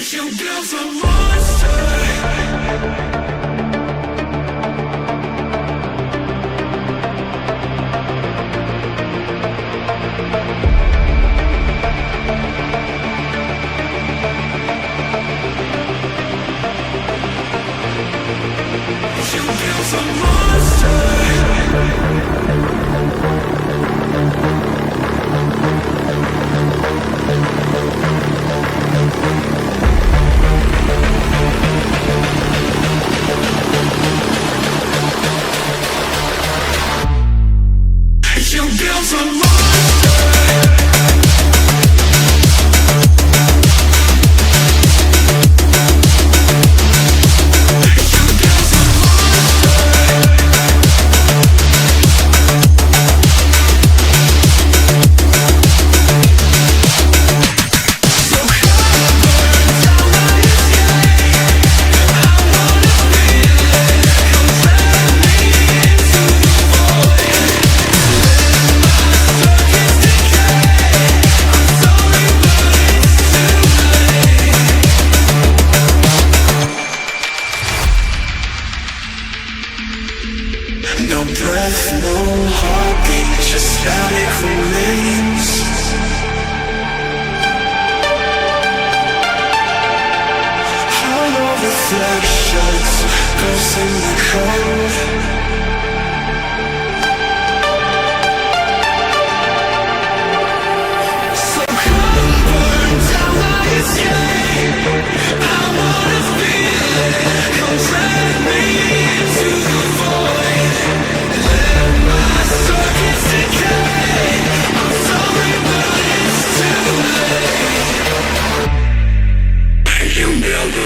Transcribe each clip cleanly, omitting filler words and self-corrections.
You built a monster. You built a monster. You built a monster. No breath, no heartbeat, just static remains. Hollow reflections, ghosts in the cold. So come burn down my escape. I wanna feel it, come drag me into the void. Circuits decay. I'm sorry, but it's too late. You build a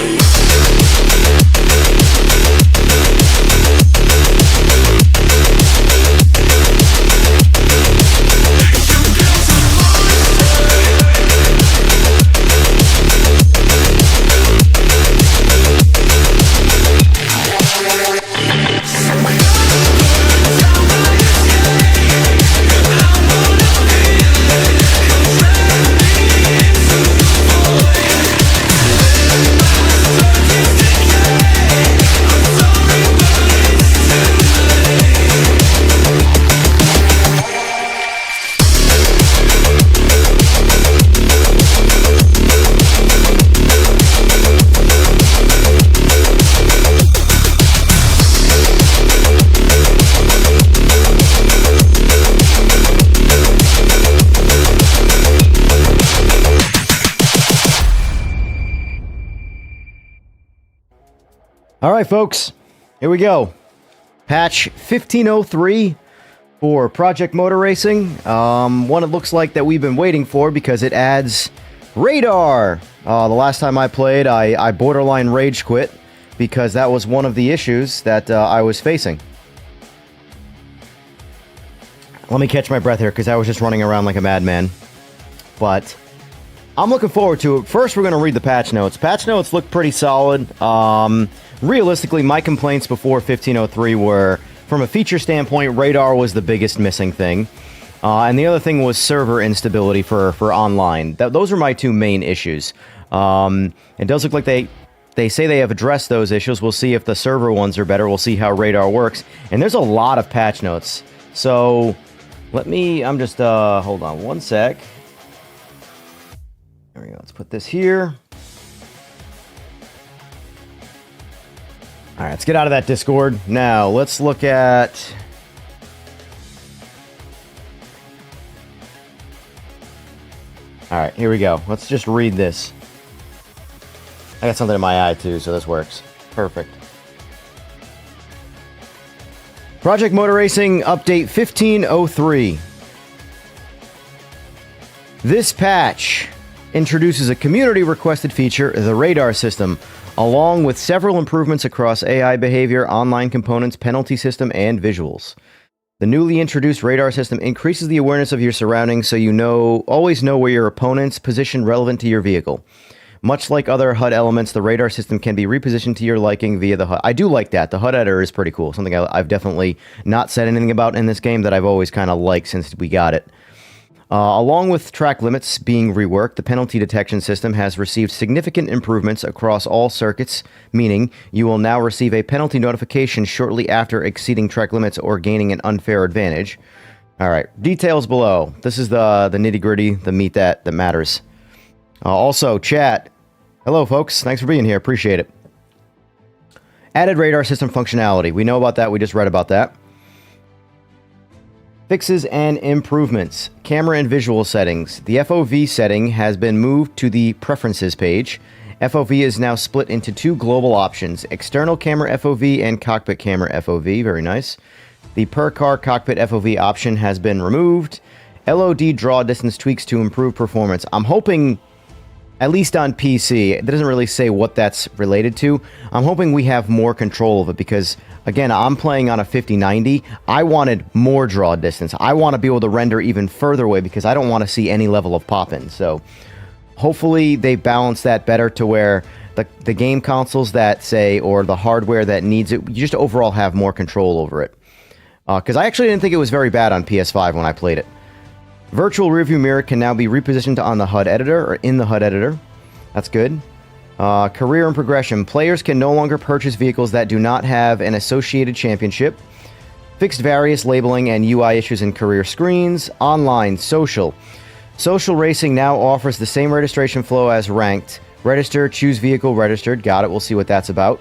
Alright folks, here we go. Patch 1503 for Project Motor Racing. One it looks like that we've been waiting for because it adds radar. The last time I played, I borderline rage quit because that was one of the issues that I was facing. Let me catch my breath here because I was just running around like a madman. But I'm looking forward to it. First, we're going to read the patch notes. Patch notes look pretty solid. Realistically, my complaints before 1503 were, from a feature standpoint, radar was the biggest missing thing. And the other thing was server instability for online. Those are my two main issues. It does look like they say they have addressed those issues. We'll see if the server ones are better. We'll see how radar works. And there's a lot of patch notes. So, I'm just, hold on one sec. There we go. Let's put this here. All right, let's get out of that Discord. Now, let's look at... All right, here we go. Let's just read this. I got something in my eye, too, so this works. Perfect. Project Motor Racing Update 1503. This patch introduces a community-requested feature, the radar system, along with several improvements across AI behavior, online components, penalty system, and visuals. The newly introduced radar system increases the awareness of your surroundings so you always know where your opponent's position relevant to your vehicle. Much like other HUD elements, the radar system can be repositioned to your liking via the HUD. I do like that. The HUD editor is pretty cool. Something I've definitely not said anything about in this game that I've always kind of liked since we got it. Along with track limits being reworked, the penalty detection system has received significant improvements across all circuits, meaning you will now receive a penalty notification shortly after exceeding track limits or gaining an unfair advantage. All right, details below. This is the nitty-gritty, the meat that matters. Also, chat. Hello, folks. Thanks for being here. Appreciate it. Added radar system functionality. We know about that. We just read about that. Fixes and improvements. Camera and visual settings. The FOV setting has been moved to the Preferences page. FOV is now split into two global options, external camera FOV and cockpit camera FOV. Very nice. The per-car cockpit FOV option has been removed. LOD draw distance tweaks to improve performance. I'm hoping, at least on PC, it doesn't really say what that's related to. I'm hoping we have more control of it because, again, I'm playing on a 5090. I wanted more draw distance. I want to be able to render even further away because I don't want to see any level of pop-in. So hopefully they balance that better to where the game consoles that say, or the hardware that needs it, you just overall have more control over it. Because I actually didn't think it was very bad on PS5 when I played it. Virtual rearview mirror can now be repositioned on the HUD editor or in the HUD editor. That's good. Career and progression. Players can no longer purchase vehicles that do not have an associated championship. Fixed various labeling and UI issues in career screens. Online, social. Social racing now offers the same registration flow as ranked. Register, choose vehicle, registered. Got it. We'll see what that's about.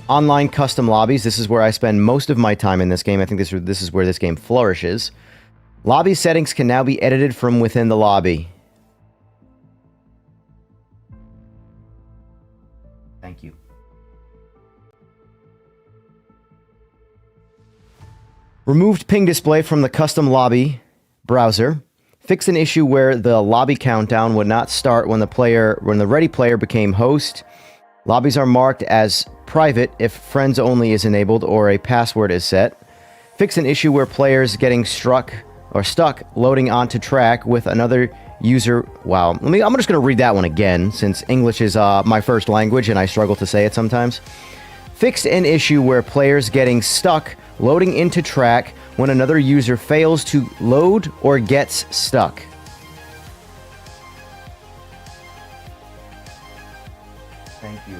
Online custom lobbies. This is where I spend most of my time in this game. I think this is where this game flourishes. Lobby settings can now be edited from within the lobby. Thank you. Removed ping display from the custom lobby browser. Fixed an issue where the lobby countdown would not start when the ready player became host. Lobbies are marked as private if friends only is enabled or a password is set. Fix an issue where players getting stuck loading onto track with another user. Wow. I'm just going to read that one again since English is my first language and I struggle to say it sometimes. Fixed an issue where players getting stuck loading into track when another user fails to load or gets stuck. Thank you.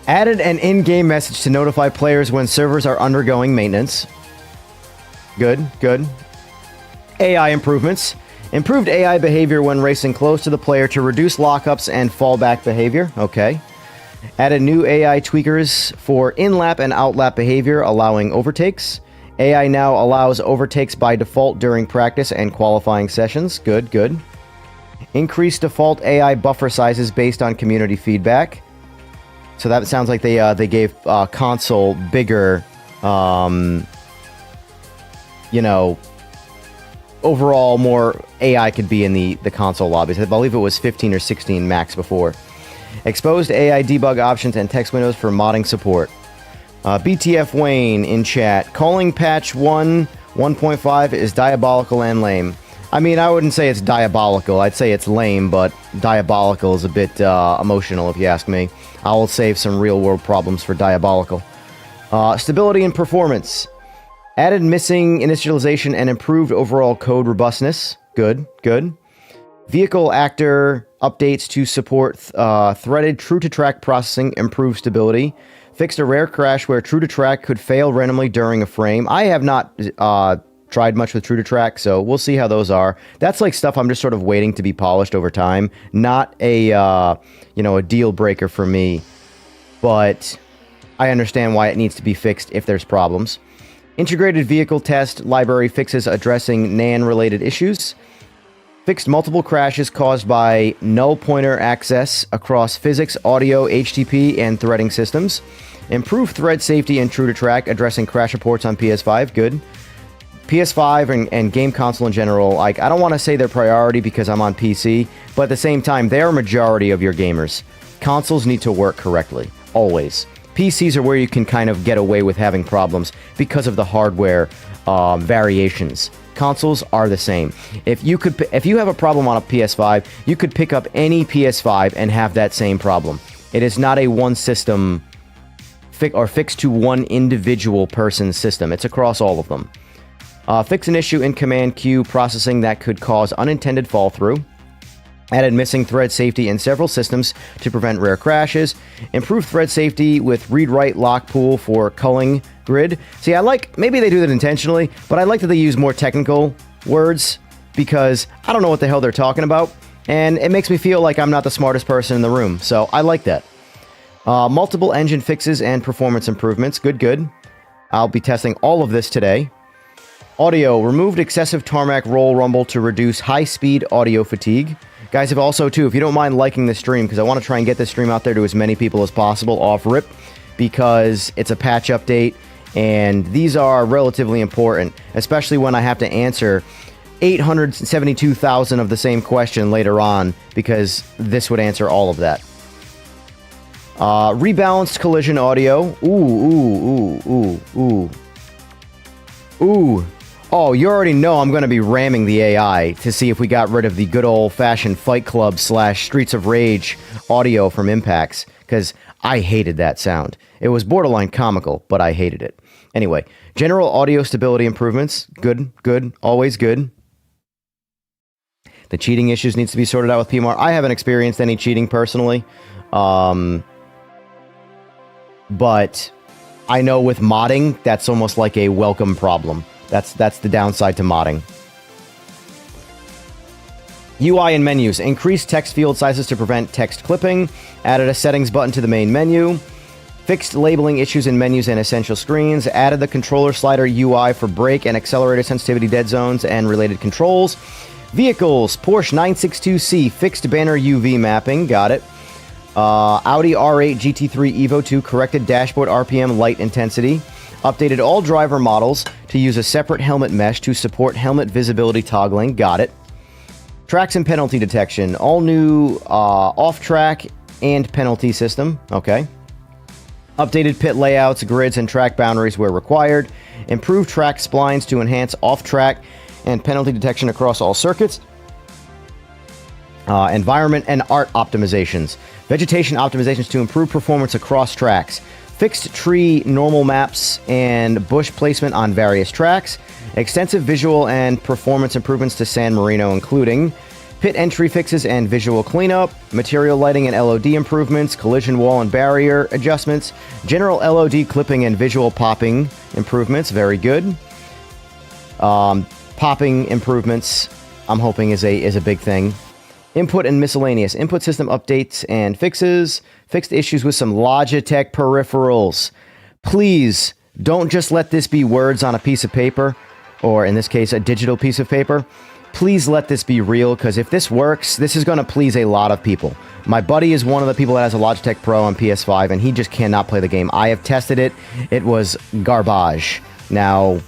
Added an in-game message to notify players when servers are undergoing maintenance. Good, good. AI improvements. Improved AI behavior when racing close to the player to reduce lockups and fallback behavior. Okay. Added new AI tweakers for in-lap and out-lap behavior, allowing overtakes. AI now allows overtakes by default during practice and qualifying sessions. Good, good. Increased default AI buffer sizes based on community feedback. So that sounds like they gave console bigger, overall more AI could be in the console lobbies. I believe it was 15 or 16 max before. Exposed AI debug options and text windows for modding support. BTF Wayne in chat. Calling patch 1.5 is diabolical and lame. I mean, I wouldn't say it's diabolical. I'd say it's lame, but diabolical is a bit emotional if you ask me. I will save some real-world problems for diabolical. Stability and performance. Added missing initialization and improved overall code robustness. Good, good. Vehicle actor updates to support threaded true-to-track processing, improved stability. Fixed a rare crash where true-to-track could fail randomly during a frame. I have not tried much with true-to-track, so we'll see how those are. That's like stuff I'm just sort of waiting to be polished over time. Not a, a deal breaker for me, but I understand why it needs to be fixed if there's problems. Integrated vehicle test library fixes addressing NAND-related issues. Fixed multiple crashes caused by null pointer access across physics, audio, HTTP, and threading systems. Improved thread safety and true-to-track, addressing crash reports on PS5. Good. PS5 and game console in general, like, I don't want to say they're priority because I'm on PC, but at the same time, they are a majority of your gamers. Consoles need to work correctly, always. PCs are where you can kind of get away with having problems because of the hardware variations. Consoles are the same. If you have a problem on a PS5, you could pick up any PS5 and have that same problem. It is not a one system or fixed to one individual person's system. It's across all of them. Fix an issue in command queue processing that could cause unintended fall through. Added missing thread safety in several systems to prevent rare crashes. Improve thread safety with read-write lock pool for culling grid. See, maybe they do that intentionally, but I like that they use more technical words because I don't know what the hell they're talking about, and it makes me feel like I'm not the smartest person in the room, so I like that. Multiple engine fixes and performance improvements. Good. I'll be testing all of this today. Audio. Removed excessive tarmac roll rumble to reduce high-speed audio fatigue. Guys, if also, too, if you don't mind liking the stream, because I want to try and get this stream out there to as many people as possible off rip, because it's a patch update, and these are relatively important, especially when I have to answer 872,000 of the same question later on, because this would answer all of that. Rebalanced collision audio. Ooh. Oh, you already know I'm going to be ramming the AI to see if we got rid of the good old-fashioned Fight Club / Streets of Rage audio from Impacts, because I hated that sound. It was borderline comical, but I hated it. Anyway, general audio stability improvements. Good, always good. The cheating issues needs to be sorted out with PMR. I haven't experienced any cheating personally. But I know with modding, that's almost like a welcome problem. That's the downside to modding. UI and menus. Increased text field sizes to prevent text clipping. Added a settings button to the main menu. Fixed labeling issues in menus and essential screens. Added the controller slider UI for brake and accelerator sensitivity dead zones and related controls. Vehicles. Porsche 962C. Fixed banner UV mapping. Got it. Audi R8 GT3 Evo 2 corrected dashboard RPM light intensity. Updated all driver models to use a separate helmet mesh to support helmet visibility toggling. Got it. Tracks and penalty detection. All new off-track and penalty system. Okay. Updated pit layouts, grids, and track boundaries where required. Improved track splines to enhance off-track and penalty detection across all circuits. Environment and art optimizations. Vegetation optimizations to improve performance across tracks. Fixed tree normal maps and bush placement on various tracks. Extensive visual and performance improvements to San Marino, including pit entry fixes and visual cleanup, material lighting and LOD improvements, collision wall and barrier adjustments, general LOD clipping and visual popping improvements. Very good. Popping improvements, I'm hoping, is a big thing. Input and miscellaneous. Input system updates and fixes. Fixed issues with some Logitech peripherals. Please, don't just let this be words on a piece of paper, or in this case, a digital piece of paper. Please let this be real, because if this works, this is going to please a lot of people. My buddy is one of the people that has a Logitech Pro on PS5, and he just cannot play the game. I have tested it. It was garbage. Now,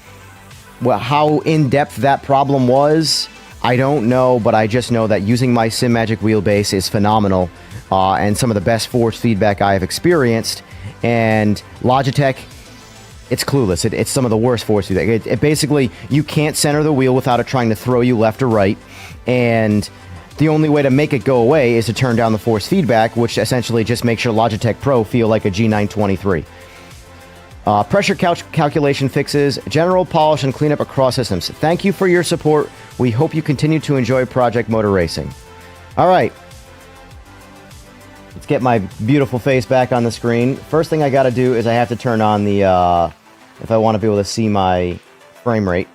how in-depth that problem was, I don't know, but I just know that using my Simagic wheelbase is phenomenal, and some of the best force feedback I have experienced. And Logitech, it's clueless. It's some of the worst force feedback. It basically, you can't center the wheel without it trying to throw you left or right, and the only way to make it go away is to turn down the force feedback, which essentially just makes your Logitech Pro feel like a G923. Pressure calculation fixes, general polish and cleanup across systems. Thank you for your support. We hope you continue to enjoy Project Motor Racing. All right. Let's get my beautiful face back on the screen. First thing I got to do is I have to turn on the, if I want to be able to see my frame rate.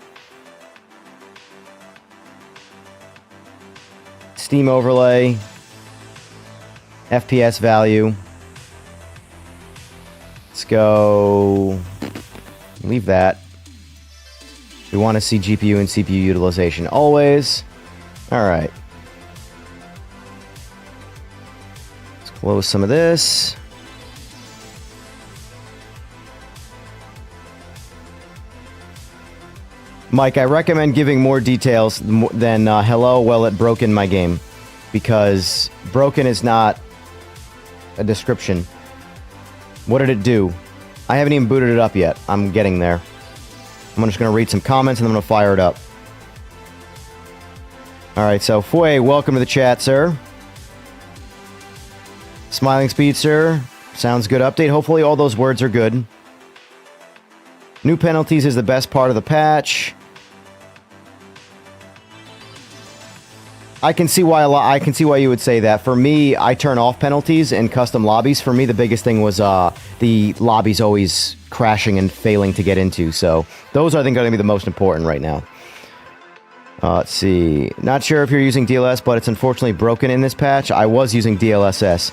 Steam overlay. FPS value. Let's go, leave that. We want to see GPU and CPU utilization always. All right. Let's close some of this. Mike, I recommend giving more details than hello, well, it broke in my game. Because broken is not a description. What did it do? I haven't even booted it up yet. I'm getting there. I'm just going to read some comments and I'm going to fire it up. Alright, so Foy, welcome to the chat, sir. Smiling Speedster. Sounds good update. Hopefully all those words are good. New penalties is the best part of the patch. I can see why you would say that. For me, I turn off penalties in custom lobbies. For me, the biggest thing was the lobbies always crashing and failing to get into. So those, I think, are going to be the most important right now. Let's see. Not sure if you're using DLS, but it's unfortunately broken in this patch. I was using DLSS.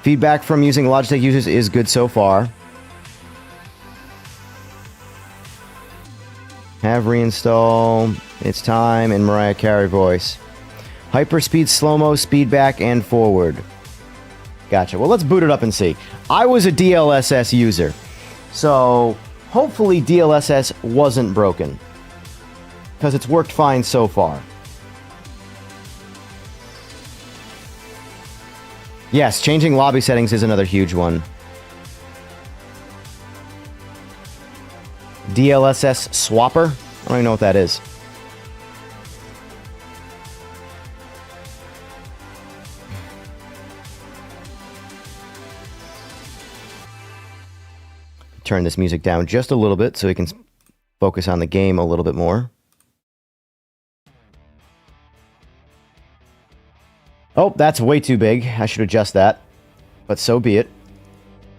Feedback from using Logitech users is good so far. Have reinstall. It's time in Mariah Carey voice. Hyperspeed, slow-mo, speed back, and forward. Gotcha. Well, let's boot it up and see. I was a DLSS user, so hopefully DLSS wasn't broken, because it's worked fine so far. Yes, changing lobby settings is another huge one. DLSS swapper? I don't even know what that is. Turn this music down just a little bit so we can focus on the game a little bit more. Oh, that's way too big. I should adjust that. But so be it.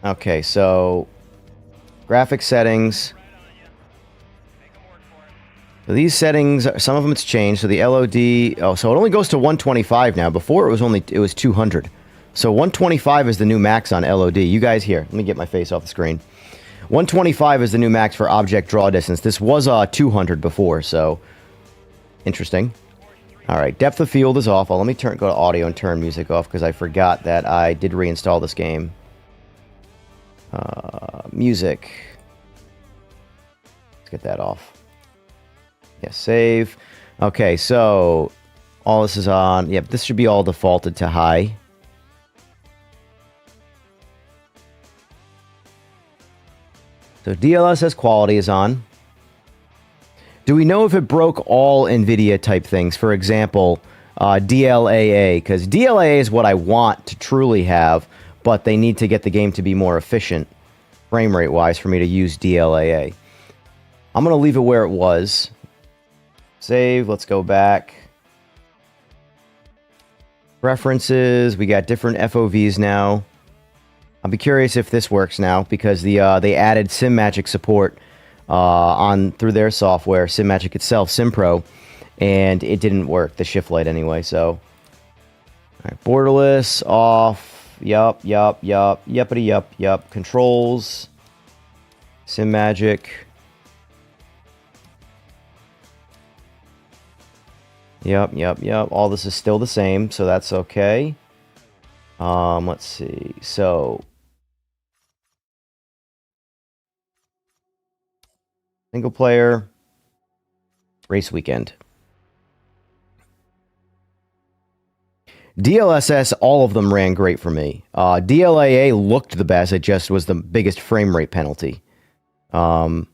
Okay, so graphic settings. So these settings, some of them it's changed. So the LOD, oh, so it only goes to 125 now. Before it was 200. So 125 is the new max on LOD. You guys here, let me get my face off the screen. 125 is the new max for object draw distance. This was 200 before, so interesting. All right, depth of field is off. Well, let me go to audio and turn music off because I forgot that I did reinstall this game. Music. Let's get that off. Yeah, save. Okay, so all this is on. Yep, this should be all defaulted to high. So DLSS quality is on. Do we know if it broke all NVIDIA type things? For example, DLAA, because DLAA is what I want to truly have, but they need to get the game to be more efficient, frame rate wise, for me to use DLAA. I'm going to leave it where it was. Save, let's go back. Preferences, we got different FOVs now. I'll be curious if this works now, because they added Simagic support through their software, Simagic itself, SimPro, and it didn't work, the shift light anyway, so. All right, borderless, off, yup, yuppity yup. Controls, Simagic. Yup. All this is still the same, so that's okay. Let's see, so. Single player, race weekend. DLSS, all of them ran great for me. DLAA looked the best, it just was the biggest frame rate penalty. I'm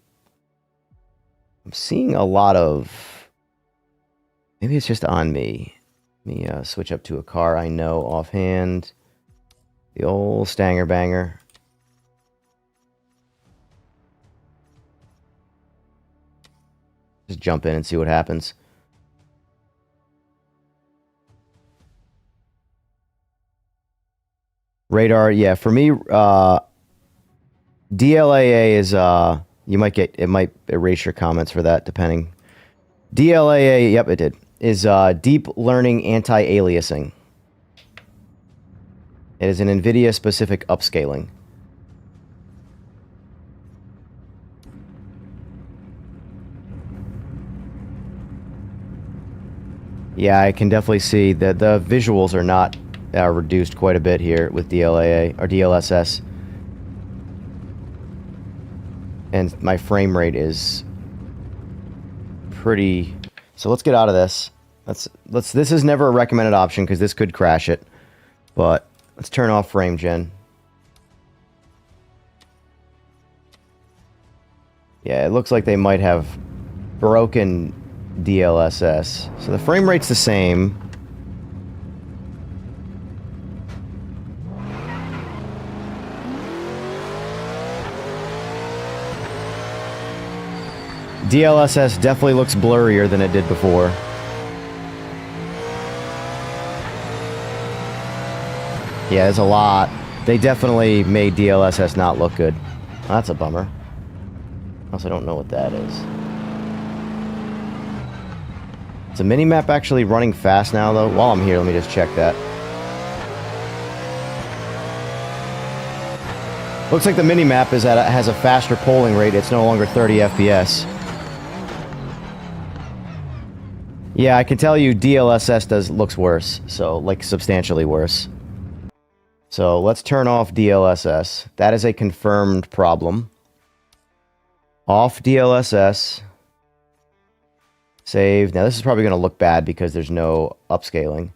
seeing a lot of, maybe it's just on me. Let me switch up to a car I know offhand. The old Stanger Banger. Just jump in and see what happens. Radar, yeah, for me, DLAA is, it might erase your comments for that, depending. DLAA, yep, it did, is Deep Learning Anti-Aliasing. It is an NVIDIA-specific upscaling. Yeah, I can definitely see that the visuals are not reduced quite a bit here with DLAA or DLSS, and my frame rate is pretty. So let's get out of this. This is never a recommended option because this could crash it, but let's turn off frame gen. Yeah, it looks like they might have broken DLSS. So the frame rate's the same. DLSS definitely looks blurrier than it did before. Yeah, there's a lot. They definitely made DLSS not look good. That's a bummer. Also, I don't know what that is. Is the minimap actually running fast now, though? While I'm here, let me just check that. Looks like the minimap has a faster polling rate. It's no longer 30 FPS. Yeah, I can tell you DLSS looks worse. So, like, substantially worse. So, let's turn off DLSS. That is a confirmed problem. Off DLSS. Save. Now, this is probably going to look bad because there's no upscaling.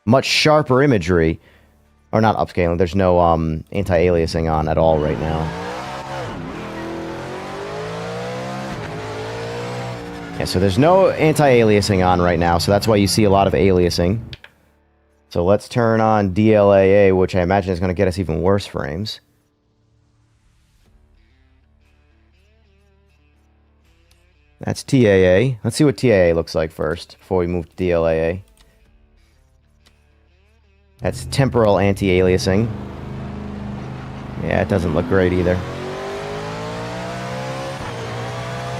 Much sharper imagery. Or not upscaling. There's no anti-aliasing on at all right now. Yeah, so there's no anti-aliasing on right now, so that's why you see a lot of aliasing. So let's turn on DLAA, which I imagine is going to get us even worse frames. That's TAA. Let's see what TAA looks like first, before we move to DLAA. That's temporal anti-aliasing. Yeah, it doesn't look great either.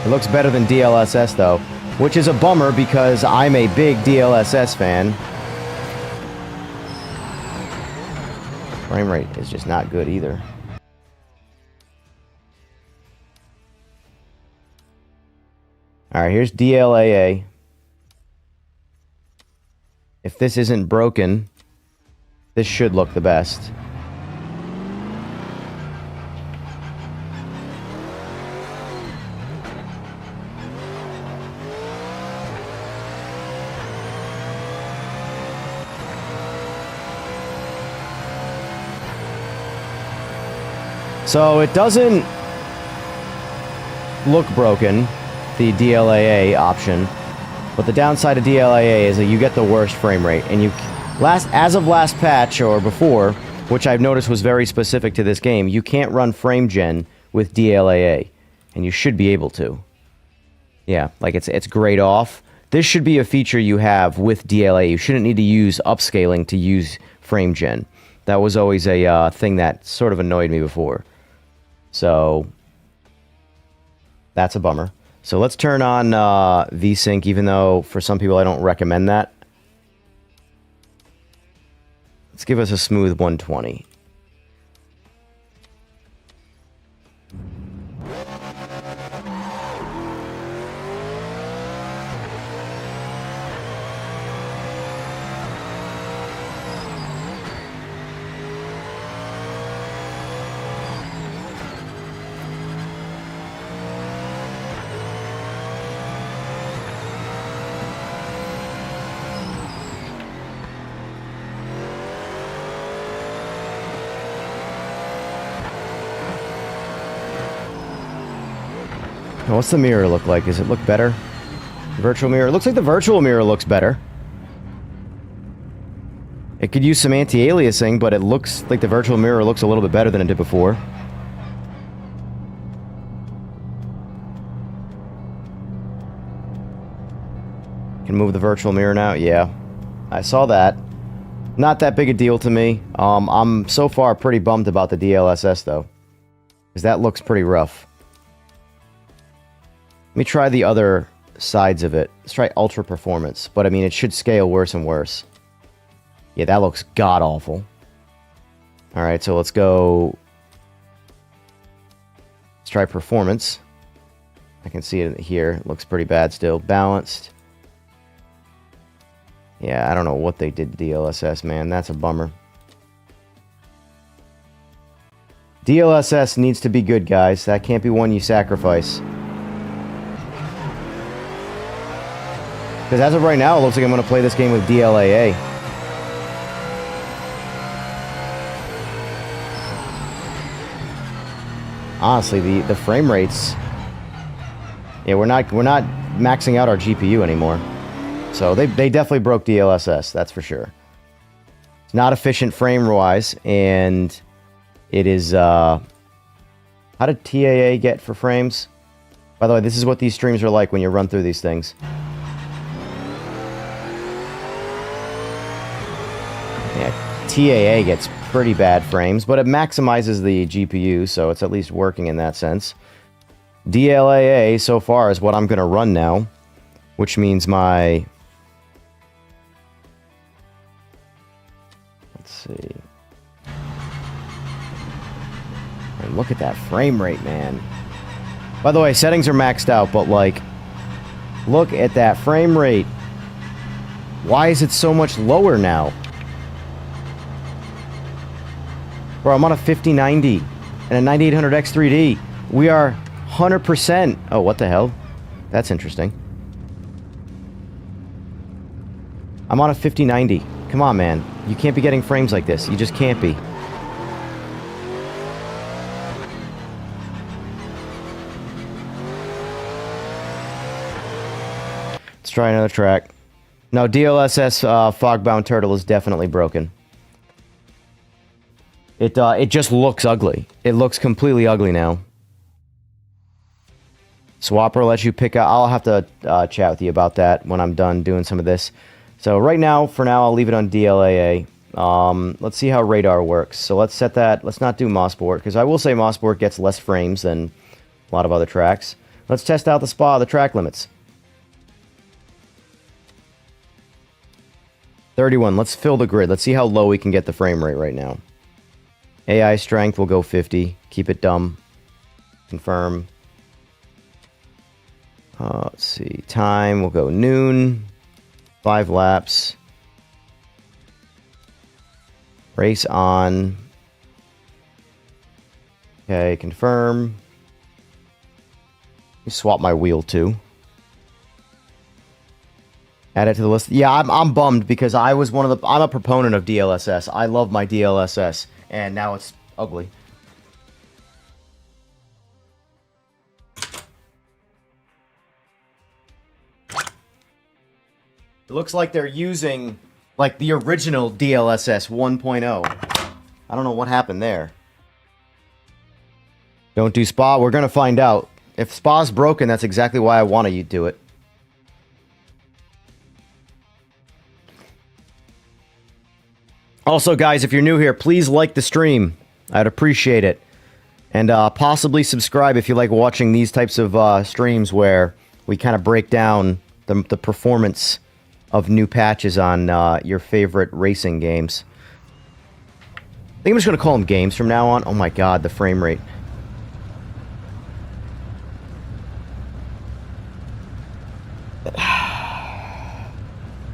It looks better than DLSS, though, which is a bummer because I'm a big DLSS fan. Frame rate is just not good either. Alright, here's DLAA. If this isn't broken, this should look the best. So it doesn't look broken, the DLAA option, but the downside of DLAA is that you get the worst frame rate, and you as of last patch or before, which I've noticed was very specific to this game, you can't run frame gen with DLAA, and you should be able to. Yeah, like it's grayed off. This should be a feature you have with DLAA. You shouldn't need to use upscaling to use frame gen. That was always a thing that sort of annoyed me before. So that's a bummer. So let's turn on VSync, even though for some people I don't recommend that. Let's give us a smooth 120. What's the mirror look like? Does it look better? Virtual mirror. It looks like the virtual mirror looks better. It could use some anti-aliasing, but it looks like the virtual mirror looks a little bit better than it did before. Can move the virtual mirror now? Yeah. I saw that. Not that big a deal to me. I'm so far pretty bummed about the DLSS, though. Because that looks pretty rough. Let me try the other sides of it. Let's try Ultra Performance. But, I mean, it should scale worse and worse. Yeah, that looks god-awful. Alright, so let's go... Let's try Performance. I can see it here. It looks pretty bad still. Balanced. Yeah, I don't know what they did to DLSS, man. That's a bummer. DLSS needs to be good, guys. That can't be one you sacrifice. Because as of right now, it looks like I'm going to play this game with DLAA. Honestly, the frame rates... Yeah, we're not maxing out our GPU anymore. So they definitely broke DLSS, that's for sure. It's not efficient frame-wise, and it is... How did TAA get for frames? By the way, this is what these streams are like when you run through these things. Yeah, TAA gets pretty bad frames, but it maximizes the GPU, so it's at least working in that sense. DLAA so far is what I'm going to run now, which means my... Let's see. And look at that frame rate, man. By the way, settings are maxed out, but like, look at that frame rate. Why is it so much lower now? Bro, I'm on a 5090 and a 9800X 3D. We are 100%. Oh, what the hell? That's interesting. I'm on a 5090. Come on, man. You can't be getting frames like this. You just can't be. Let's try another track. No, DLSS Fogbound Turtle is definitely broken. It just looks ugly. It looks completely ugly now. Swapper lets you pick out... I'll have to chat with you about that when I'm done doing some of this. So right now, for now, I'll leave it on DLAA. Let's see how radar works. So let's set that... Let's not do Mosport, because I will say Mosport gets less frames than a lot of other tracks. Let's test out the track limits. 31. Let's fill the grid. Let's see how low we can get the frame rate right now. AI strength will go 50. Keep it dumb. Confirm. Let's see. Time will go noon. 5 laps. Race on. Okay, confirm. Let me swap my wheel too. Add it to the list. Yeah, I'm bummed because I was I'm a proponent of DLSS. I love my DLSS, and now it's ugly. It looks like they're using like the original DLSS 1.0. I don't know what happened there. Don't do Spa. We're gonna find out. If Spa's broken, that's exactly why I want to do it. Also, guys, if you're new here, please like the stream. I'd appreciate it. And possibly subscribe if you like watching these types of streams where we kind of break down the performance of new patches on your favorite racing games. I think I'm just going to call them games from now on. Oh my god, the frame rate.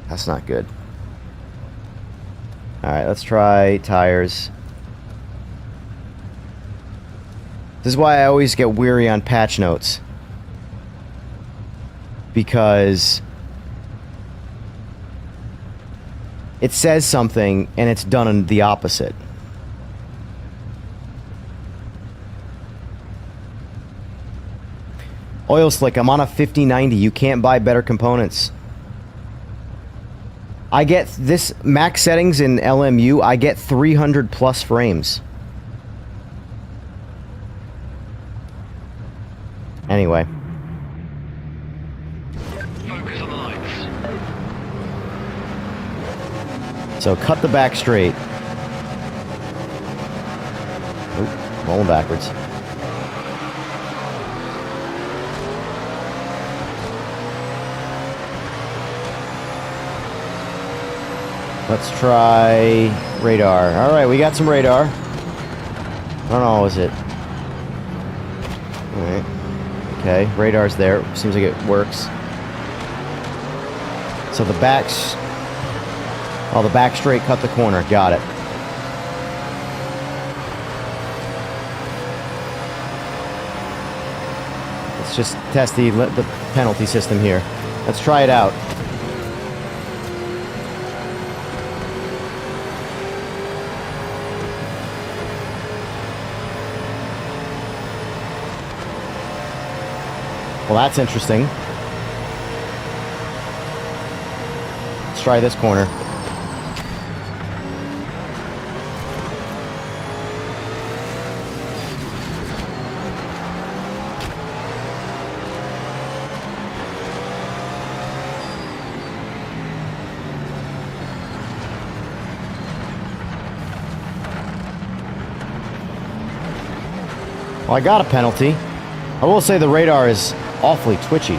That's not good. Alright, let's try tires. This is why I always get weary on patch notes. Because it says something and it's done the opposite. Oil Slick, I'm on a 5090. You can't buy better components. I get this max settings in LMU, I get 300 plus frames. Anyway. Focus on the lights. So cut the back straight. Oop, rolling backwards. Let's try radar. Alright, we got some radar. I don't know, is it? Alright. Okay, radar's there. Seems like it works. So the backs... Oh, the back straight cut the corner. Got it. Let's just test the penalty system here. Let's try it out. Well, that's interesting. Let's try this corner. Well, I got a penalty. I will say the radar is awfully twitchy.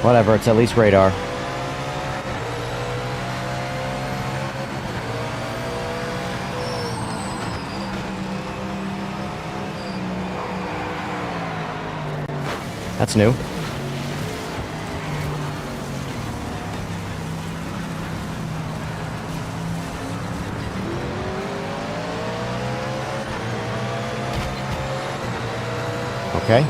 Whatever, it's at least radar. That's new. Okay.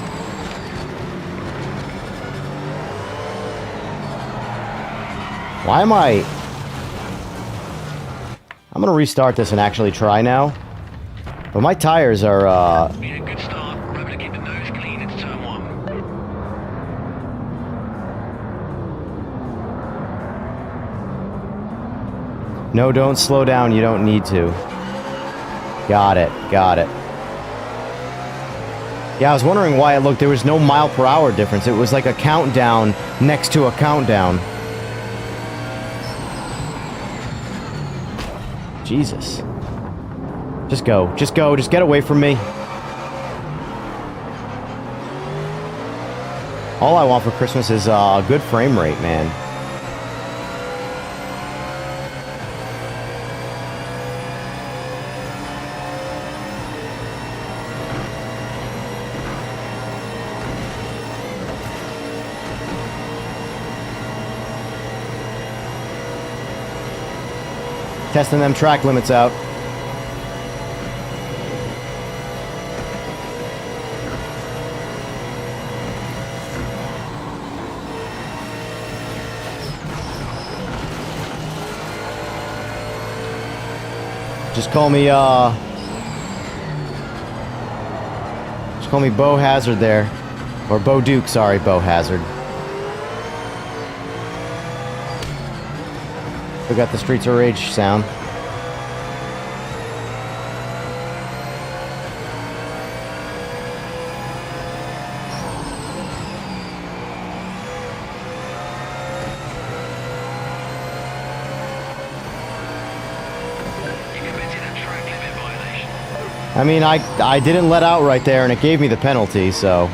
Why am I... I'm gonna restart this and actually try now. But my tires are, Been a good start. Remember to keep the nose clean. It's turn 1. No, don't slow down. You don't need to. Got it. Got it. Yeah, I was wondering why it looked... There was no mile per hour difference. It was like a countdown next to a countdown. Jesus. Just go. Just go. Just get away from me. All I want for Christmas is a good frame rate, man. Testing them track limits out. Just call me Bo Hazard there. Or Bo Duke, sorry, Bo Hazard. We got the Streets of Rage sound. I mean, I didn't let out right there, and it gave me the penalty, so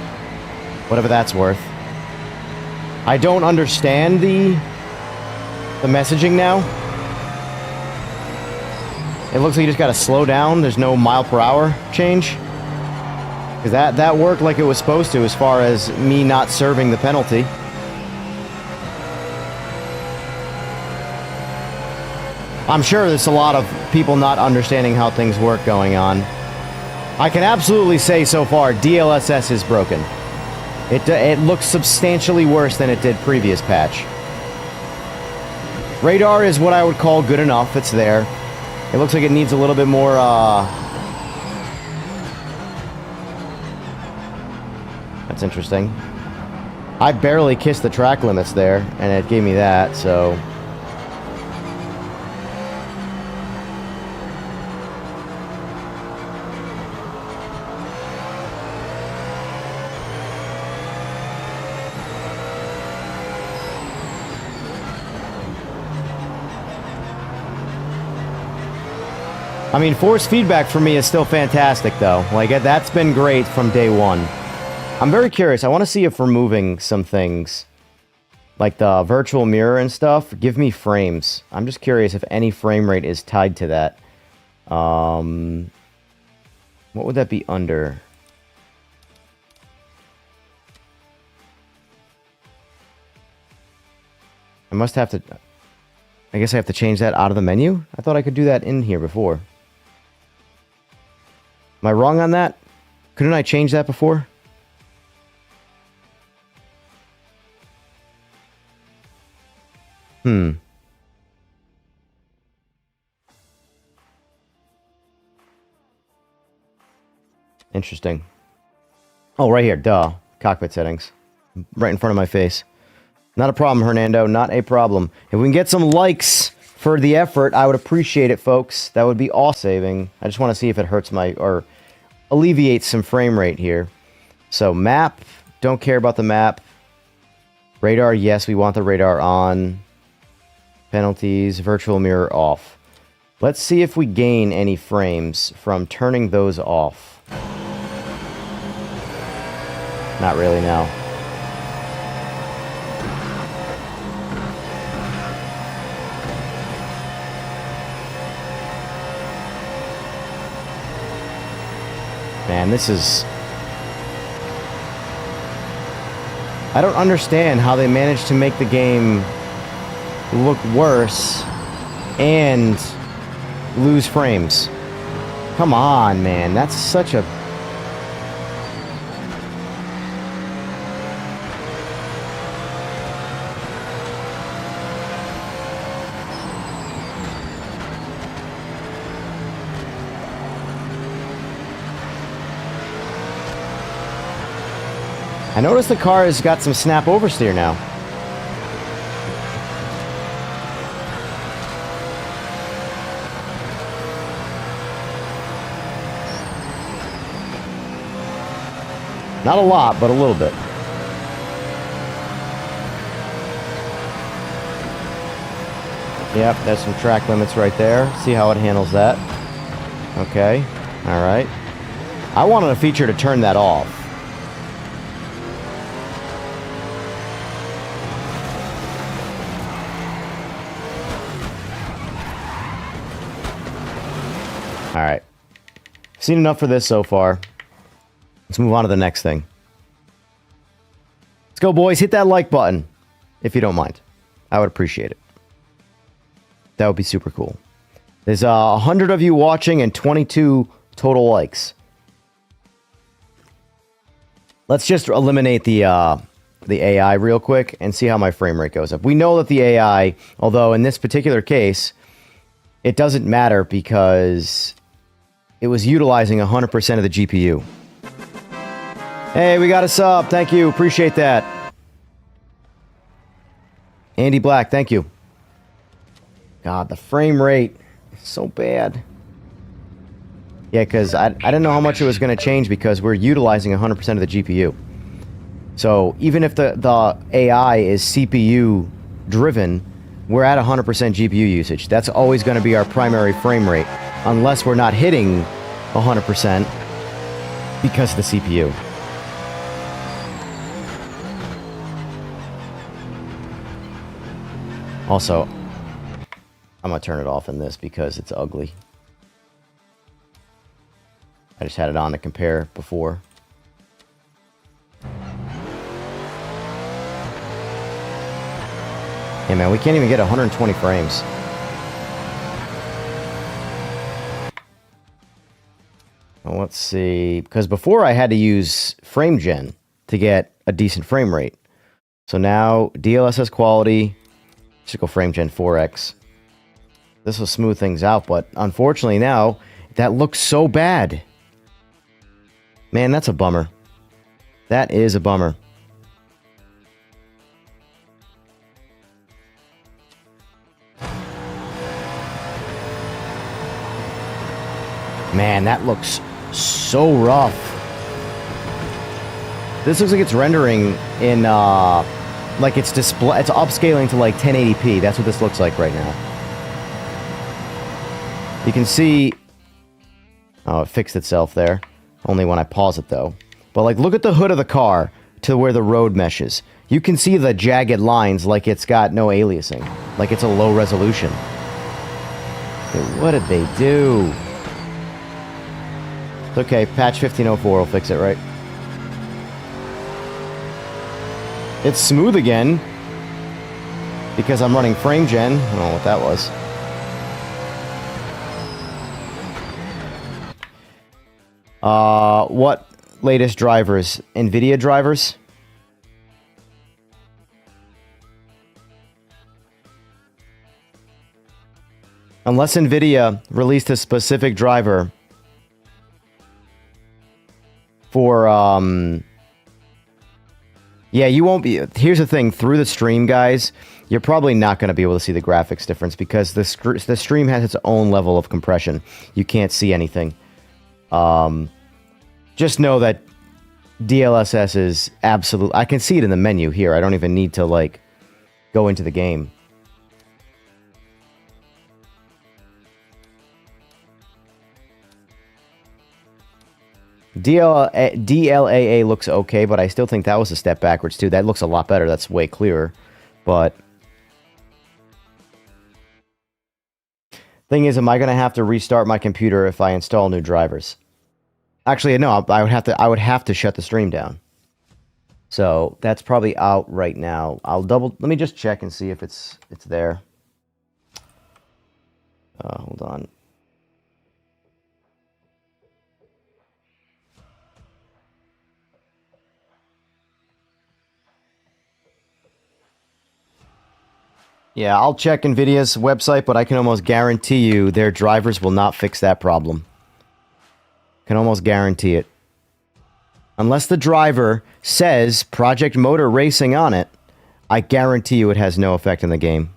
whatever that's worth. I don't understand the messaging now. It looks like you just gotta slow down. There's no mile per hour change. Because that worked like it was supposed to as far as me not serving the penalty. I'm sure there's a lot of people not understanding how things work going on. I can absolutely say so far, DLSS is broken. It looks substantially worse than it did previous patch. Radar is what I would call good enough. It's there. It looks like it needs a little bit more, That's interesting. I barely kissed the track limits there, and it gave me that, so... I mean, force feedback for me is still fantastic, though. Like, that's been great from day one. I'm very curious. I want to see if removing some things, like the virtual mirror and stuff, give me frames. I'm just curious if any frame rate is tied to that. What would that be under? I must have to... I guess I have to change that out of the menu? I thought I could do that in here before. Am I wrong on that? Couldn't I change that before? Interesting. Oh, right here. Duh. Cockpit settings. Right in front of my face. Not a problem, Hernando. Not a problem. If we can get some likes for the effort, I would appreciate it, folks. That would be awesome. I just want to see if it hurts my... or alleviates some frame rate here. So, map. Don't care about the map. Radar, yes, we want the radar on. Penalties. Virtual mirror off. Let's see if we gain any frames from turning those off. Not really, no. Man, this is... I don't understand how they managed to make the game look worse and lose frames. Come on, man. That's such a... I noticed the car has got some snap oversteer now. Not a lot, but a little bit. Yep, there's some track limits right there. See how it handles that. Okay, alright. I wanted a feature to turn that off. Alright. Seen enough for this so far. Let's move on to the next thing. Let's go, boys. Hit that like button, if you don't mind. I would appreciate it. That would be super cool. There's 100 of you watching and 22 total likes. Let's just eliminate the AI real quick and see how my frame rate goes up. We know that the AI, although in this particular case, it doesn't matter because it was utilizing 100% of the GPU. Hey, we got a sub. Thank you. Appreciate that. Andy Black, thank you. God, the frame rate is so bad. Yeah, because I didn't know how much it was going to change because we're utilizing 100% of the GPU. So even if the AI is CPU driven, we're at 100% GPU usage. That's always going to be our primary frame rate, unless we're not hitting 100% because of the CPU. Also, I'm going to turn it off in this because it's ugly. I just had it on to compare before. Hey man, we can't even get 120 frames. Well, let's see. Because before I had to use frame gen to get a decent frame rate. So now, DLSS quality. Just go frame gen 4x. This will smooth things out, but unfortunately now, that looks so bad. Man, that's a bummer. That is a bummer. Man, that looks so rough. This looks like it's rendering in, like it's upscaling to like 1080p. That's what this looks like right now. You can see, oh, it fixed itself there. Only when I pause it though. But like, look at the hood of the car to where the road meshes. You can see the jagged lines like it's got no aliasing. Like it's a low resolution. Okay, what did they do? It's okay, patch 1504 will fix it, right? It's smooth again. Because I'm running frame gen. I don't know what that was. What latest drivers? NVIDIA drivers? Unless NVIDIA released a specific driver for, yeah, you won't be... Here's the thing, through the stream, guys, you're probably not going to be able to see the graphics difference because the stream has its own level of compression. You can't see anything. Just know that DLSS is absolute... I can see it in the menu here. I don't even need to, like, go into the game. DLAA looks okay, but I still think that was a step backwards too. That looks a lot better. That's way clearer. But thing is, am I going to have to restart my computer if I install new drivers? Actually, no. I would have to shut the stream down. So that's probably out right now. Let me just check and see if it's there. Hold on. Yeah, I'll check NVIDIA's website, but I can almost guarantee you their drivers will not fix that problem. Can almost guarantee it. Unless the driver says Project Motor Racing on it, I guarantee you it has no effect in the game.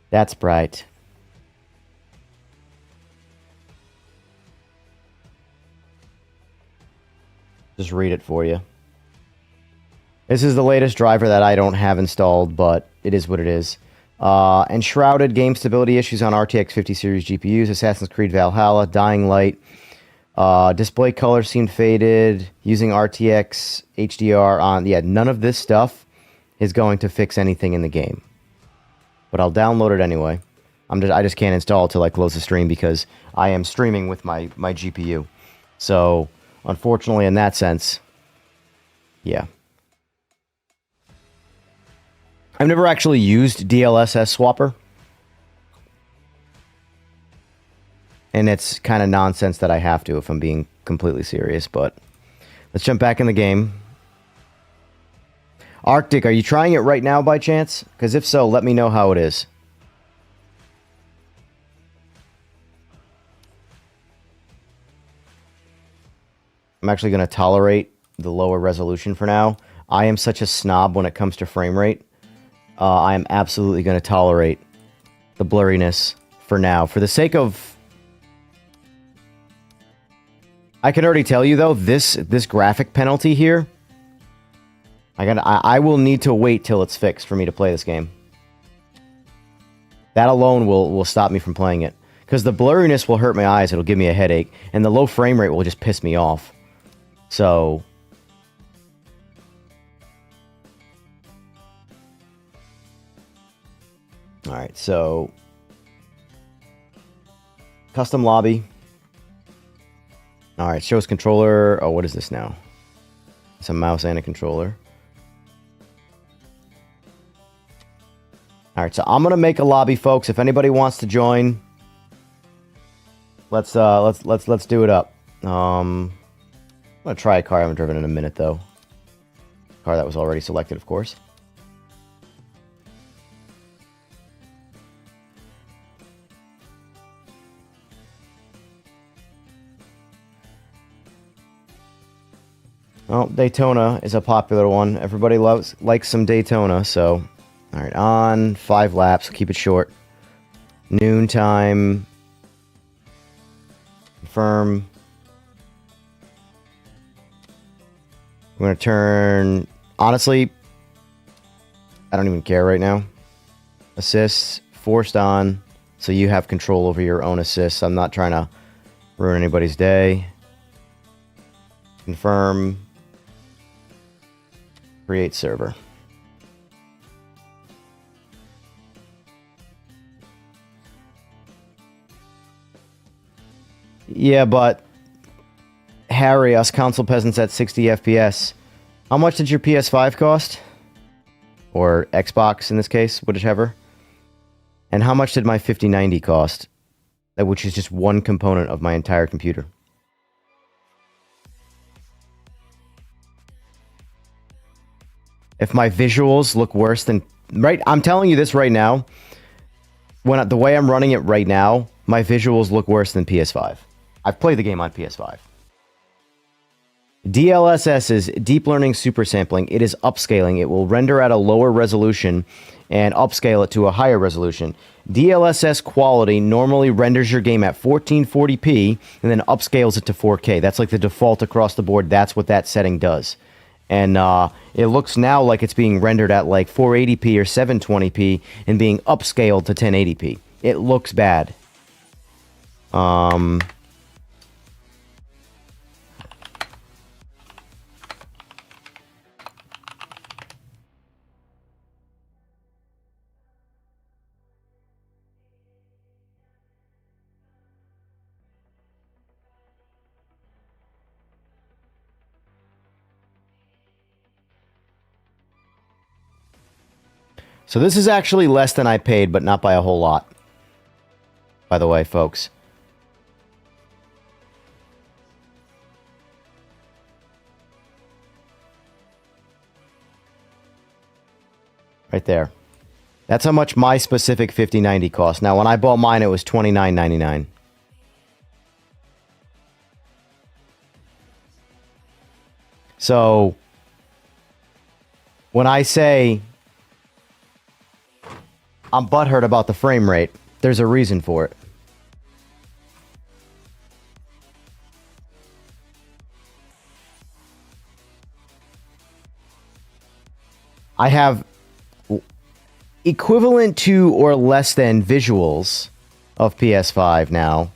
That's bright. Just read it for you. This is the latest driver that I don't have installed, but it is what it is. Enshrouded game stability issues on RTX 50 series GPUs, Assassin's Creed Valhalla, Dying Light. Display color seemed faded. Using RTX HDR on... Yeah, none of this stuff is going to fix anything in the game. But I'll download it anyway. I just can't install it till I close the stream because I am streaming with my GPU. So, unfortunately, in that sense, yeah. I've never actually used DLSS Swapper. And it's kind of nonsense that I have to if I'm being completely serious. But let's jump back in the game. Arctic, are you trying it right now by chance? Because if so, let me know how it is. I'm actually going to tolerate the lower resolution for now. I am such a snob when it comes to frame rate. I am absolutely going to tolerate the blurriness for now. For the sake of... I can already tell you, though, this graphic penalty here... I will need to wait till it's fixed for me to play this game. That alone will stop me from playing it. Because the blurriness will hurt my eyes, it'll give me a headache, and the low frame rate will just piss me off. So... Alright, so... Custom lobby. Alright, shows controller... Oh, what is this now? It's a mouse and a controller. All right, so I'm gonna make a lobby, folks. If anybody wants to join, let's do it up. I'm gonna try a car I haven't driven in a minute, though. Car that was already selected, of course. Well, Daytona is a popular one. Everybody likes some Daytona, so... Alright, on 5 laps. Keep it short. Noon time. Confirm. I'm going to turn... Honestly, I don't even care right now. Assists, forced on, so you have control over your own assists. I'm not trying to ruin anybody's day. Confirm. Create server. Yeah, but Harry, us console peasants at 60 FPS. How much did your PS5 cost? Or Xbox in this case, whichever. And how much did my 5090 cost? Which is just one component of my entire computer. If my visuals look worse than... Right, I'm telling you this right now. The way I'm running it right now, my visuals look worse than PS5. I've played the game on PS5. DLSS is deep learning super sampling. It is upscaling. It will render at a lower resolution and upscale it to a higher resolution. DLSS quality normally renders your game at 1440p and then upscales it to 4K. That's like the default across the board. That's what that setting does. And it looks now like it's being rendered at like 480p or 720p and being upscaled to 1080p. It looks bad. So this is actually less than I paid, but not by a whole lot. By the way, folks. Right there. That's how much my specific 5090 cost. Now, when I bought mine, it was $29.99. So, when I say I'm butthurt about the frame rate, there's a reason for it. I have equivalent to or less than visuals of PS5 now.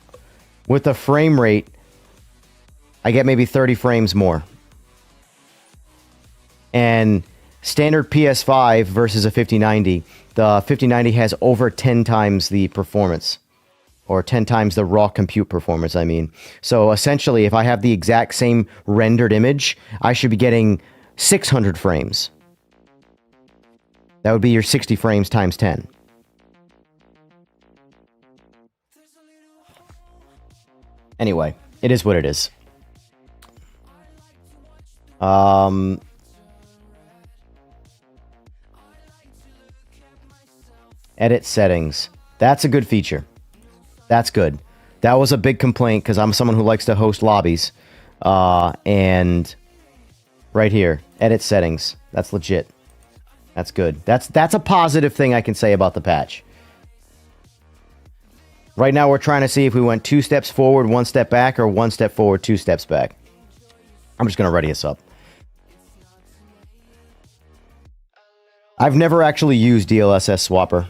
With the frame rate, I get maybe 30 frames more. And standard PS5 versus a 5090, the 5090 has over 10 times the performance. Or 10 times the raw compute performance, I mean. So essentially, if I have the exact same rendered image, I should be getting 600 frames. That would be your 60 frames times 10. Anyway, it is what it is. Edit settings. That's a good feature. That's good. That was a big complaint because I'm someone who likes to host lobbies. And right here, edit settings. That's legit. That's good. That's a positive thing I can say about the patch. Right now we're trying to see if we went 2 steps forward, 1 step back, or 1 step forward, 2 steps back. I'm just going to ready us up. I've never actually used DLSS Swapper.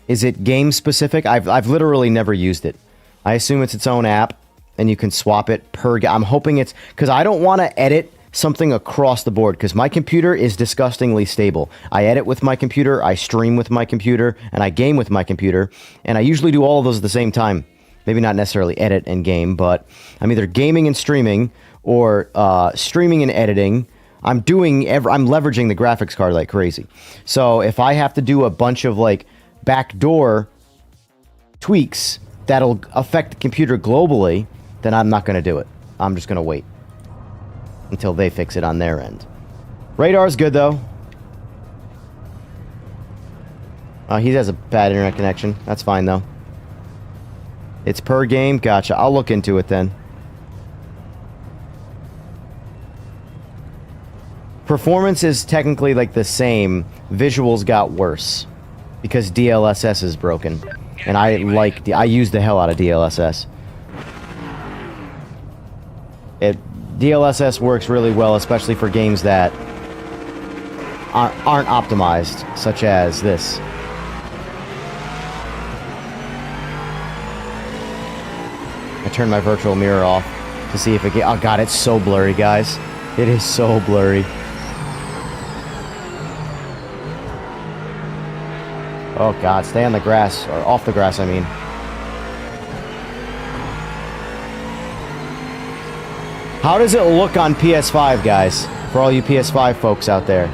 Is it game specific? I've literally never used it. I assume it's its own app. And you can swap it per... I'm hoping it's... Because I don't want to edit something across the board. Because my computer is disgustingly stable. I edit with my computer. I stream with my computer. And I game with my computer. And I usually do all of those at the same time. Maybe not necessarily edit and game. But I'm either gaming and streaming. Or streaming and editing. I'm leveraging the graphics card like crazy. So if I have to do a bunch of like backdoor tweaks that'll affect the computer globally, then I'm not going to do it. I'm just going to wait until they fix it on their end. Radar's good, though. He has a bad internet connection. That's fine, though. It's per game? Gotcha. I'll look into it, then. Performance is technically, like, the same. Visuals got worse because DLSS is broken. And I use the hell out of DLSS. DLSS works really well, especially for games that aren't optimized, such as this. I turned my virtual mirror off to see if it oh god, it's so blurry, guys. It is so blurry. Oh god, stay on the grass, or off the grass, I mean. How does it look on PS5, guys? For all you PS5 folks out there.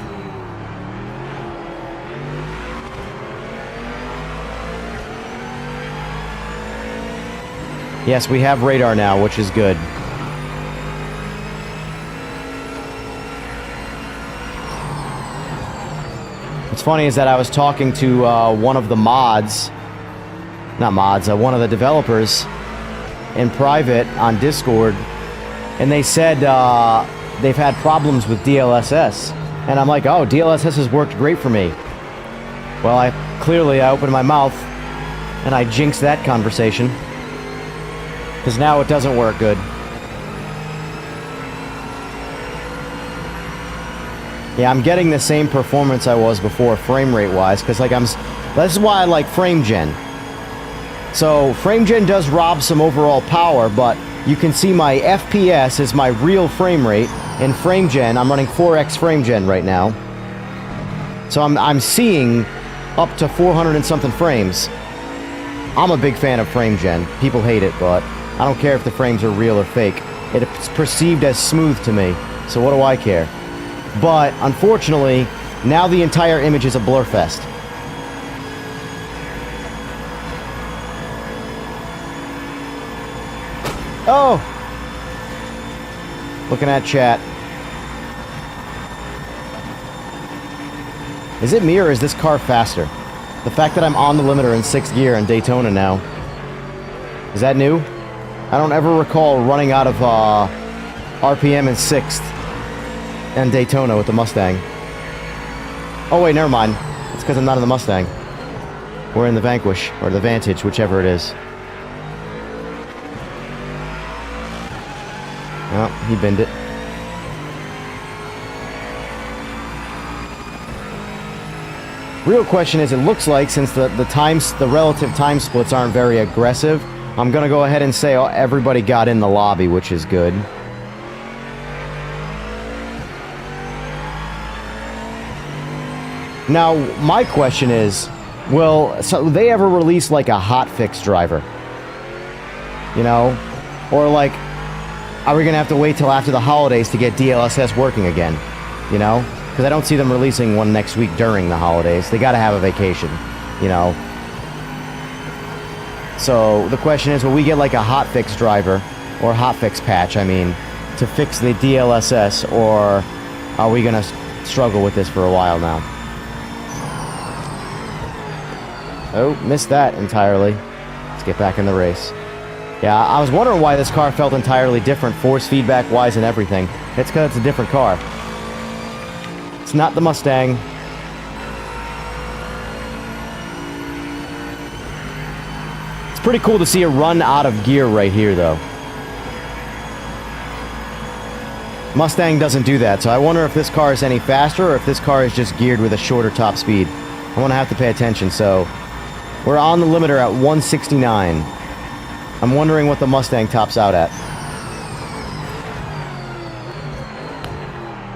Yes, we have radar now, which is good. What's funny is that I was talking to one of the mods, one of the developers in private on Discord, and they said they've had problems with DLSS. And I'm like, oh, DLSS has worked great for me. Well, I opened my mouth and I jinxed that conversation. Because now it doesn't work good. Yeah, I'm getting the same performance I was before frame rate wise, because like this is why I like frame gen. So frame gen does rob some overall power, but you can see my FPS is my real frame rate. In frame gen, I'm running 4x frame gen right now. So I'm seeing up to 400 and something frames. I'm a big fan of frame gen. People hate it, but I don't care if the frames are real or fake. It's perceived as smooth to me, so what do I care? But unfortunately, now the entire image is a blur fest. Oh! Looking at chat. Is it me or is this car faster? The fact that I'm on the limiter in 6th gear in Daytona now. Is that new? I don't ever recall running out of RPM in 6th and Daytona with the Mustang. Oh wait, never mind. It's because I'm not in the Mustang. We're in the Vanquish, or the Vantage, whichever it is. Oh, he binned it. Real question is, it looks like since the relative time splits aren't very aggressive, I'm gonna go ahead and say everybody got in the lobby, which is good. Now, my question is, will they ever release like a hotfix driver? You know? Or like, are we gonna have to wait till after the holidays to get DLSS working again? You know? Because I don't see them releasing one next week during the holidays. They gotta have a vacation, you know? So, the question is, will we get like a hotfix driver, or hotfix patch, I mean, to fix the DLSS, or are we gonna struggle with this for a while now? Oh, missed that entirely. Let's get back in the race. Yeah, I was wondering why this car felt entirely different, force feedback-wise and everything. It's because it's a different car. It's not the Mustang. It's pretty cool to see it run out of gear right here, though. Mustang doesn't do that, so I wonder if this car is any faster or if this car is just geared with a shorter top speed. I'm going to have to pay attention, so... We're on the limiter at 169. I'm wondering what the Mustang tops out at.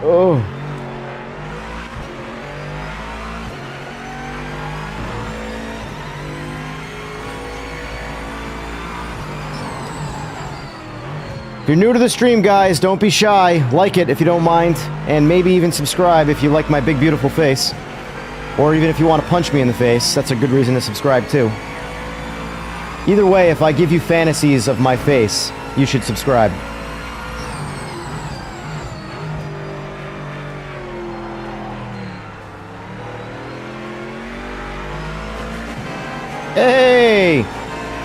Oh. If you're new to the stream, guys, don't be shy. Like it if you don't mind, and maybe even subscribe if you like my big, beautiful face. Or even if you want to punch me in the face, that's a good reason to subscribe too. Either way, if I give you fantasies of my face, you should subscribe. Hey!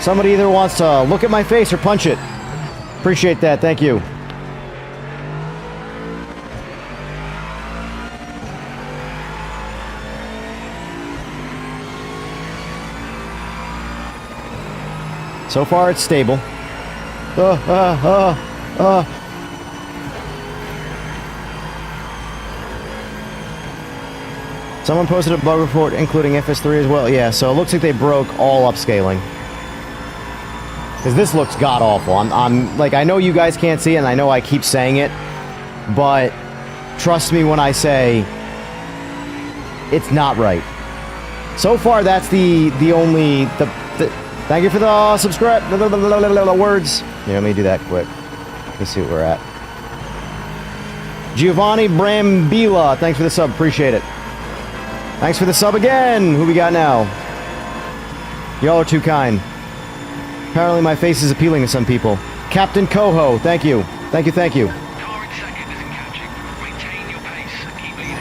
Somebody either wants to look at my face or punch it. Appreciate that, thank you. So far, it's stable. Someone posted a bug report including FS3 as well. Yeah, so it looks like they broke all upscaling. Because this looks god-awful. I'm like, I know you guys can't see it, and I know I keep saying it, but trust me when I say it's not right. So far, that's the only... Thank you for the subscribe words. Yeah, let me do that quick. Let's see what we're at. Giovanni Brambila, thanks for the sub, appreciate it. Thanks for the sub again. Who we got now? Y'all are too kind. Apparently my face is appealing to some people. Captain Coho, thank you. Thank you, thank you. Car in second isn't catching. Maintain your pace. Keep leading.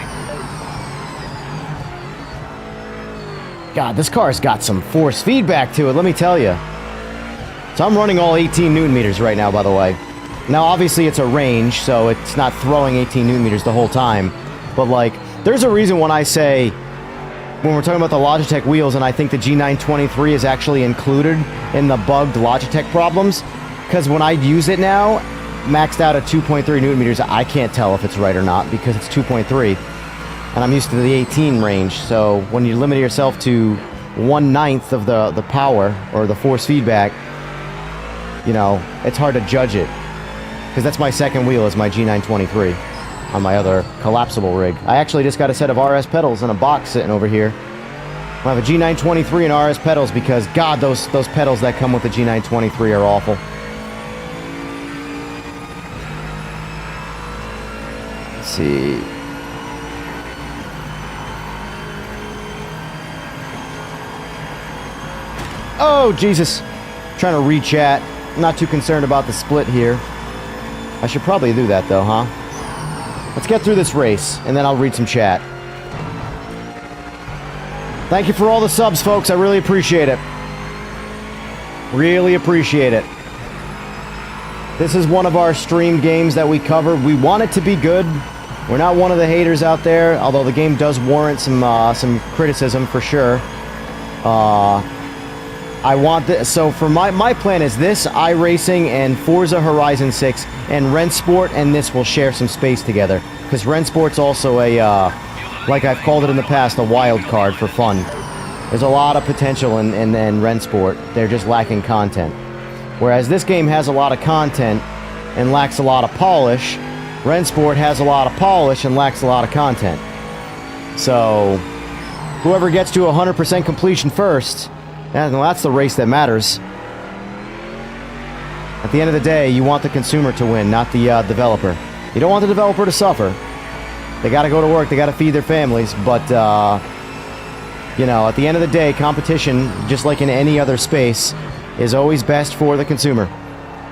God, this car's got some force feedback to it, let me tell you. So I'm running all 18 Newton meters right now, by the way. Now, obviously, it's a range, so it's not throwing 18 newton meters the whole time. But, like, there's a reason when I say, when we're talking about the Logitech wheels, and I think the G923 is actually included in the bugged Logitech problems, because when I use it now, maxed out at 2.3 newton meters, I can't tell if it's right or not, because it's 2.3, and I'm used to the 18 range. So when you limit yourself to 1/9 of the power, or the force feedback, you know, it's hard to judge it. Because that's my second wheel, is my G923 on my other collapsible rig. I actually just got a set of RS pedals in a box sitting over here. I have a G923 and RS pedals because, God, those pedals that come with the G923 are awful. Let's see. Oh, Jesus. Trying to re-chat. Not too concerned about the split here. I should probably do that, though, huh? Let's get through this race, and then I'll read some chat. Thank you for all the subs, folks. I really appreciate it. Really appreciate it. This is one of our stream games that we cover. We want it to be good. We're not one of the haters out there, although the game does warrant some criticism for sure. I want this. So for my plan is this, iRacing and Forza Horizon 6 and Rennsport, and this will share some space together. Because Rennsport's also a, like I've called it in the past, a wild card for fun. There's a lot of potential in Rennsport. They're just lacking content. Whereas this game has a lot of content and lacks a lot of polish, Rennsport has a lot of polish and lacks a lot of content. So whoever gets to 100% completion first, that's the race that matters. At the end of the day, you want the consumer to win, not the developer. You don't want the developer to suffer. They got to go to work, they got to feed their families, but, you know, at the end of the day, competition, just like in any other space, is always best for the consumer.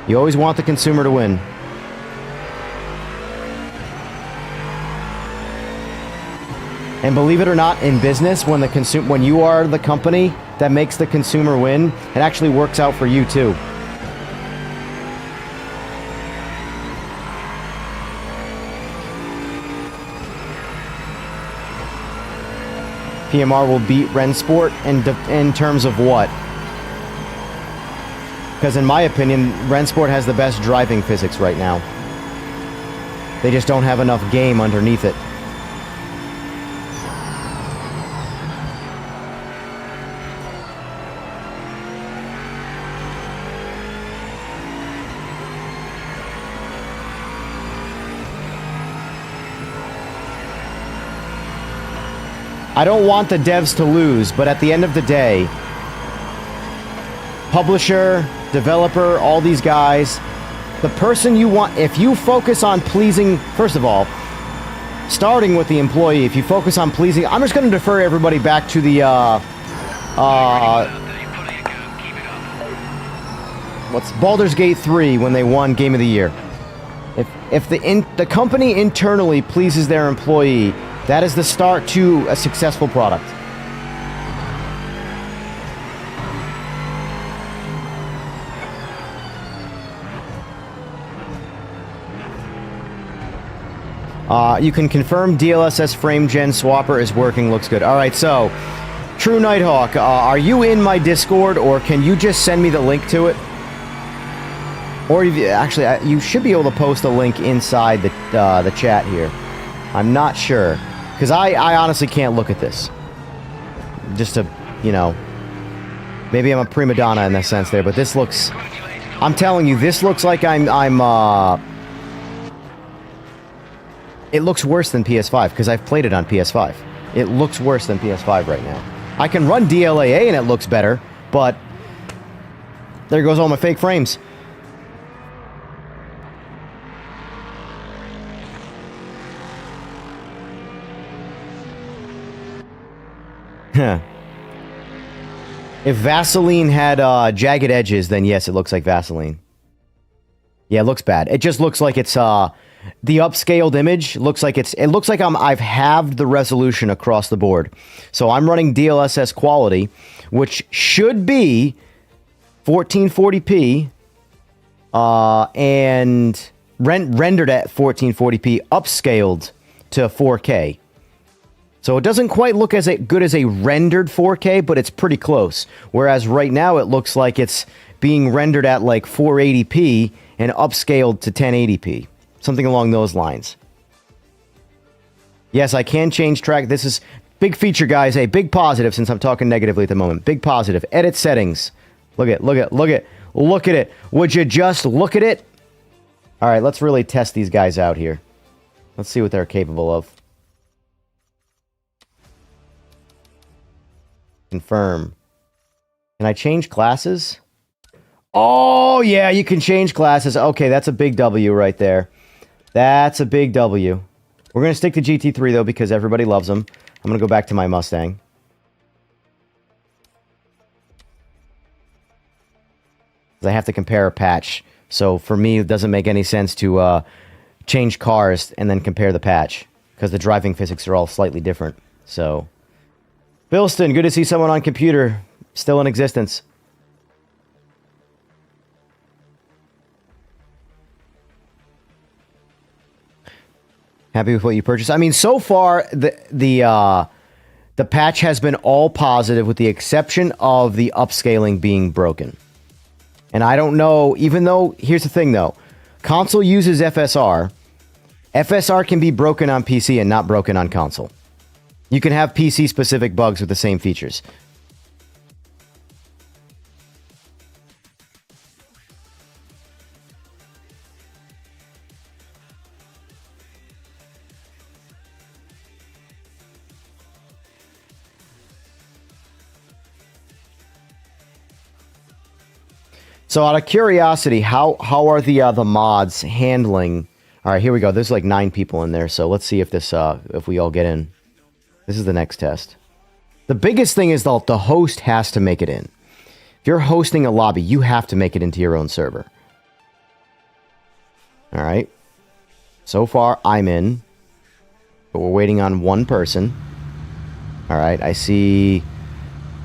You always want the consumer to win. And believe it or not, in business, when you are the company that makes the consumer win, it actually works out for you too. PMR will beat Rennsport in terms of what? Because in my opinion, Rennsport has the best driving physics right now. They just don't have enough game underneath it. I don't want the devs to lose, but at the end of the day, publisher, developer, all these guys, the person you want, if you focus on pleasing, first of all, starting with the employee, if you focus on pleasing, I'm just going to defer everybody back to the, what's Baldur's Gate 3 when they won Game of the Year. If the company internally pleases their employee, that is the start to a successful product. You can confirm DLSS frame gen swapper is working, looks good. Alright, so, True Nighthawk, are you in my Discord, or can you just send me the link to it? Or actually, you should be able to post a link inside the chat here. I'm not sure. Because I honestly can't look at this. Just to, you know, maybe I'm a prima donna in that sense there, but this looks, I'm telling you, this looks like it looks worse than PS5, because I've played it on PS5. It looks worse than PS5 right now. I can run DLAA and it looks better, but there goes all my fake frames. If Vaseline had jagged edges, then yes, it looks like Vaseline. Yeah, it looks bad. It just looks like it's the upscaled image looks like it looks like I've halved the resolution across the board. So I'm running DLSS quality, which should be 1440p, and rendered at 1440p, upscaled to 4K. So it doesn't quite look as good as a rendered 4K, but it's pretty close. Whereas right now it looks like it's being rendered at like 480p and upscaled to 1080p. Something along those lines. Yes, I can change track. This is big feature, guys. A big positive, since I'm talking negatively at the moment. Big positive. Edit settings. Look at it. Would you just look at it? All right, let's really test these guys out here. Let's see what they're capable of. Confirm. Can I change classes? Oh, yeah, you can change classes. Okay, that's a big W right there. That's a big W. We're going to stick to GT3, though, because everybody loves them. I'm going to go back to my Mustang. I have to compare a patch. So, for me, it doesn't make any sense to change cars and then compare the patch, because the driving physics are all slightly different. So, Bilston, good to see someone on computer still in existence. Happy with what you purchased? I mean, so far, the patch has been all positive with the exception of the upscaling being broken. And I don't know, even though, here's the thing though, console uses FSR. FSR can be broken on PC and not broken on console. You can have PC-specific bugs with the same features. So out of curiosity, how are the mods handling? All right, here we go. There's like 9 people in there, so let's see if this if we all get in. This is the next test. The biggest thing is the host has to make it in. If you're hosting a lobby, you have to make it into your own server. All right. So far, I'm in, but we're waiting on one person. All right, I see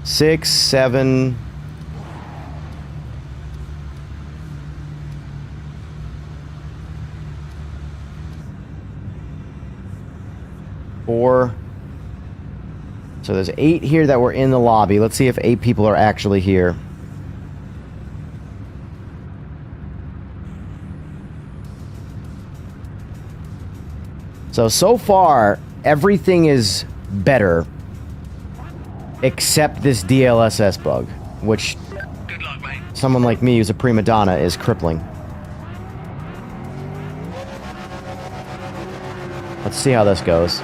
6, 7. 4. So there's 8 here that were in the lobby. Let's see if 8 people are actually here. So far, everything is better except this DLSS bug, which someone like me who's a prima donna is crippling. Let's see how this goes.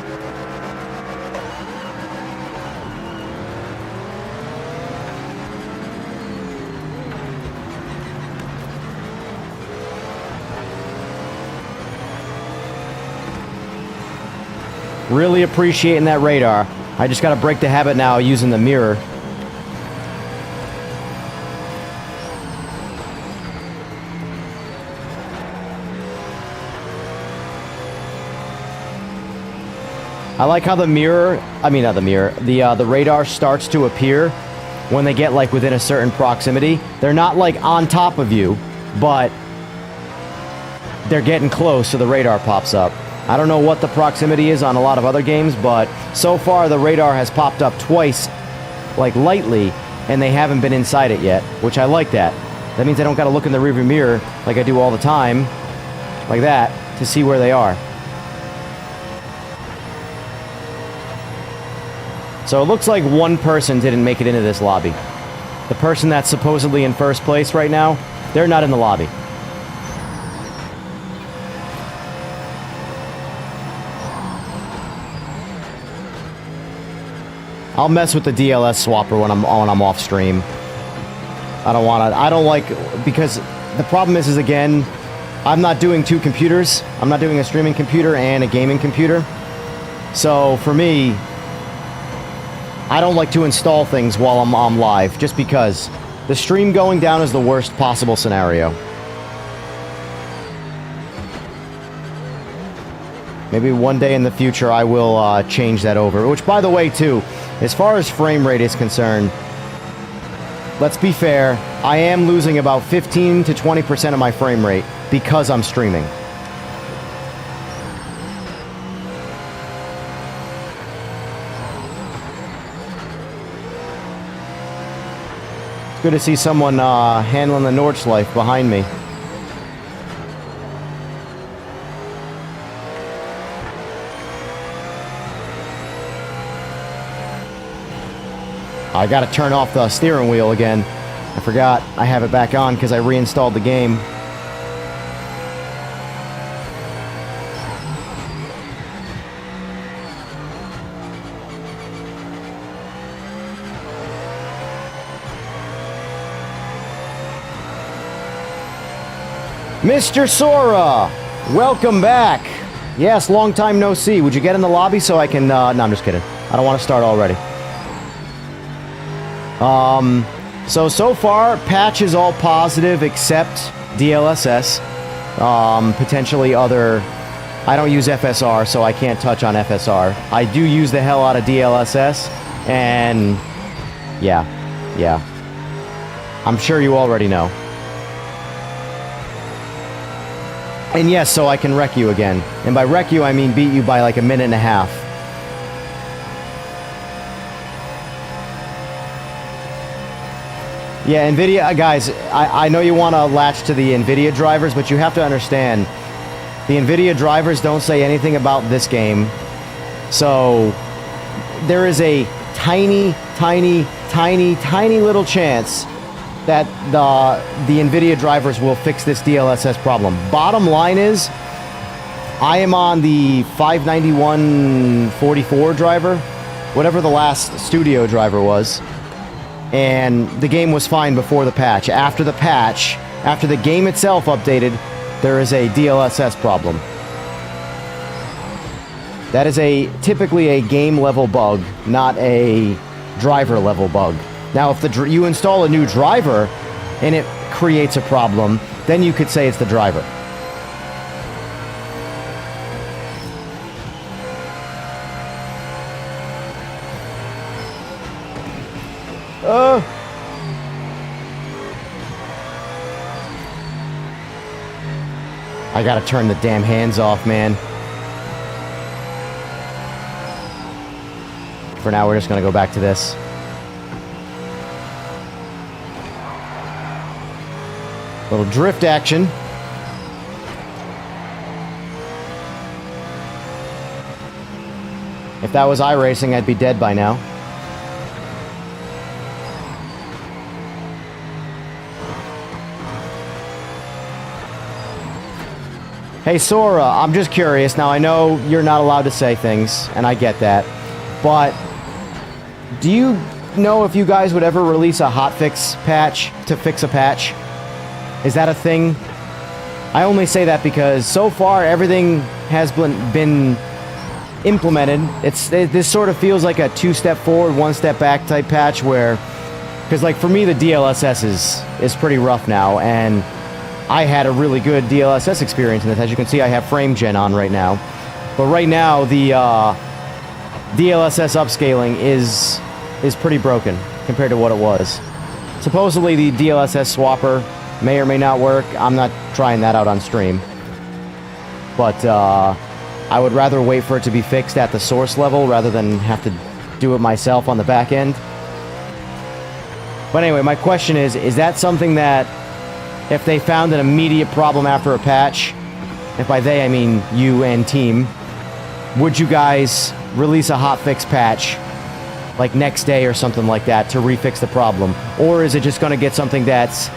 Really appreciating that radar. I just got to break the habit now using the mirror. I like how the mirror, I mean not the mirror, the radar starts to appear when they get like within a certain proximity. They're not like on top of you, but they're getting close, so the radar pops up. I don't know what the proximity is on a lot of other games, but so far the radar has popped up twice, like lightly, and they haven't been inside it yet, which I like that. That means I don't gotta look in the rearview mirror like I do all the time, like that, to see where they are. So it looks like one person didn't make it into this lobby. The person that's supposedly in first place right now, they're not in the lobby. I'll mess with the DLS swapper when I'm off stream. I don't want to. I don't like, because the problem is again, I'm not doing 2 computers. I'm not doing a streaming computer and a gaming computer. So for me, I don't like to install things while I'm live, just because the stream going down is the worst possible scenario. Maybe one day in the future I will change that over. Which, by the way, too, as far as frame rate is concerned, let's be fair, I am losing about 15 to 20% of my frame rate because I'm streaming. It's good to see someone handling the Nordschleife behind me. I gotta turn off the steering wheel again. I forgot I have it back on because I reinstalled the game. Mr. Sora, welcome back. Yes, long time no see. Would you get in the lobby so I can... no, I'm just kidding. I don't want to start already. So far, patch is all positive except DLSS. Potentially other... I don't use FSR, so I can't touch on FSR. I do use the hell out of DLSS, and... Yeah. I'm sure you already know. And yes, so I can wreck you again. And by wreck you, I mean beat you by like a minute and a half. Yeah, NVIDIA, guys, I know you want to latch to the NVIDIA drivers, but you have to understand, the NVIDIA drivers don't say anything about this game. So, there is a tiny little chance that the NVIDIA drivers will fix this DLSS problem. Bottom line is, I am on the 591-44 driver, whatever the last studio driver was. And the game was fine before the patch. After the patch, after the game itself updated, there is a DLSS problem. That is typically a game level bug, not a driver level bug. Now, if you install a new driver and it creates a problem, then you could say it's the driver. I gotta turn the damn hands off, man. For now, we're just gonna go back to this. Little drift action. If that was iRacing, I'd be dead by now. Hey Sora, I'm just curious. Now I know you're not allowed to say things, and I get that. But do you know if you guys would ever release a hotfix patch to fix a patch? Is that a thing? I only say that because so far everything has been implemented. This sort of feels like a two-step forward, one-step back type patch where... Because like for me, the DLSS is pretty rough now, and I had a really good DLSS experience in this. As you can see, I have frame gen on right now. But right now, the DLSS upscaling is pretty broken compared to what it was. Supposedly, the DLSS swapper may or may not work. I'm not trying that out on stream. But I would rather wait for it to be fixed at the source level rather than have to do it myself on the back end. But anyway, my question is that something that if they found an immediate problem after a patch, and by they I mean you and team, would you guys release a hotfix patch like next day or something like that to refix the problem? Or is it just going to get something that's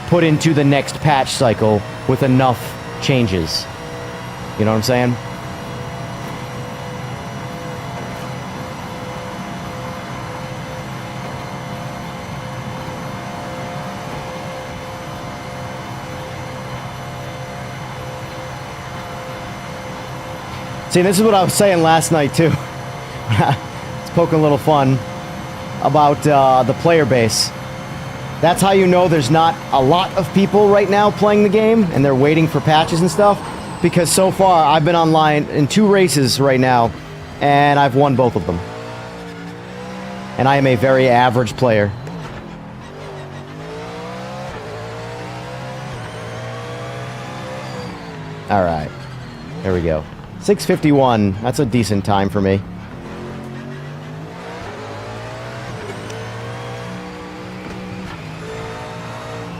put into the next patch cycle with enough changes? You know what I'm saying? See, this is what I was saying last night, too. It's poking a little fun about the player base. That's how you know there's not a lot of people right now playing the game, and they're waiting for patches and stuff. Because so far, I've been online in 2 races right now, and I've won both of them. And I am a very average player. All right. There we go. 6:51. That's a decent time for me.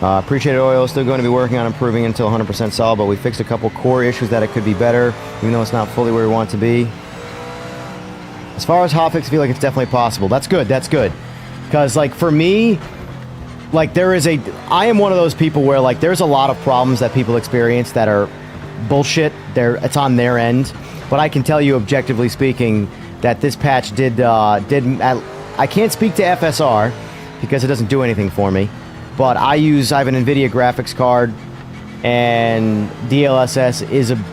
Appreciated Oil is still going to be working on improving until 100% solid, but we fixed a couple core issues that it could be better, even though it's not fully where we want it to be. As far as hotfix, I feel like it's definitely possible. That's good. That's good. Because, like, for me, like, I am one of those people where, like, there's a lot of problems that people experience that are bullshit. It's on their end. But I can tell you, objectively speaking, that this patch I can't speak to FSR because it doesn't do anything for me. But I have an NVIDIA graphics card, and DLSS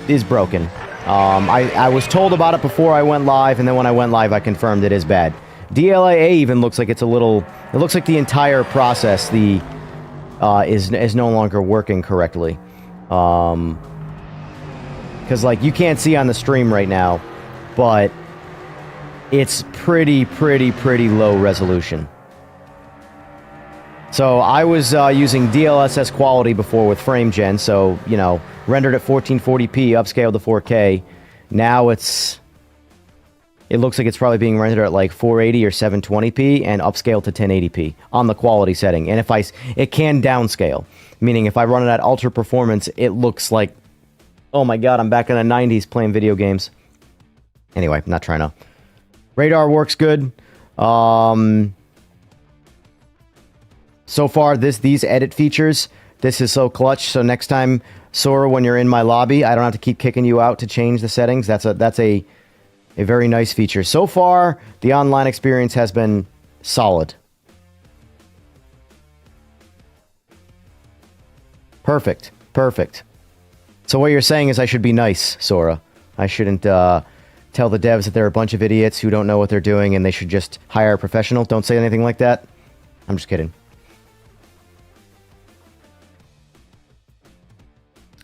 is broken. I was told about it before I went live, and then when I went live, I confirmed it is bad. DLAA even looks like it looks like the entire process is no longer working correctly. Because, like, you can't see on the stream right now, but it's pretty low resolution. So I was using DLSS quality before with FrameGen, so, you know, rendered at 1440p, upscaled to 4K. Now it looks like it's probably being rendered at like 480 or 720p and upscaled to 1080p on the quality setting. And it can downscale, meaning if I run it at ultra performance, it looks like, oh my god, I'm back in the 90s playing video games. Anyway, not trying to. Radar works good. So far, these edit features, this is so clutch. So next time, Sora, when you're in my lobby, I don't have to keep kicking you out to change the settings. That's a very nice feature. So far, the online experience has been solid. Perfect. Perfect. So what you're saying is I should be nice, Sora. I shouldn't tell the devs that they're a bunch of idiots who don't know what they're doing and they should just hire a professional. Don't say anything like that. I'm just kidding.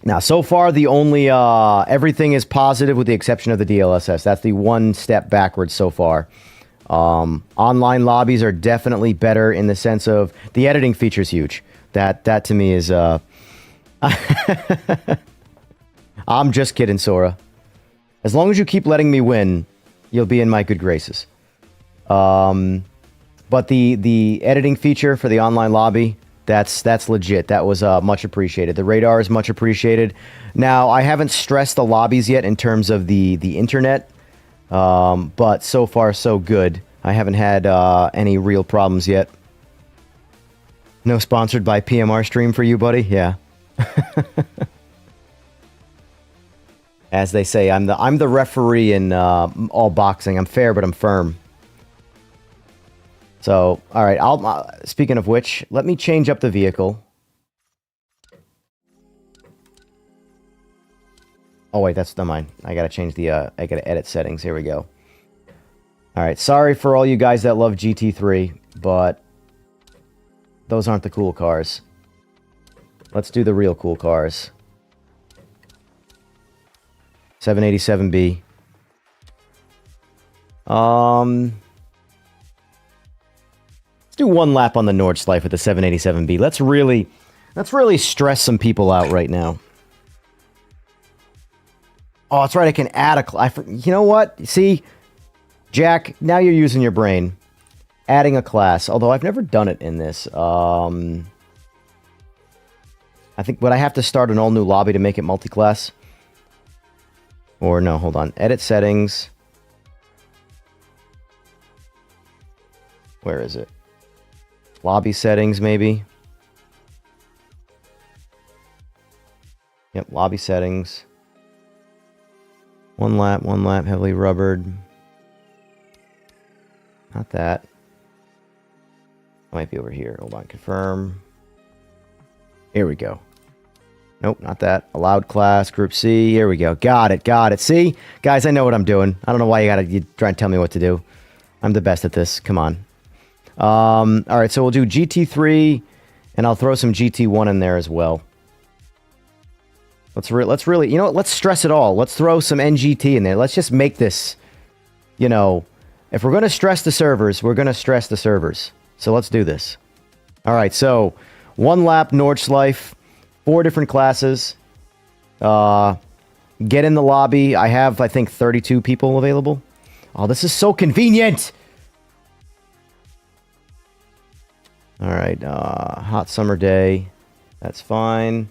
Now, so far, the only, everything is positive with the exception of the DLSS. That's the one step backwards so far. Online lobbies are definitely better in the sense of the editing feature is huge. That to me is, I'm just kidding, Sora. As long as you keep letting me win, you'll be in my good graces. But the editing feature for the online lobby, that's legit. That was much appreciated. The radar is much appreciated. Now, I haven't stressed the lobbies yet in terms of the internet, but so far so good. I haven't had any real problems yet. No sponsored by PMR stream for you, buddy? Yeah. As they say, I'm the referee in all boxing. I'm fair, but I'm firm. So, all right. Speaking of which, let me change up the vehicle. Oh wait, that's not mine. I gotta change the. I gotta edit settings. Here we go. All right. Sorry for all you guys that love GT3, but those aren't the cool cars. Let's do the real cool cars. 787B. Let's do one lap on the Nordschleife with the 787B. Let's really stress some people out right now. Oh, that's right. I can add a... you know what? See, Jack, now you're using your brain. Adding a class. Although I've never done it in this. I think, would I have to start an all-new lobby to make it multi-class? Or no, hold on. Edit settings. Where is it? Lobby settings, maybe. Yep, lobby settings. One lap, heavily rubbered. Not that. It might be over here. Hold on, confirm. Here we go. Nope, not that. Allowed class, group C. Here we go. Got it. See? Guys, I know what I'm doing. I don't know why you try and tell me what to do. I'm the best at this. Come on. All right, so we'll do GT3, and I'll throw some GT1 in there as well. Let's really, you know what? Let's stress it all. Let's throw some NGT in there. Let's just make this, you know, if we're going to stress the servers, we're going to stress the servers. So let's do this. All right, so one lap Nordschleife, 4 different classes. Get in the lobby. I have, I think, 32 people available. Oh, this is so convenient! Alright, hot summer day. That's fine.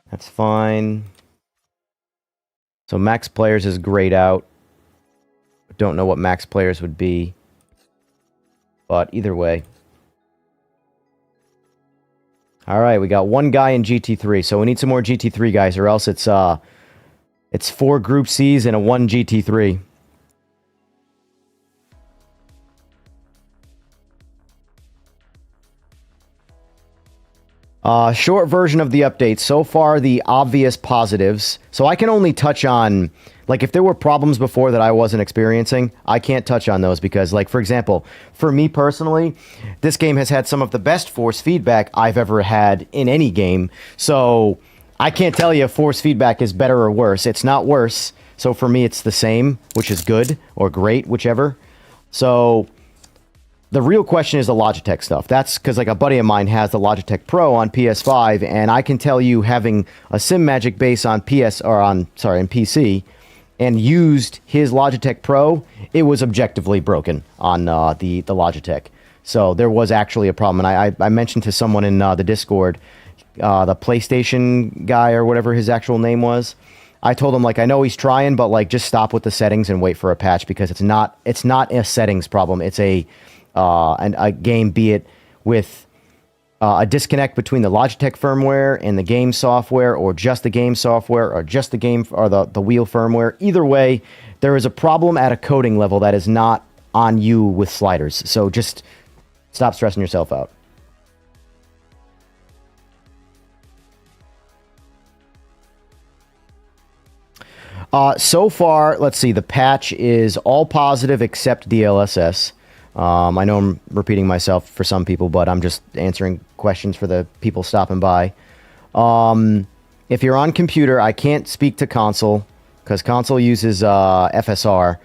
That's fine. So max players is grayed out. Don't know what max players would be. But either way. Alright, we got one guy in GT3. So we need some more GT3 guys, or else it's 4 Group Cs and a 1 GT3. Short version of the update. So far, the obvious positives. So I can only touch on, like, if there were problems before that I wasn't experiencing, I can't touch on those because, like, for example, for me personally, this game has had some of the best force feedback I've ever had in any game. So I can't tell you if force feedback is better or worse. It's not worse. So for me, it's the same, which is good or great, whichever. So the real question is the Logitech stuff. That's because, like, a buddy of mine has the Logitech Pro on PS5, and I can tell you, having a Simagic base on PC, and used his Logitech Pro, it was objectively broken on the Logitech. So there was actually a problem, and I mentioned to someone in the Discord, the PlayStation guy or whatever his actual name was. I told him, like, I know he's trying, but, like, just stop with the settings and wait for a patch, because it's not a settings problem. It's a game, be it with a disconnect between the Logitech firmware and the game software, or just the game software, or just the game or the wheel firmware. Either way, there is a problem at a coding level that is not on you with sliders. So just stop stressing yourself out. So far, let's see, the patch is all positive except DLSS. I know I'm repeating myself for some people, but I'm just answering questions for the people stopping by. If you're on computer, I can't speak to console, because console uses FSR,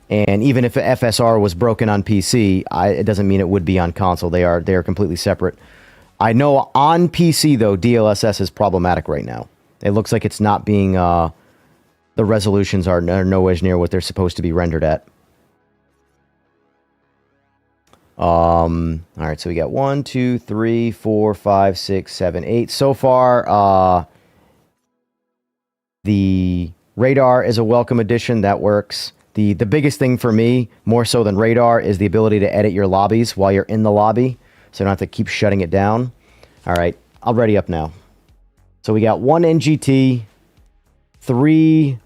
and even if FSR was broken on PC, it doesn't mean it would be on console. They are completely separate. I know on PC, though, DLSS is problematic right now. It looks like it's not being... the resolutions are nowhere near what they're supposed to be rendered at. All right, so we got 1, 2, 3, 4, 5, 6, 7, 8. So far, the radar is a welcome addition. That works. The biggest thing for me, more so than radar, is the ability to edit your lobbies while you're in the lobby, so you don't have to keep shutting it down. All right, I'll ready up now. So we got 1 NGT, 3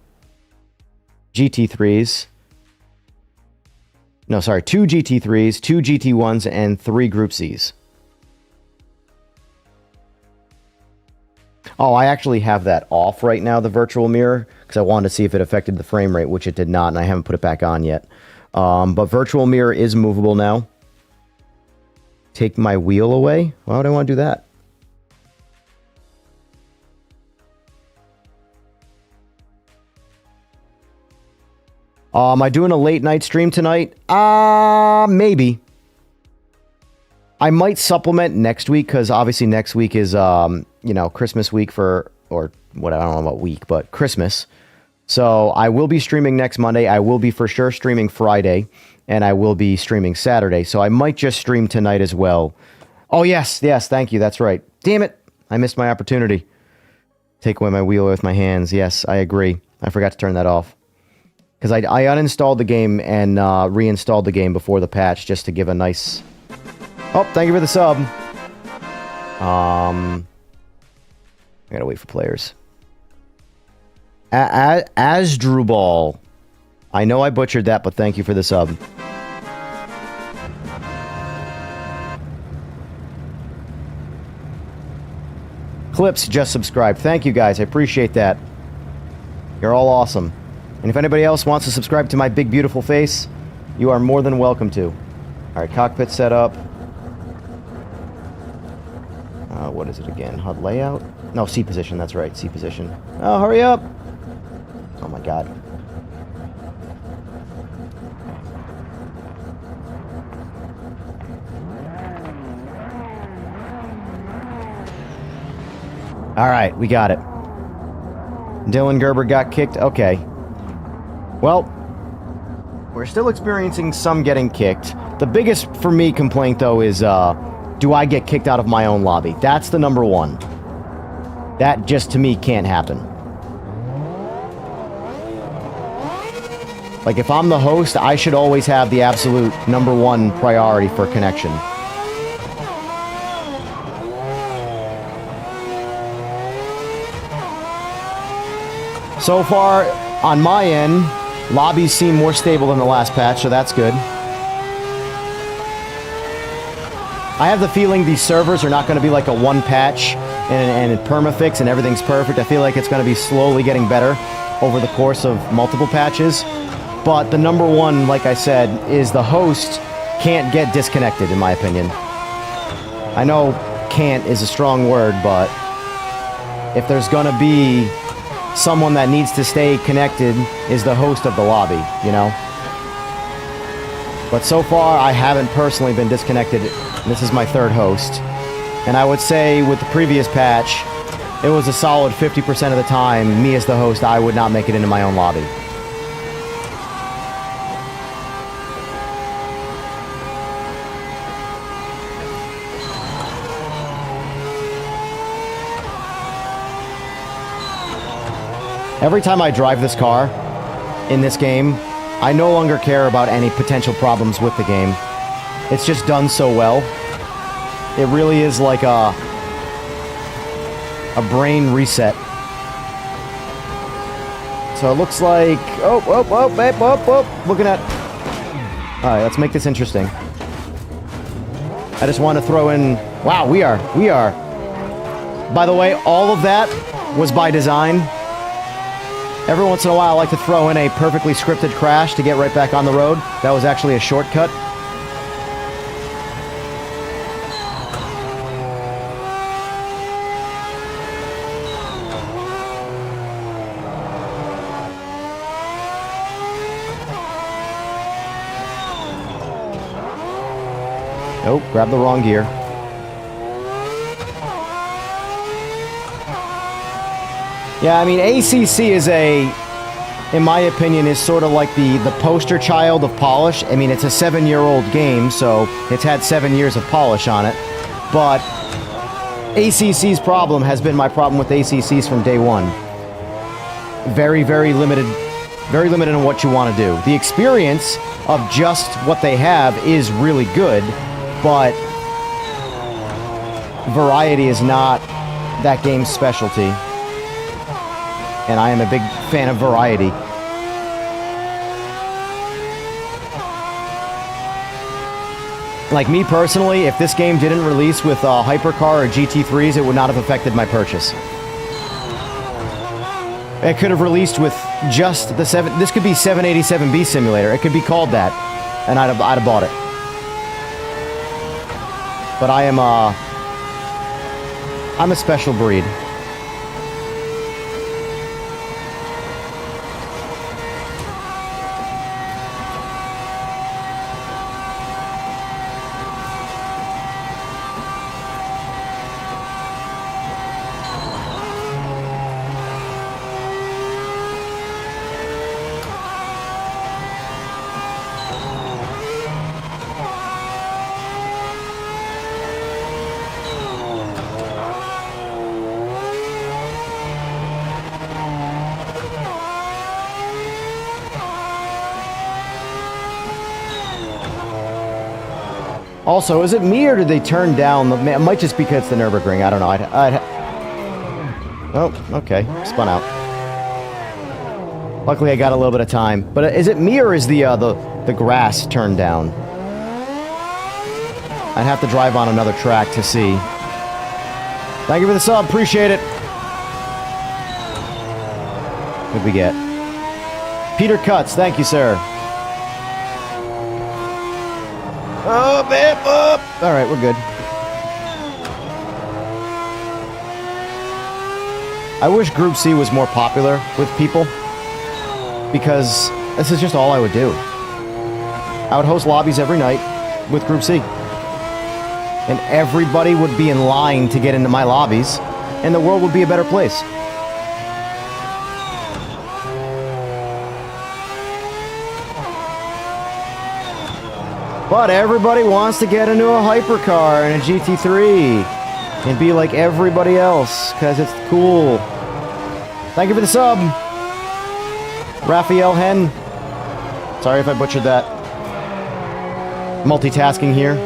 GT3s. No, sorry, 2 GT3s, 2 GT1s, and 3 Group Cs. Oh, I actually have that off right now, the virtual mirror, because I wanted to see if it affected the frame rate, which it did not, and I haven't put it back on yet. But virtual mirror is movable now. Take my wheel away? Why would I want to do that? Am I doing a late night stream tonight? Maybe. I might supplement next week, because obviously next week is, Christmas week or what, I don't know what week, but Christmas. So I will be streaming next Monday. I will be for sure streaming Friday, and I will be streaming Saturday. So I might just stream tonight as well. Oh, yes, thank you. That's right. Damn it. I missed my opportunity. Take away my wheel with my hands. Yes, I agree. I forgot to turn that off. Because I uninstalled the game and reinstalled the game before the patch, just to give a nice... Oh, thank you for the sub. I gotta wait for players. Asdrubal. I know I butchered that, but thank you for the sub. Clips just subscribed. Thank you, guys. I appreciate that. You're all awesome. And if anybody else wants to subscribe to my big, beautiful face, you are more than welcome to. All right, cockpit setup. What is it again? HUD layout? No, seat position. That's right, seat position. Oh, hurry up! Oh my God. All right, we got it. Dylan Gerber got kicked. Okay. Well, we're still experiencing some getting kicked. The biggest, for me, complaint, though, is, do I get kicked out of my own lobby? That's the number one. That just, to me, can't happen. Like, if I'm the host, I should always have the absolute number one priority for connection. So far, on my end, lobbies seem more stable than the last patch, so that's good. I have the feeling these servers are not going to be like a one patch and a permafix and everything's perfect. I feel like it's going to be slowly getting better over the course of multiple patches. But the number one, like I said, is the host can't get disconnected, in my opinion. I know can't is a strong word, but if there's going to be someone that needs to stay connected, is the host of the lobby, you know? But so far, I haven't personally been disconnected. This is my third host. And I would say with the previous patch, it was a solid 50% of the time, me as the host, I would not make it into my own lobby. Every time I drive this car in this game, I no longer care about any potential problems with the game. It's just done so well. It really is like a brain reset. So it looks like... Looking at... Alright, let's make this interesting. I just want to throw in... Wow, we are. By the way, all of that was by design. Every once in a while, I like to throw in a perfectly scripted crash to get right back on the road. That was actually a shortcut. Nope, grabbed the wrong gear. Yeah, I mean, ACC is in my opinion, is sort of like the poster child of polish. I mean, it's a 7-year-old game, so it's had 7 years of polish on it. But ACC's problem has been my problem with ACCs from day one. Very, very limited in what you want to do. The experience of just what they have is really good, but variety is not that game's specialty. And I am a big fan of variety. Like me personally, if this game didn't release with Hypercar or GT3s, it would not have affected my purchase. It could have released with just the 7... This could be 787B Simulator. It could be called that. And I'd have bought it. But I'm a special breed. Also, is it me or did they turn down the... It might just be because it's the Nürburgring. I don't know. Oh, okay. Spun out. Luckily, I got a little bit of time. But is it me or is the grass turned down? I'd have to drive on another track to see. Thank you for the sub. Appreciate it. What'd we get? Peter Cuts. Thank you, sir. Up. All right, we're good. I wish Group C was more popular with people, because this is just all I would do. I would host lobbies every night with Group C. And everybody would be in line to get into my lobbies, and the world would be a better place. But everybody wants to get into a hypercar and a GT3 and be like everybody else because it's cool. Thank you for the sub, Raphael Hen. Sorry if I butchered that. Multitasking here.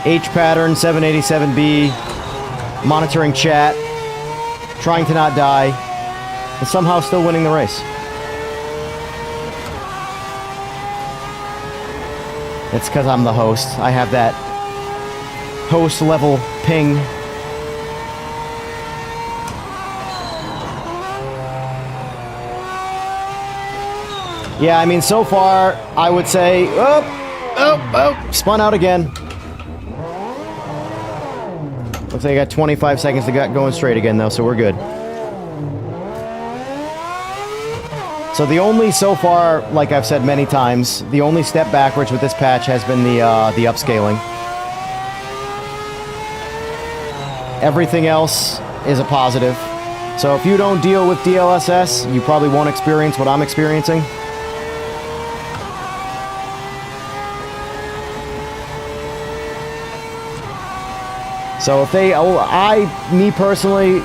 H pattern 787B, monitoring chat, trying to not die, and somehow still winning the race. It's because I'm the host. I have that host level ping. Yeah, I mean, so far, I would say, spun out again. Looks like I got 25 seconds to get going straight again, though, so we're good. So the only, so far, like I've said many times, the only step backwards with this patch has been the upscaling. Everything else is a positive. So if you don't deal with DLSS, you probably won't experience what I'm experiencing. So if they, me personally,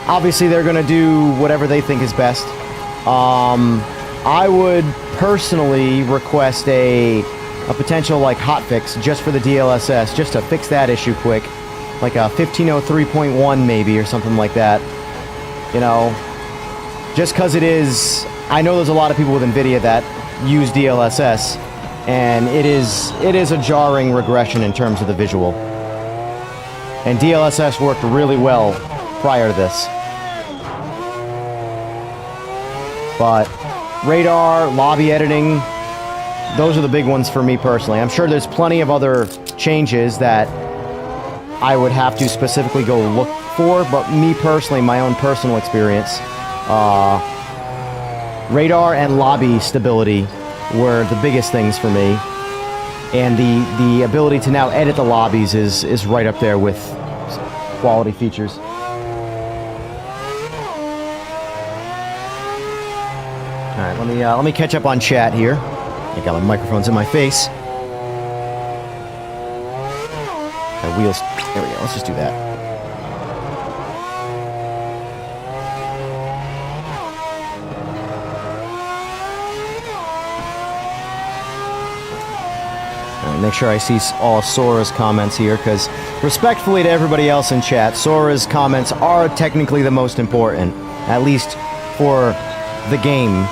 obviously they're going to do whatever they think is best. I would personally request a potential like hotfix just for the DLSS, just to fix that issue quick. Like a 1503.1 maybe or something like that. You know, just because it is, I know there's a lot of people with NVIDIA that use DLSS, and it is a jarring regression in terms of the visual. And DLSS worked really well prior to this. But radar, lobby editing, those are the big ones for me personally. I'm sure there's plenty of other changes that I would have to specifically go look for, but me personally, my own personal experience, radar and lobby stability were the biggest things for me. And the ability to now edit the lobbies is right up there with quality features. All right, let me catch up on chat here. I got my microphones in my face. My wheels. There we go. Let's just do that. Make sure I see all Sora's comments here, because respectfully to everybody else in chat, Sora's comments are technically the most important, at least for the game.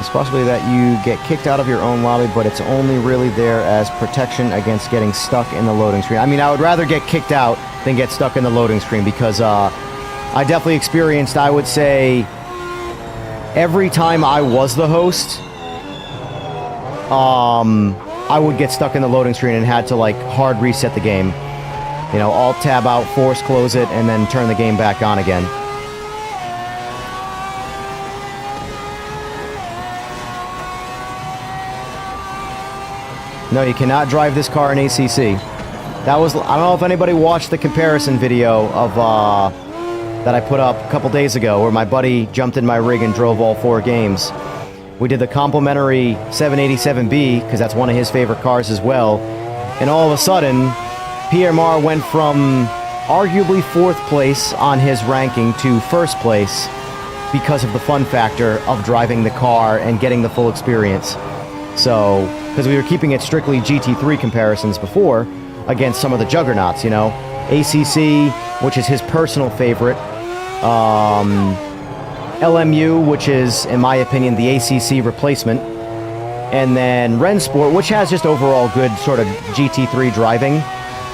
It's possibly that you get kicked out of your own lobby, but it's only really there as protection against getting stuck in the loading screen. I mean, I would rather get kicked out than get stuck in the loading screen, because I definitely experienced, I would say, every time I was the host, I would get stuck in the loading screen and had to like hard reset the game. You know, alt tab out, force close it, and then turn the game back on again. No, you cannot drive this car in ACC. That was, I don't know if anybody watched the comparison video of that I put up a couple days ago, where my buddy jumped in my rig and drove all 4 games. We did the complimentary 787B, because that's one of his favorite cars as well. And all of a sudden, PMR went from arguably 4th place on his ranking to 1st place because of the fun factor of driving the car and getting the full experience. So, because we were keeping it strictly GT3 comparisons before, against some of the juggernauts, you know. ACC, which is his personal favorite. LMU, which is, in my opinion, the ACC replacement, and then Rensport, which has just overall good sort of GT3 driving,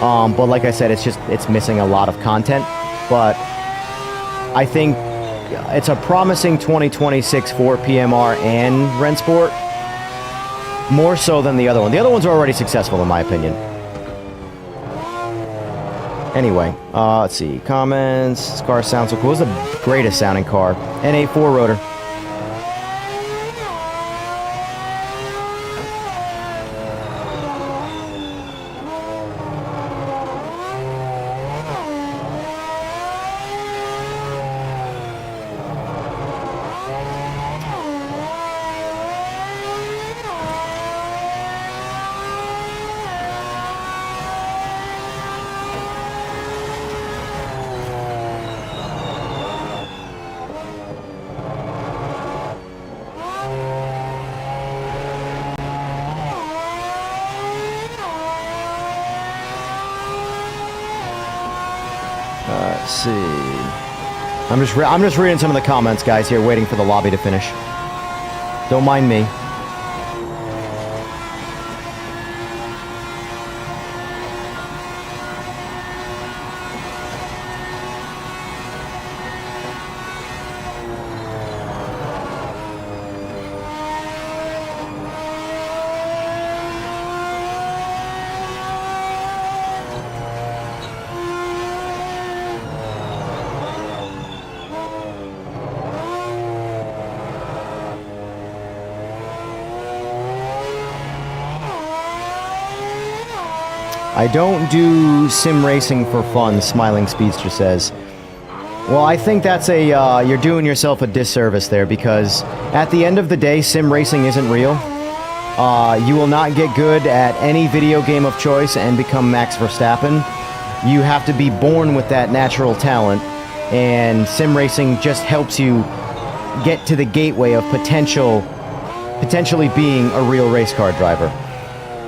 but like I said, it's missing a lot of content, but I think it's a promising 2026 for PMR and Rensport, more so than the other one. The other ones are already successful, in my opinion. Anyway, let's see. Comments. This car sounds so cool. It's the greatest sounding car. NA 4-rotor. see. I'm just reading some of the comments, guys, here, waiting for the lobby to finish. Don't mind me. I don't do sim racing for fun, Smiling Speedster says. Well, I think that's you're doing yourself a disservice there, because at the end of the day, sim racing isn't real. You will not get good at any video game of choice and become Max Verstappen. You have to be born with that natural talent, and sim racing just helps you get to the gateway of potentially being a real race car driver.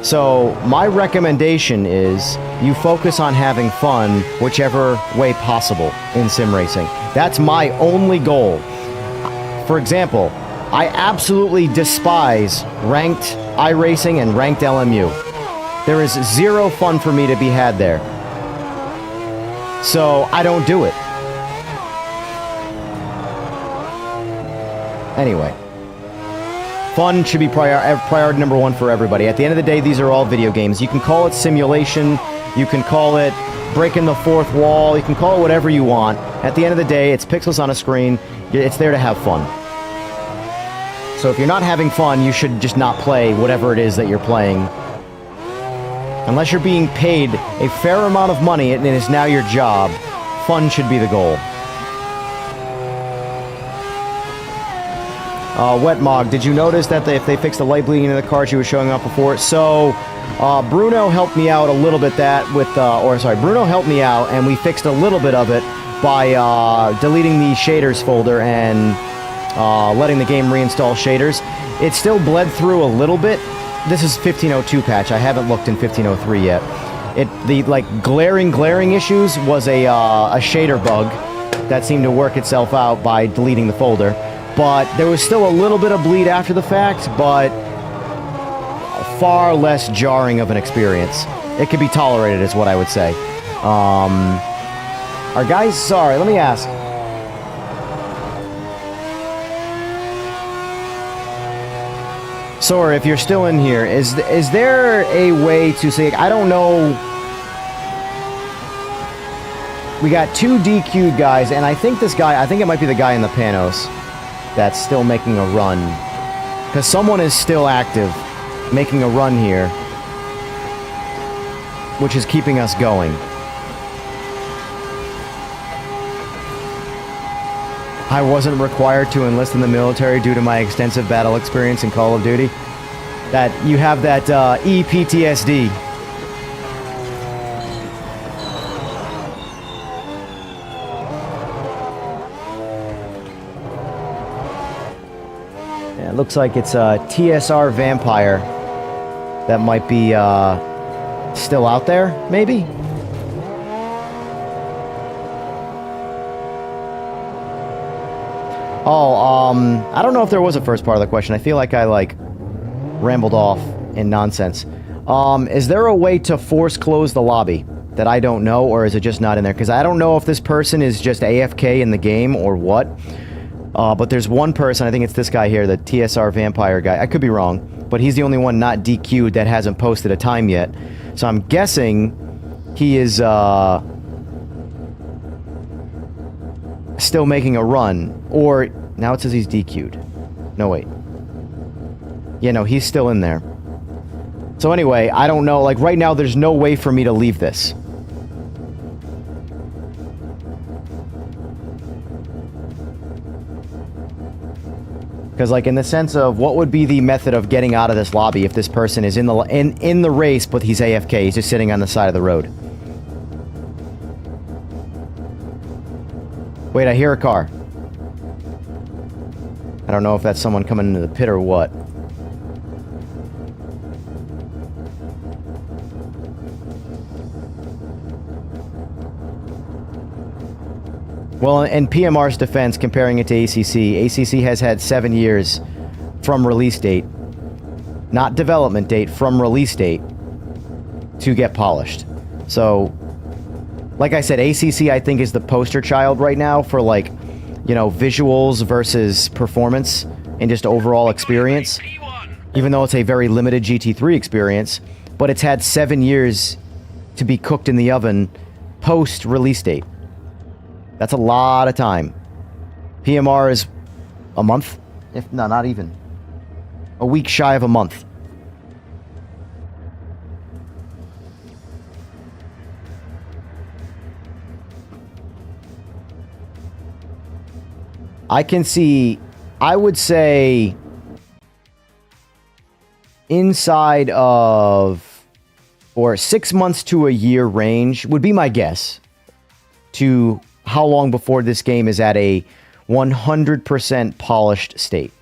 So my recommendation is you focus on having fun whichever way possible in sim racing. That's my only goal. For example, I absolutely despise ranked iRacing and ranked LMU. There is zero fun for me to be had there. So I don't do it. Anyway. Fun should be priority number one for everybody. At the end of the day, these are all video games. You can call it simulation, you can call it breaking the fourth wall, you can call it whatever you want. At the end of the day, it's pixels on a screen. It's there to have fun. So if you're not having fun, you should just not play whatever it is that you're playing. Unless you're being paid a fair amount of money and it is now your job, fun should be the goal. Wetmog, did you notice that if they fixed the light bleeding into the car she was showing up before? So, Bruno helped me out a little bit Bruno helped me out, and we fixed a little bit of it by deleting the shaders folder and letting the game reinstall shaders. It still bled through a little bit. This is 1502 patch. I haven't looked in 1503 yet. The glaring issues was a shader bug that seemed to work itself out by deleting the folder. But there was still a little bit of bleed after the fact, but far less jarring of an experience. It could be tolerated, is what I would say. Are guys... Sorry, let me ask. Sorry, if you're still in here, is there a way to say... I don't know... We got two DQ'd guys, and I think this guy... I think it might be the guy in the Panos that's still making a run. Because someone is still active, making a run here, which is keeping us going. I wasn't required to enlist in the military due to my extensive battle experience in Call of Duty. That you have that EPTSD. It looks like it's a TSR Vampire that might be still out there, maybe? Oh, I don't know if there was a first part of the question. I feel like I, rambled off in nonsense. Is there a way to force close the lobby that I don't know, or is it just not in there? Because I don't know if this person is just AFK in the game or what. But there's one person, I think it's this guy here, the TSR Vampire guy. I could be wrong, but he's the only one not DQ'd that hasn't posted a time yet. So I'm guessing he is still making a run. Or, now it says he's DQ'd. No, wait. Yeah, no, he's still in there. So anyway, I don't know. Right now, there's no way for me to leave this. Because, in the sense of what would be the method of getting out of this lobby if this person is in the race, but he's AFK, he's just sitting on the side of the road. Wait, I hear a car. I don't know if that's someone coming into the pit or what. Well, in PMR's defense, comparing it to ACC has had 7 years from release date, not development date, from release date, to get polished. So, like I said, ACC I think is the poster child right now for, like, you know, visuals versus performance and just overall experience. Even though it's a very limited GT3 experience, but it's had 7 years to be cooked in the oven post-release date. That's a lot of time. PMR is a month? If no, not even. A week shy of a month. I would say inside of, or 6 months to a year range would be my guess to how long before this game is at a 100% polished state.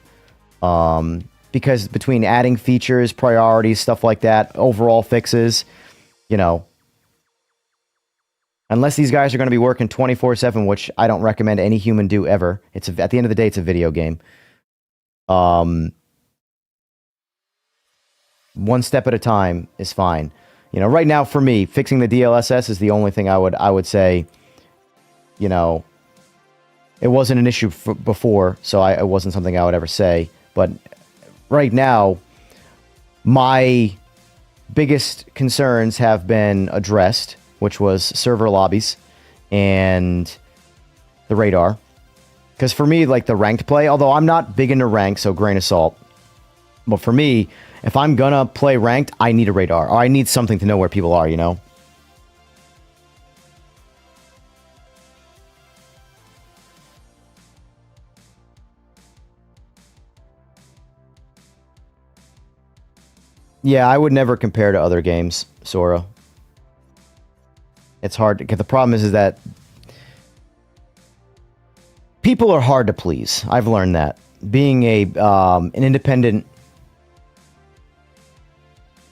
Because between adding features, priorities, stuff like that, overall fixes, you know, unless these guys are going to be working 24/7, which I don't recommend any human do ever. At the end of the day, it's a video game. One step at a time is fine. You know, right now for me, fixing the DLSS is the only thing I would say. You know, it wasn't an issue before, so it wasn't something I would ever say. But right now, my biggest concerns have been addressed, which was server lobbies and the radar. Because for me, like the ranked play, although I'm not big into rank, so grain of salt. But for me, if I'm gonna play ranked, I need a radar. Or I need something to know where people are, you know? Yeah, I would never compare to other games, Sora. It's hard, because the problem is that people are hard to please. I've learned that. Being an independent,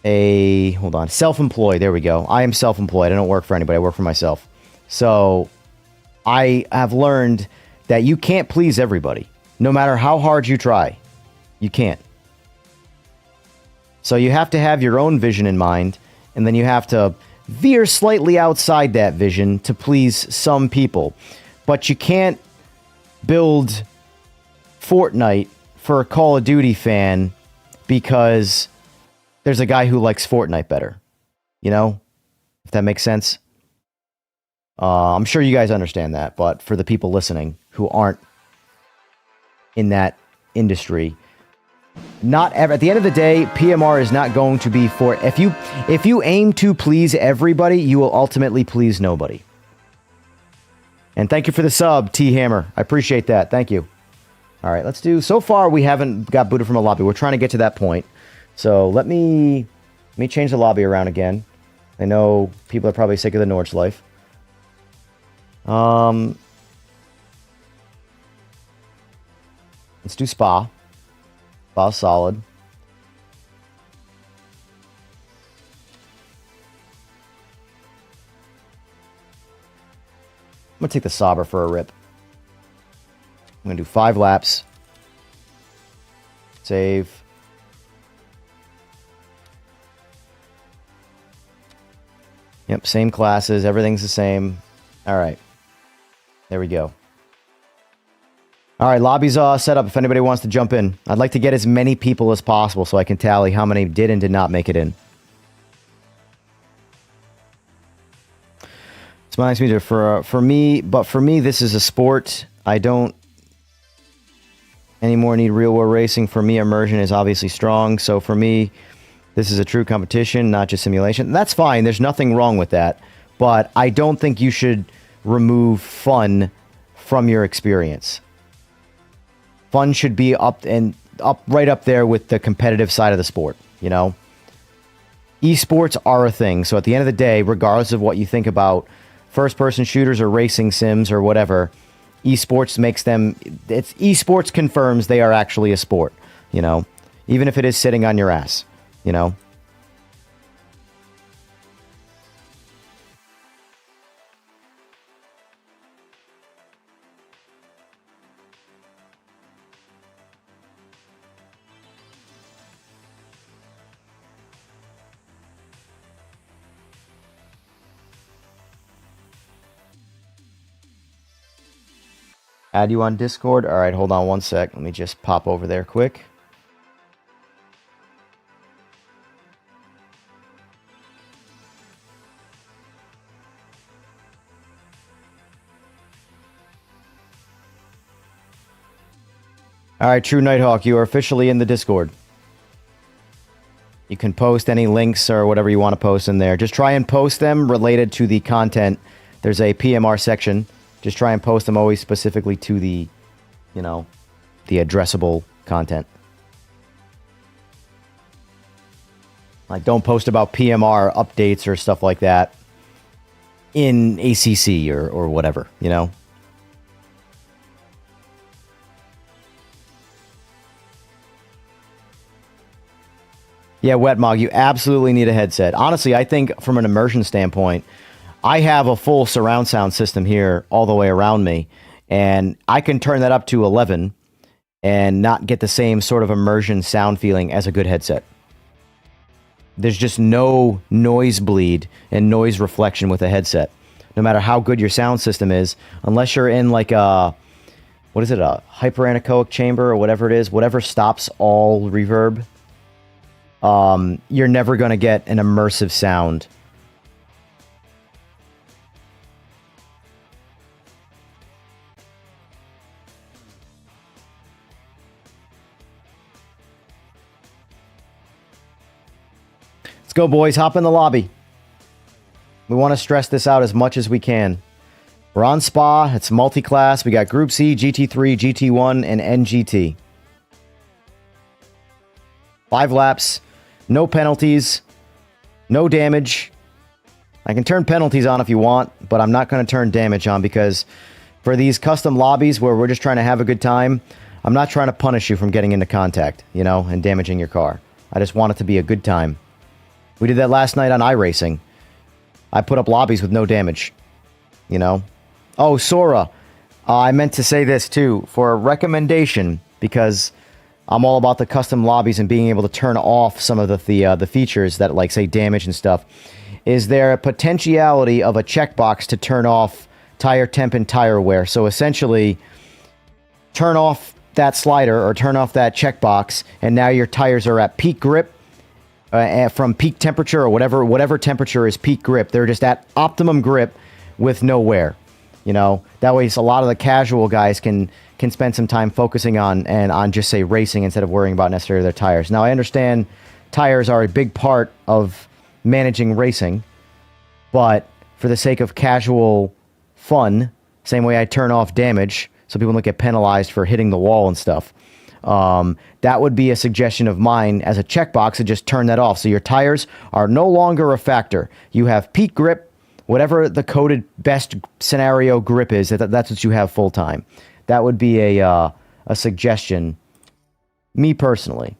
self-employed, there we go. I am self-employed. I don't work for anybody. I work for myself. So I have learned that you can't please everybody. No matter how hard you try, you can't. So you have to have your own vision in mind, and then you have to veer slightly outside that vision to please some people. But you can't build Fortnite for a Call of Duty fan because there's a guy who likes Fortnite better. You know? If that makes sense. I'm sure you guys understand that, but for the people listening who aren't in that industry, at the end of the day, PMR is not going to be for... If you aim to please everybody, you will ultimately please nobody. And thank you for the sub, T-Hammer. I appreciate that. Thank you. All right, let's do... So far, we haven't got booted from a lobby. We're trying to get to that point. So let me change the lobby around again. I know people are probably sick of the Nord's life. Let's do Spa. Spa's solid. I'm going to take the Sauber for a rip. I'm going to do 5 laps. Save. Yep, same classes. Everything's the same. All right. There we go. All right, lobby's set up if anybody wants to jump in. I'd like to get as many people as possible so I can tally how many did and did not make it in. It's my nice meter for me, but for me, this is a sport. I don't anymore need real world racing. For me, immersion is obviously strong. So for me, this is a true competition, not just simulation. That's fine. There's nothing wrong with that. But I don't think you should remove fun from your experience. Fun should be right up there with the competitive side of the sport, you know? Esports are a thing, so at the end of the day, regardless of what you think about first-person shooters or racing sims or whatever, esports confirms they are actually a sport, you know? Even if it is sitting on your ass, you know? Add you on Discord? Alright, hold on one sec. Let me just pop over there quick. Alright, True Nighthawk, you are officially in the Discord. You can post any links or whatever you want to post in there. Just try and post them related to the content. There's a PMR section. Just try and post them always specifically to the, you know, the addressable content. Like, don't post about PMR updates or stuff like that in ACC or whatever, you know? Yeah, Wetmog, you absolutely need a headset. Honestly, I think from an immersion standpoint, I have a full surround sound system here all the way around me, and I can turn that up to 11 and not get the same sort of immersion sound feeling as a good headset. There's just no noise bleed and noise reflection with a headset. No matter how good your sound system is, unless you're in like a, what is it, a hyperanechoic chamber or whatever it is, whatever stops all reverb, you're never going to get an immersive sound. Let's go, boys. Hop in the lobby. We want to stress this out as much as we can. We're on Spa. It's multi-class. We got Group C, GT3, GT1, and NGT. 5 laps. No penalties. No damage. I can turn penalties on if you want, but I'm not going to turn damage on because for these custom lobbies where we're just trying to have a good time, I'm not trying to punish you from getting into contact, you know, and damaging your car. I just want it to be a good time. We did that last night on iRacing. I put up lobbies with no damage, you know. Oh, Sora, I meant to say this too, for a recommendation, because I'm all about the custom lobbies and being able to turn off some of the features that, like, say, damage and stuff. Is there a potentiality of a checkbox to turn off tire temp and tire wear? So essentially, turn off that slider or turn off that checkbox, and now your tires are at peak grip. From peak temperature or whatever temperature is peak grip, they're just at optimum grip with no wear. You know, that way a lot of the casual guys can spend some time focusing on just say racing instead of worrying about necessarily their tires. Now I understand tires are a big part of managing racing, but for the sake of casual fun, same way I turn off damage so people don't get penalized for hitting the wall and stuff. That would be a suggestion of mine as a checkbox to just turn that off. So your tires are no longer a factor. You have peak grip, whatever the coded best scenario grip is, that's what you have full time. That would be a suggestion. Me personally.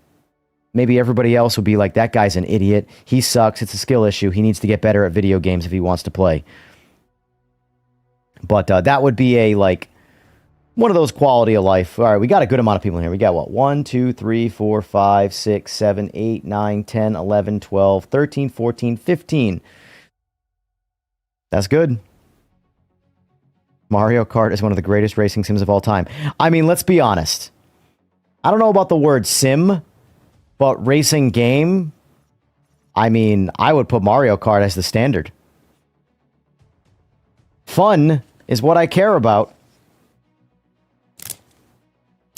Maybe everybody else would be like, that guy's an idiot. He sucks. It's a skill issue. He needs to get better at video games if he wants to play. But that would be a, like, one of those quality of life. All right, we got a good amount of people in here. We got what? 1, 2, 3, 4, 5, 6, 7, 8, 9, 10, 11, 12, 13, 14, 15. That's good. Mario Kart is one of the greatest racing sims of all time. I mean, let's be honest. I don't know about the word sim, but racing game, I mean, I would put Mario Kart as the standard. Fun is what I care about.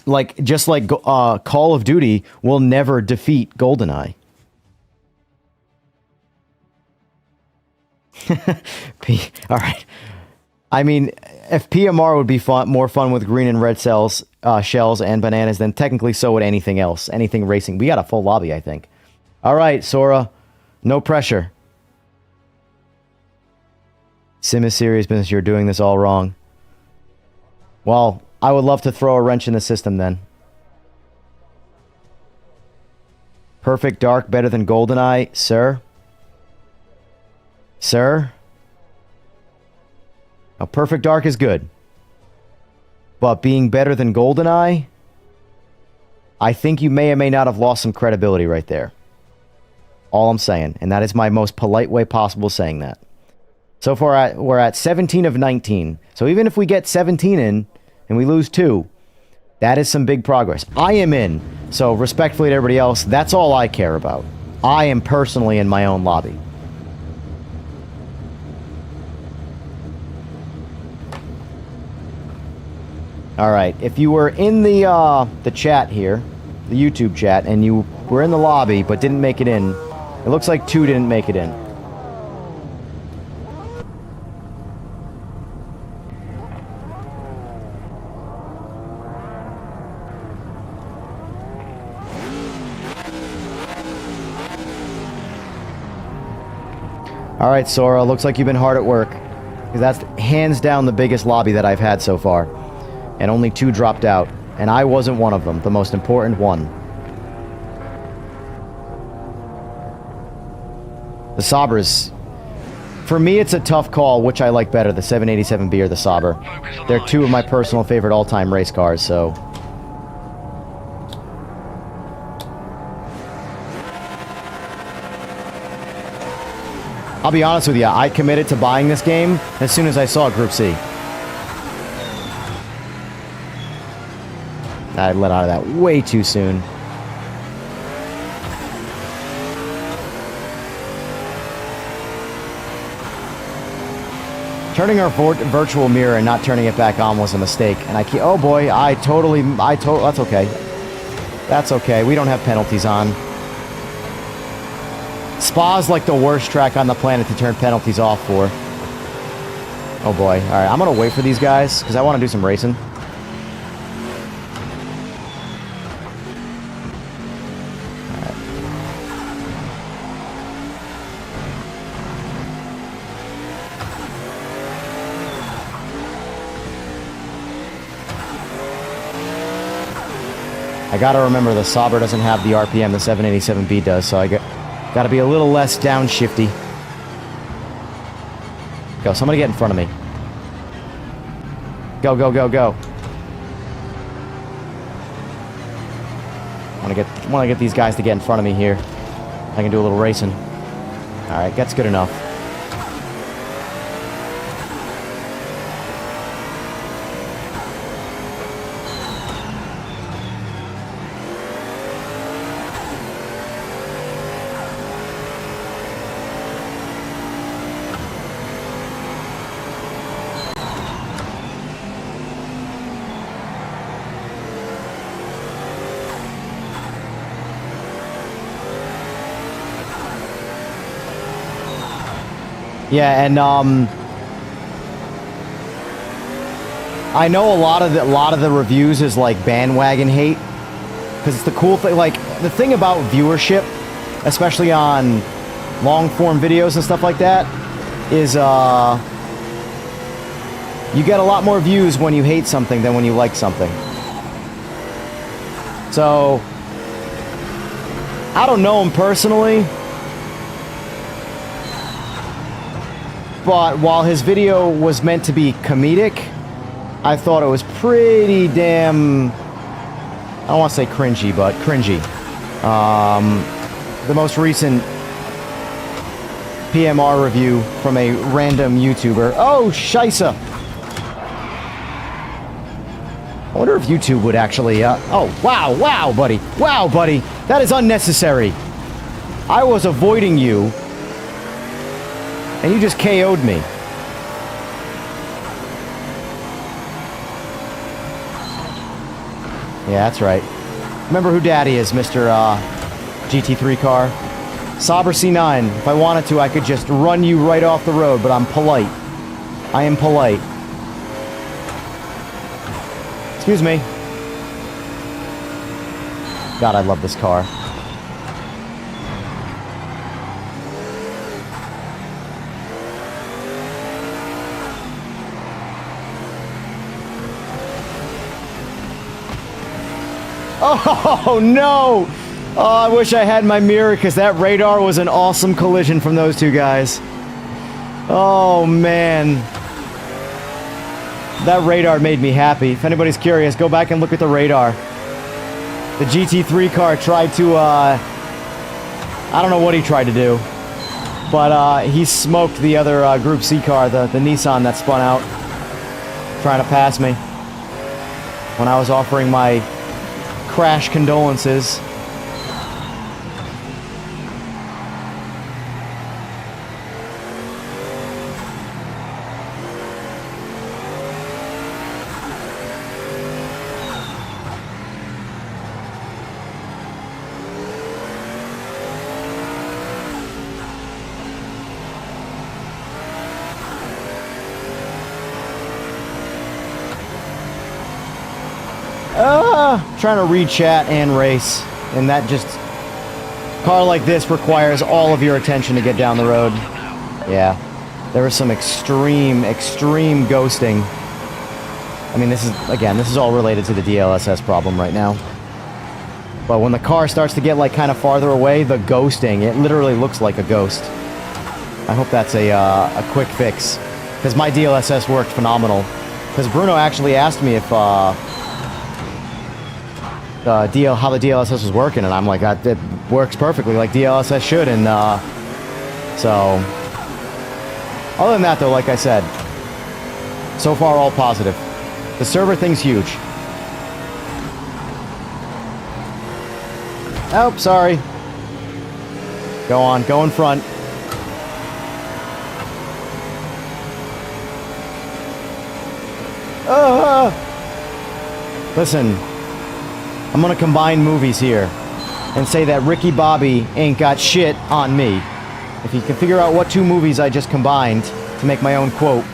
Like, just like Call of Duty will never defeat GoldenEye. All right. I mean, if PMR would be more fun with green and red shells and bananas, then technically so would anything else. Anything racing. We got a full lobby, I think. All right, Sora. No pressure. Sim is serious business. You're doing this all wrong. Well, I would love to throw a wrench in the system then. Perfect Dark better than GoldenEye, sir? Sir? Now, Perfect Dark is good. But being better than GoldenEye, I think you may or may not have lost some credibility right there. All I'm saying. And that is my most polite way possible saying that. So far, we're at 17 of 19. So even if we get 17 in, and we lose 2, that is some big progress. I am in, so respectfully to everybody else, that's all I care about. I am personally in my own lobby. Alright, if you were in the chat here, the YouTube chat, and you were in the lobby but didn't make it in, it looks like 2 didn't make it in. Alright, Sora, looks like you've been hard at work. Because that's hands down the biggest lobby that I've had so far. And only 2 dropped out. And I wasn't one of them, the most important one. The Sabres. For me, it's a tough call, which I like better, the 787B or the Sabre. They're 2 of my personal favorite all-time race cars, so... I'll be honest with you, I committed to buying this game as soon as I saw Group C. I let out of that way too soon. Turning our virtual mirror and not turning it back on was a mistake. And I keep, oh boy, that's okay. That's okay, we don't have penalties on. Spa's like the worst track on the planet to turn penalties off for. Oh boy. Alright, I'm gonna wait for these guys, because I want to do some racing. Alright. I gotta remember the Sabre doesn't have the RPM the 787B does, so I gotta be a little less downshifty. Go, somebody get in front of me. Go, go, go, go. I wanna get these guys to get in front of me here. I can do a little racing. Alright, that's good enough. Yeah, and I know a lot of the reviews is like bandwagon hate, because it's the cool thing. Like the thing about viewership, especially on long form videos and stuff like that, is you get a lot more views when you hate something than when you like something. So I don't know him personally. But while his video was meant to be comedic, I thought it was pretty damn, I don't want to say cringy, but cringy. The most recent PMR review from a random YouTuber. Oh, scheisse! I wonder if YouTube would actually, oh, wow, buddy. Wow, buddy. That is unnecessary. I was avoiding you. And you just KO'd me. Yeah, that's right. Remember who daddy is, Mr. GT3 car. Sabre C9. If I wanted to, I could just run you right off the road, but I'm polite. I am polite. Excuse me. God, I love this car. Oh, no! Oh, I wish I had my mirror, because that radar was an awesome collision from those two guys. Oh, man. That radar made me happy. If anybody's curious, go back and look at the radar. The GT3 car tried to, I don't know what he tried to do. But, he smoked the other Group C car, the Nissan that spun out. Trying to pass me. when I was offering my crash condolences. Trying to read chat and race, and that just... car like this requires all of your attention to get down the road. Yeah. There was some extreme ghosting. I mean, this is all related to the DLSS problem right now. But when the car starts to get, like, kind of farther away, the ghosting, it literally looks like a ghost. I hope that's a quick fix. Because my DLSS worked phenomenal. Because Bruno actually asked me if, how the DLSS was working, and I'm like, it works perfectly like DLSS should, and so other than that though, like I said, so far all positive. The server thing's huge. Oh, sorry. Go on, go in front. Listen, I'm gonna combine movies here and say that Ricky Bobby ain't got shit on me. If you can figure out what two movies I just combined to make my own quote.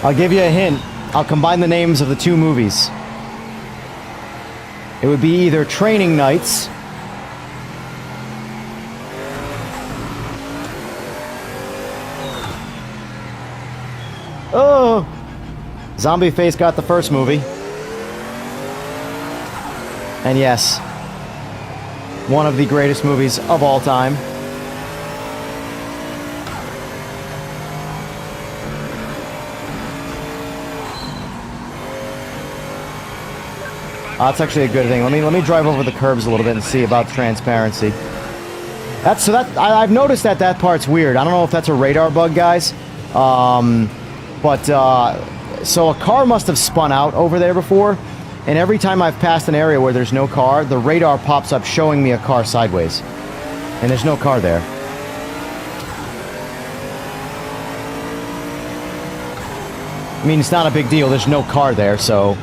I'll give you a hint. I'll combine the names of the two movies. It would be either Training Nights Zombie Face got the first movie. And yes, one of the greatest movies of all time. That's actually a good thing. Let me drive over the curbs a little bit and see about transparency. I've noticed that part's weird. I don't know if that's a radar bug, guys. So a car must have spun out over there before, and every time I've passed an area where there's no car, the radar pops up showing me a car sideways. And there's no car there. I mean, it's not a big deal. There's no car there, so...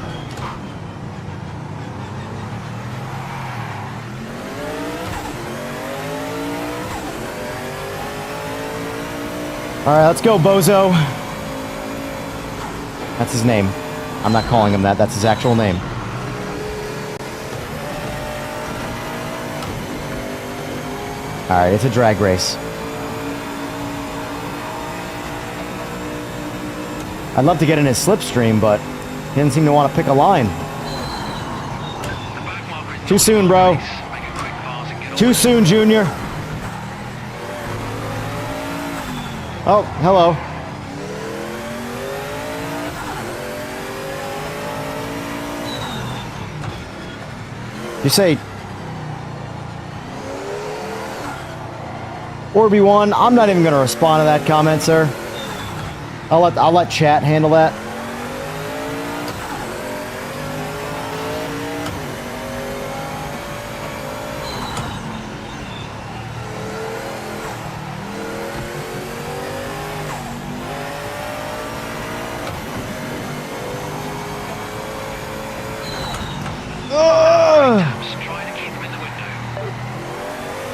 Alright, let's go, Bozo. That's his name. I'm not calling him that. That's his actual name. Alright, it's a drag race. I'd love to get in his slipstream, but he doesn't seem to want to pick a line. Too soon, bro. Too soon, Junior. Oh, hello. You say... Orby1, I'm not even going to respond to that comment, sir. I'll let chat handle that.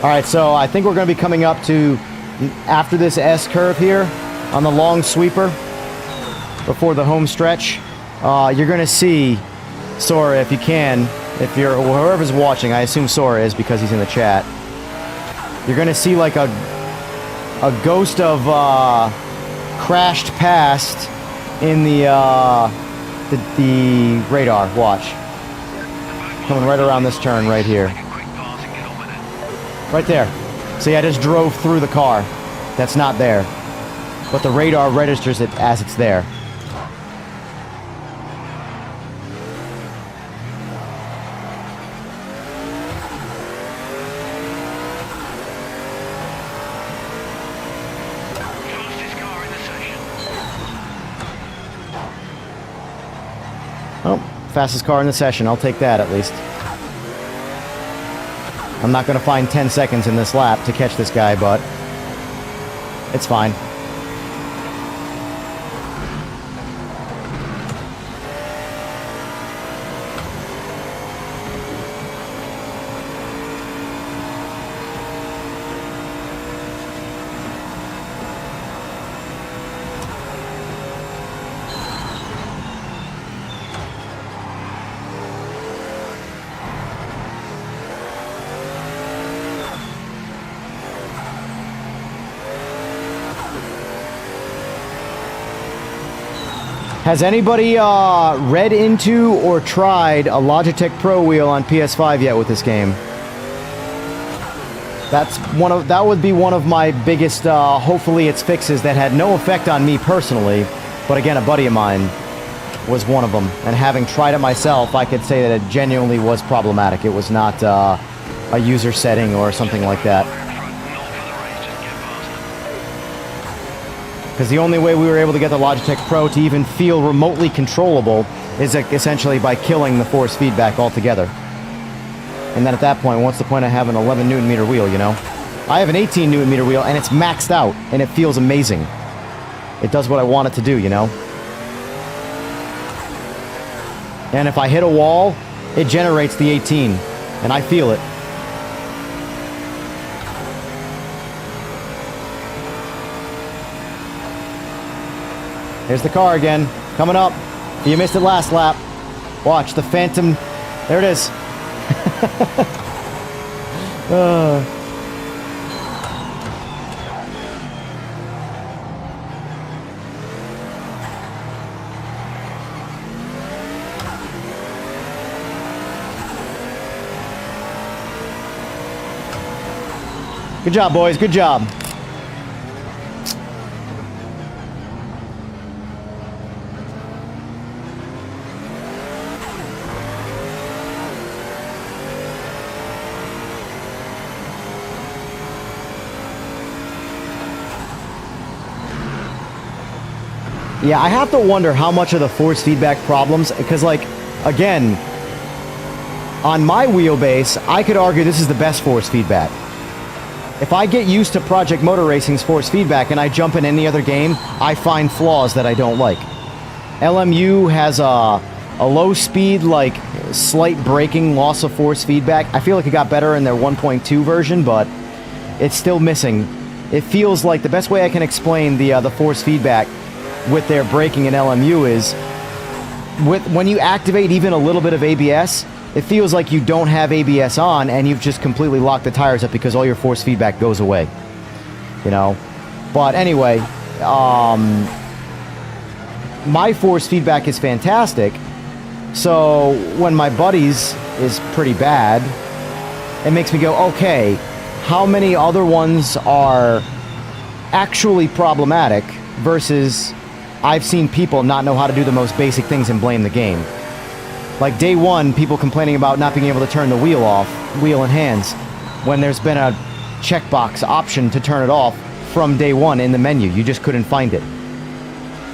Alright, so I think we're going to be coming up to, after this S-curve here, on the long sweeper, before the home stretch, you're going to see, Sora, if you can, if you're, whoever's watching, I assume Sora is because he's in the chat, you're going to see like a ghost of crashed past in the radar. Watch. Coming right around this turn right here. Right there. See, I just drove through the car. That's not there. But the radar registers it as it's there. Oh, fastest car in the session. I'll take that at least. I'm not going to find 10 seconds in this lap to catch this guy, but it's fine. Has anybody read into or tried a Logitech Pro wheel on PS5 yet with this game? That would be one of my biggest, hopefully it's fixes that had no effect on me personally, but again, a buddy of mine was one of them, and having tried it myself, I could say that it genuinely was problematic. It was not a user setting or something like that. Because the only way we were able to get the Logitech Pro to even feel remotely controllable is essentially by killing the force feedback altogether. And then at that point, what's the point of having an 11 Newton meter wheel, you know? I have an 18 Newton meter wheel, and it's maxed out, and it feels amazing. It does what I want it to do, you know? And if I hit a wall, it generates the 18, and I feel it. Here's the car again, coming up. You missed it last lap. Watch, the Phantom. There it is. Good job, boys. Good job. Yeah, I have to wonder how much of the force feedback problems, because, like, again, on my wheelbase, I could argue this is the best force feedback. If I get used to Project Motor Racing's force feedback and I jump in any other game, I find flaws that I don't like. LMU has a low speed, like, slight braking, loss of force feedback. I feel like it got better in their 1.2 version, but it's still missing. It feels like the best way I can explain the force feedback with their braking in LMU is when you activate even a little bit of ABS, it feels like you don't have ABS on and you've just completely locked the tires up because all your force feedback goes away, you know. But anyway, my force feedback is fantastic, so when my buddy's is pretty bad, it makes me go, okay, how many other ones are actually problematic versus I've seen people not know how to do the most basic things and blame the game. Like day one, people complaining about not being able to turn the wheel off, wheel and hands, when there's been a checkbox option to turn it off from day one in the menu. You just couldn't find it.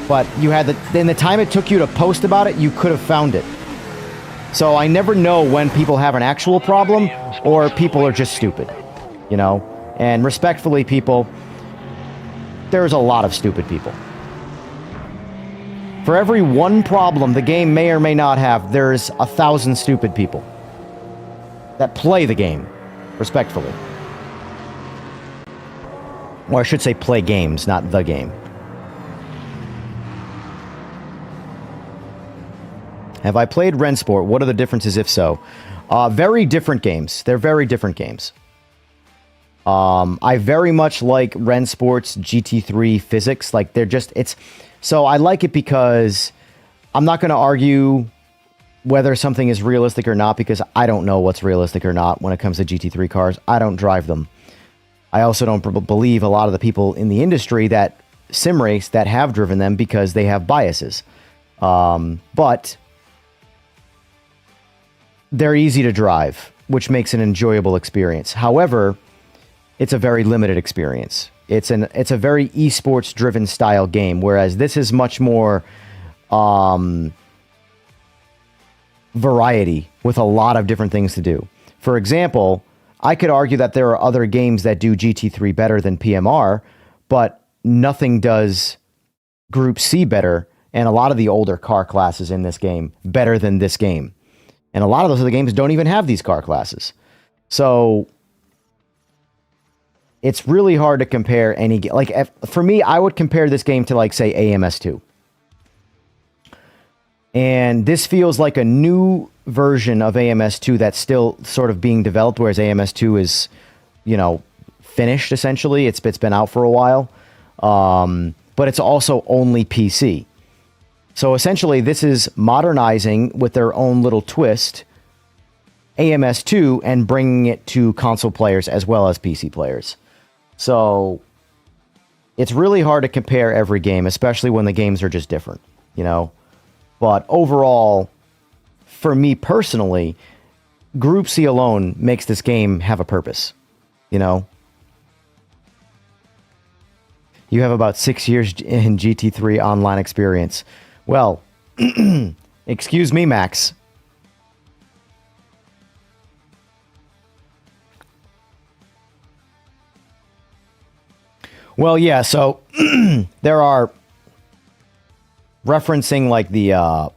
But you had in the time it took you to post about it, you could have found it. So I never know when people have an actual problem or people are just stupid, you know? And respectfully, people, there's a lot of stupid people. For every one problem the game may or may not have, there's 1,000 stupid people that play the game, respectfully. Or I should say play games, not the game. Have I played Rensport? What are the differences if so? Very different games. They're very different games. I very much like Rensport's GT3 physics. Like so I like it because I'm not going to argue whether something is realistic or not, because I don't know what's realistic or not when it comes to GT3 cars. I don't drive them. I also don't believe a lot of the people in the industry that sim race that have driven them, because they have biases. But they're easy to drive, which makes an enjoyable experience. However, it's a very limited experience. It's a very esports driven style game, whereas this is much more variety with a lot of different things to do. For example, I could argue that there are other games that do GT3 better than PMR, but nothing does Group C better, and a lot of the older car classes in this game better than this game. And a lot of those other games don't even have these car classes. So it's really hard to compare any game. Like, for me, I would compare this game to, like, say, AMS2. And this feels like a new version of AMS2 that's still sort of being developed, whereas AMS2 is, finished, essentially. It's been out for a while. But it's also only PC. So essentially, this is modernizing with their own little twist AMS2 and bringing it to console players as well as PC players. So it's really hard to compare every game, especially when the games are just different, But overall, for me personally, Group C alone makes this game have a purpose, You have about 6 years in GT3 online experience. Well, excuse me, Max. Well, yeah, so there are referencing like the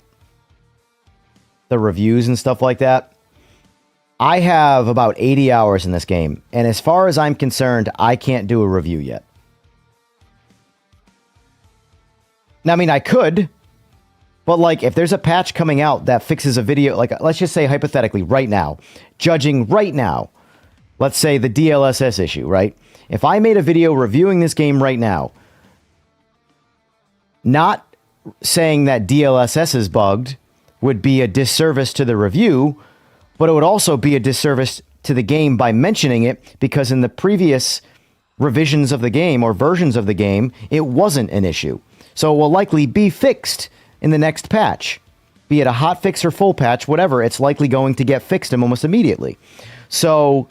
reviews and stuff like that. I have about 80 hours in this game, and as far as I'm concerned, I can't do a review yet. Now, I mean, I could, but like if there's a patch coming out that fixes a video, like let's just say hypothetically right now, judging right now, let's say the DLSS issue, right? If I made a video reviewing this game right now, not saying that DLSS is bugged would be a disservice to the review, but it would also be a disservice to the game by mentioning it, because in the previous revisions of the game or versions of the game, it wasn't an issue. So it will likely be fixed in the next patch. Be it a hot fix or full patch, whatever, it's likely going to get fixed almost immediately. So,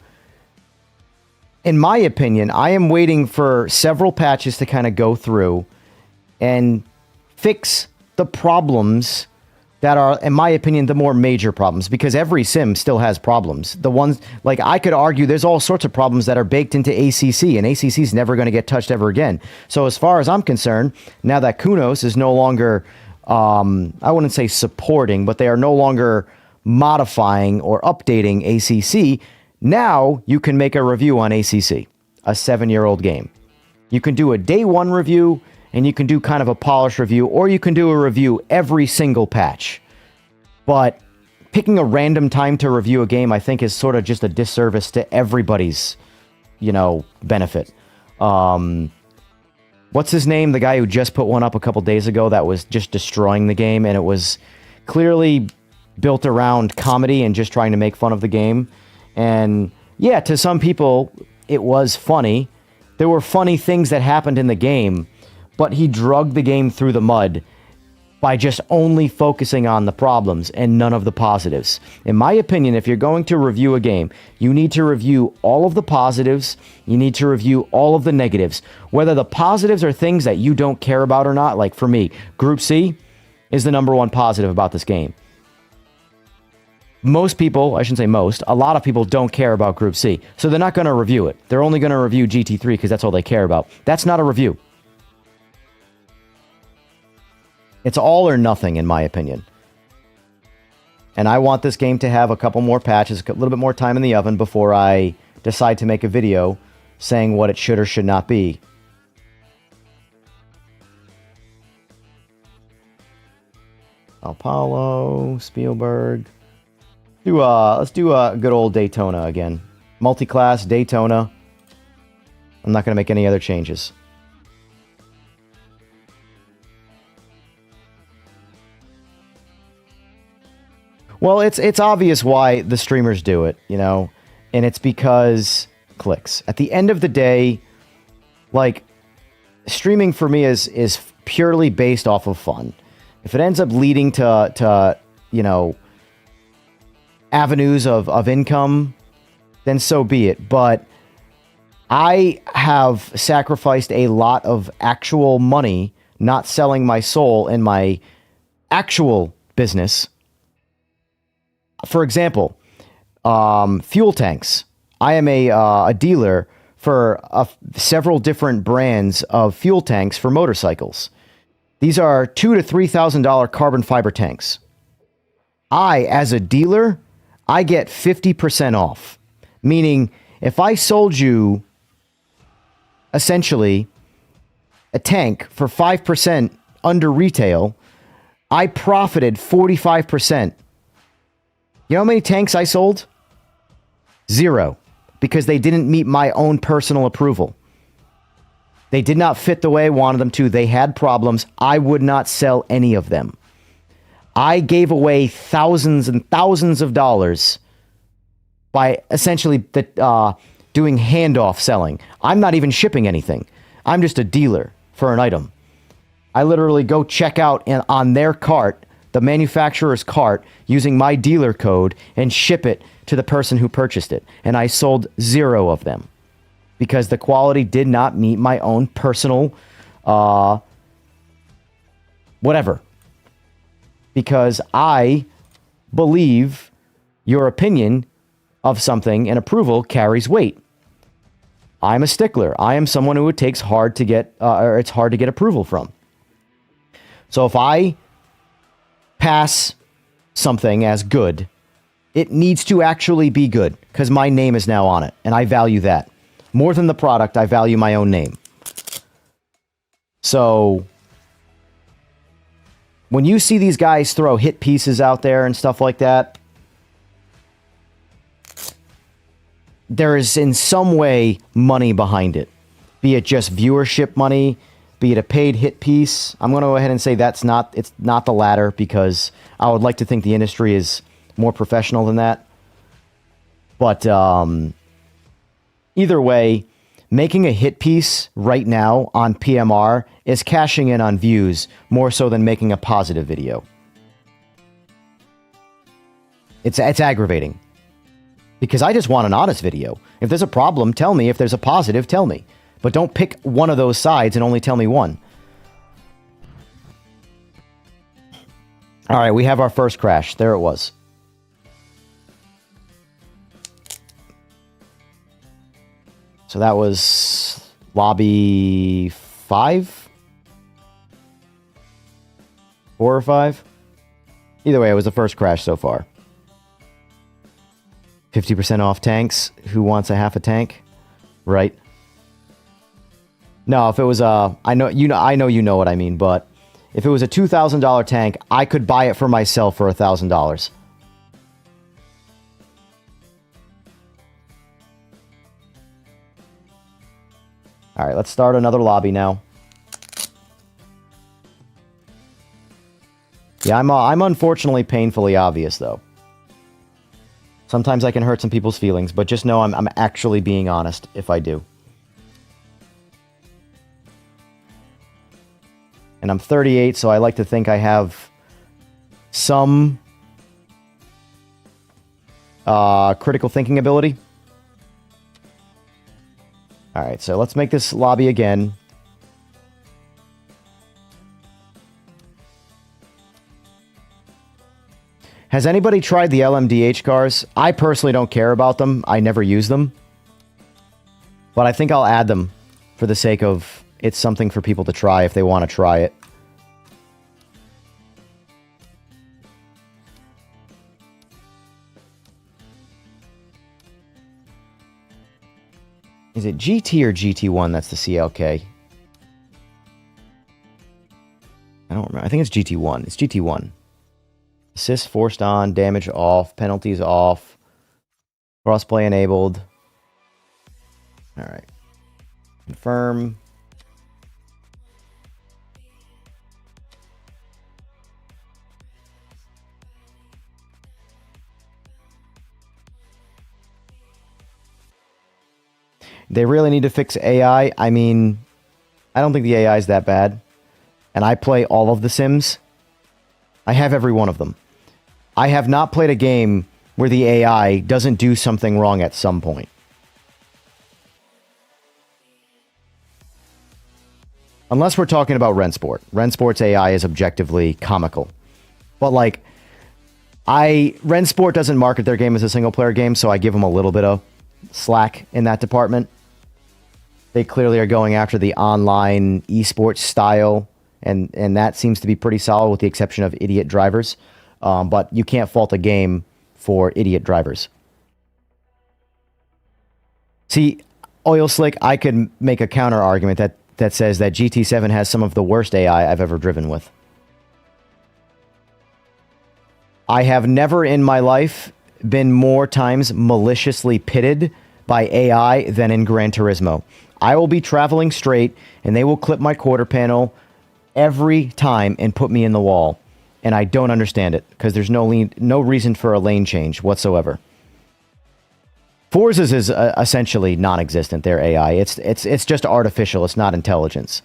in my opinion, I am waiting for several patches to kind of go through and fix the problems that are, in my opinion, the more major problems, because every sim still has problems. The ones, like I could argue there's all sorts of problems that are baked into ACC, and ACC is never going to get touched ever again. So as far as I'm concerned, now that Kunos is no longer, I wouldn't say supporting, but they are no longer modifying or updating ACC, now you can make a review on ACC, a 7-year-old game. You can do a day one review, and you can do kind of a polished review, or you can do a review every single patch. But picking a random time to review a game, I think, is sort of just a disservice to everybody's, benefit. What's his name? The guy who just put one up a couple days ago that was just destroying the game, and it was clearly built around comedy and just trying to make fun of the game. And yeah, to some people, it was funny. There were funny things that happened in the game, but he drugged the game through the mud by just only focusing on the problems and none of the positives. In my opinion, if you're going to review a game, you need to review all of the positives, you need to review all of the negatives. Whether the positives are things that you don't care about or not, like for me, Group C is the number one positive about this game. Most people, I shouldn't say most, a lot of people don't care about Group C, so they're not going to review it. They're only going to review GT3 because that's all they care about. That's not a review. It's all or nothing, in my opinion. And I want this game to have a couple more patches, a little bit more time in the oven before I decide to make a video saying what it should or should not be. Sao Paulo, Spielberg. Let's do a good old Daytona again. Multiclass, Daytona. I'm not going to make any other changes. Well, it's obvious why the streamers do it, you know, and it's because clicks. At the end of the day, like, streaming for me is purely based off of fun. If it ends up leading to you know, avenues of income, then so be it. But I have sacrificed a lot of actual money not selling my soul in my actual business. For example, fuel tanks. I am a dealer for several different brands of fuel tanks for motorcycles. These are $2,000 to $3,000 carbon fiber tanks. I, as a dealer, I get 50% off. Meaning, if I sold you essentially a tank for 5% under retail, I profited 45%. You know how many tanks I sold? 0. Because they didn't meet my own personal approval. They did not fit the way I wanted them to. They had problems. I would not sell any of them. I gave away thousands and thousands of dollars by essentially doing handoff selling. I'm not even shipping anything. I'm just a dealer for an item. I literally go check out on their cart, the manufacturer's cart, using my dealer code and ship it to the person who purchased it. And I sold 0 of them because the quality did not meet my own personal whatever. Because I believe your opinion of something and approval carries weight. I'm a stickler. I am someone who it takes hard to get, or it's hard to get approval from. So if I pass something as good, it needs to actually be good because my name is now on it, and I value that. More than the product, I value my own name. So when you see these guys throw hit pieces out there and stuff like that, there is in some way money behind it. Be it just viewership money, be it a paid hit piece. I'm going to go ahead and say it's not the latter because I would like to think the industry is more professional than that. But either way, making a hit piece right now on PMR is cashing in on views more so than making a positive video. It's aggravating. Because I just want an honest video. If there's a problem, tell me. If there's a positive, tell me. But don't pick one of those sides and only tell me one. All right, we have our first crash. There it was. So that was lobby 5? 4 or 5? Either way, it was the first crash so far. 50% off tanks. Who wants a half a tank? Right. No, if it was I know you know what I mean, but if it was a $2,000 tank, I could buy it for myself for $1,000. All right, let's start another lobby now. Yeah, I'm unfortunately painfully obvious though. Sometimes I can hurt some people's feelings, but just know I'm actually being honest if I do. And I'm 38, so I like to think I have some critical thinking ability. Alright, so let's make this lobby again. Has anybody tried the LMDH cars? I personally don't care about them. I never use them. But I think I'll add them for the sake of it's something for people to try if they want to try it. Is it GT or GT1 that's the CLK? I don't remember. I think it's GT1. It's GT1. Assist forced on, damage off, penalties off, crossplay enabled. All right. Confirm. They really need to fix AI. I mean, I don't think the AI is that bad. And I play all of the Sims. I have every one of them. I have not played a game where the AI doesn't do something wrong at some point. Unless we're talking about Rensport. Rensport's AI is objectively comical. But like, Rensport doesn't market their game as a single player game, so I give them a little bit of slack in that department. They clearly are going after the online esports style, and that seems to be pretty solid with the exception of idiot drivers. But you can't fault a game for idiot drivers. See, Oil Slick, I could make a counter argument that says that GT7 has some of the worst AI I've ever driven with. I have never in my life been more times maliciously pitted by AI than in Gran Turismo. I will be traveling straight, and they will clip my quarter panel every time and put me in the wall. And I don't understand it, because there's no reason for a lane change whatsoever. Forza's is essentially non-existent, their AI. It's just artificial. It's not intelligence.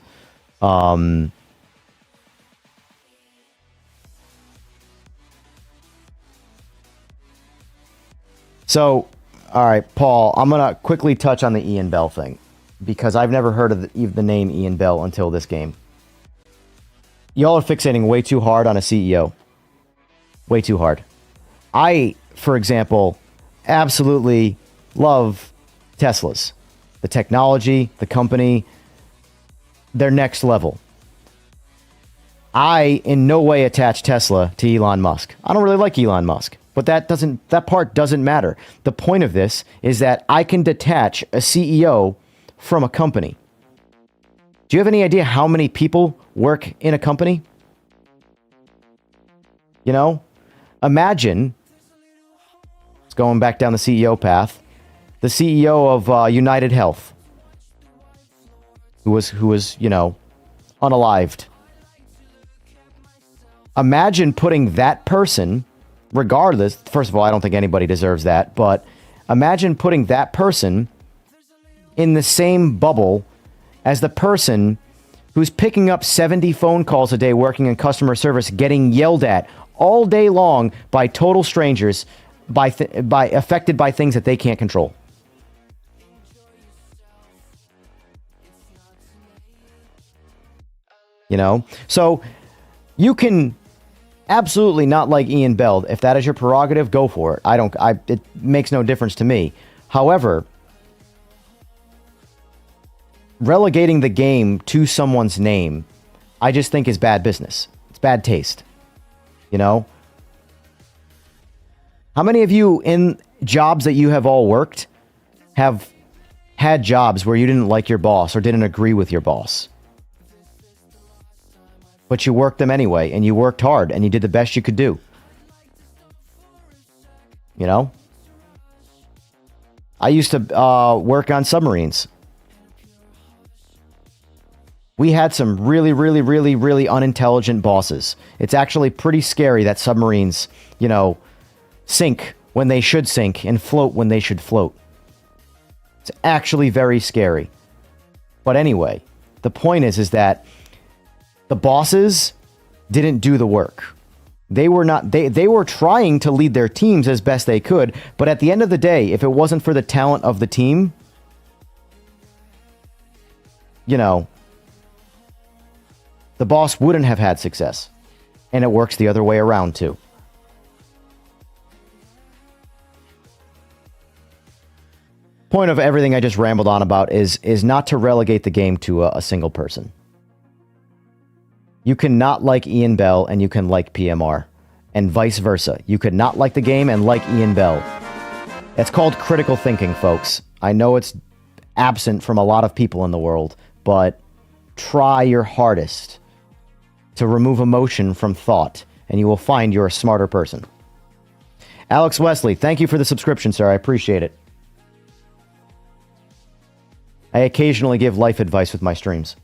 So, all right, Paul, I'm going to quickly touch on the Ian Bell thing, because I've never heard of the name Ian Bell until this game. Y'all are fixating way too hard on a CEO. Way too hard. I, for example, absolutely love Teslas. The technology, the company, they're next level. I in no way attach Tesla to Elon Musk. I don't really like Elon Musk, but that part doesn't matter. The point of this is that I can detach a CEO from a company. Do you have any idea how many people work in a company? You know, imagine, it's going back down the CEO path, the CEO of United Health, who was, you know, unalived. Imagine putting that person, regardless, first of all, I don't think anybody deserves that, but imagine putting that person in the same bubble as the person who's picking up 70 phone calls a day working in customer service, getting yelled at all day long by total strangers, affected by things that they can't control. You know? So you can absolutely not like Ian Bell. If that is your prerogative, go for it. It makes no difference to me. However, relegating the game to someone's name, I just think is bad business. It's bad taste. You know? How many of you in jobs that you have all worked have had jobs where you didn't like your boss or didn't agree with your boss? But you worked them anyway, and you worked hard, and you did the best you could do. You know? I used to work on submarines. We had some really, really, really, really unintelligent bosses. It's actually pretty scary that submarines, you know, sink when they should sink and float when they should float. It's actually very scary. But anyway, the point is that the bosses didn't do the work. They were trying to lead their teams as best they could, but at the end of the day, if it wasn't for the talent of the team, you know, the boss wouldn't have had success. And it works the other way around too. Point of everything I just rambled on about is not to relegate the game to a single person. You cannot like Ian Bell and you can like PMR. And vice versa. You could not like the game and like Ian Bell. It's called critical thinking, folks. I know it's absent from a lot of people in the world, but try your hardest to remove emotion from thought, and you will find you're a smarter person. Alex Wesley, thank you for the subscription, sir. I appreciate it. I occasionally give life advice with my streams.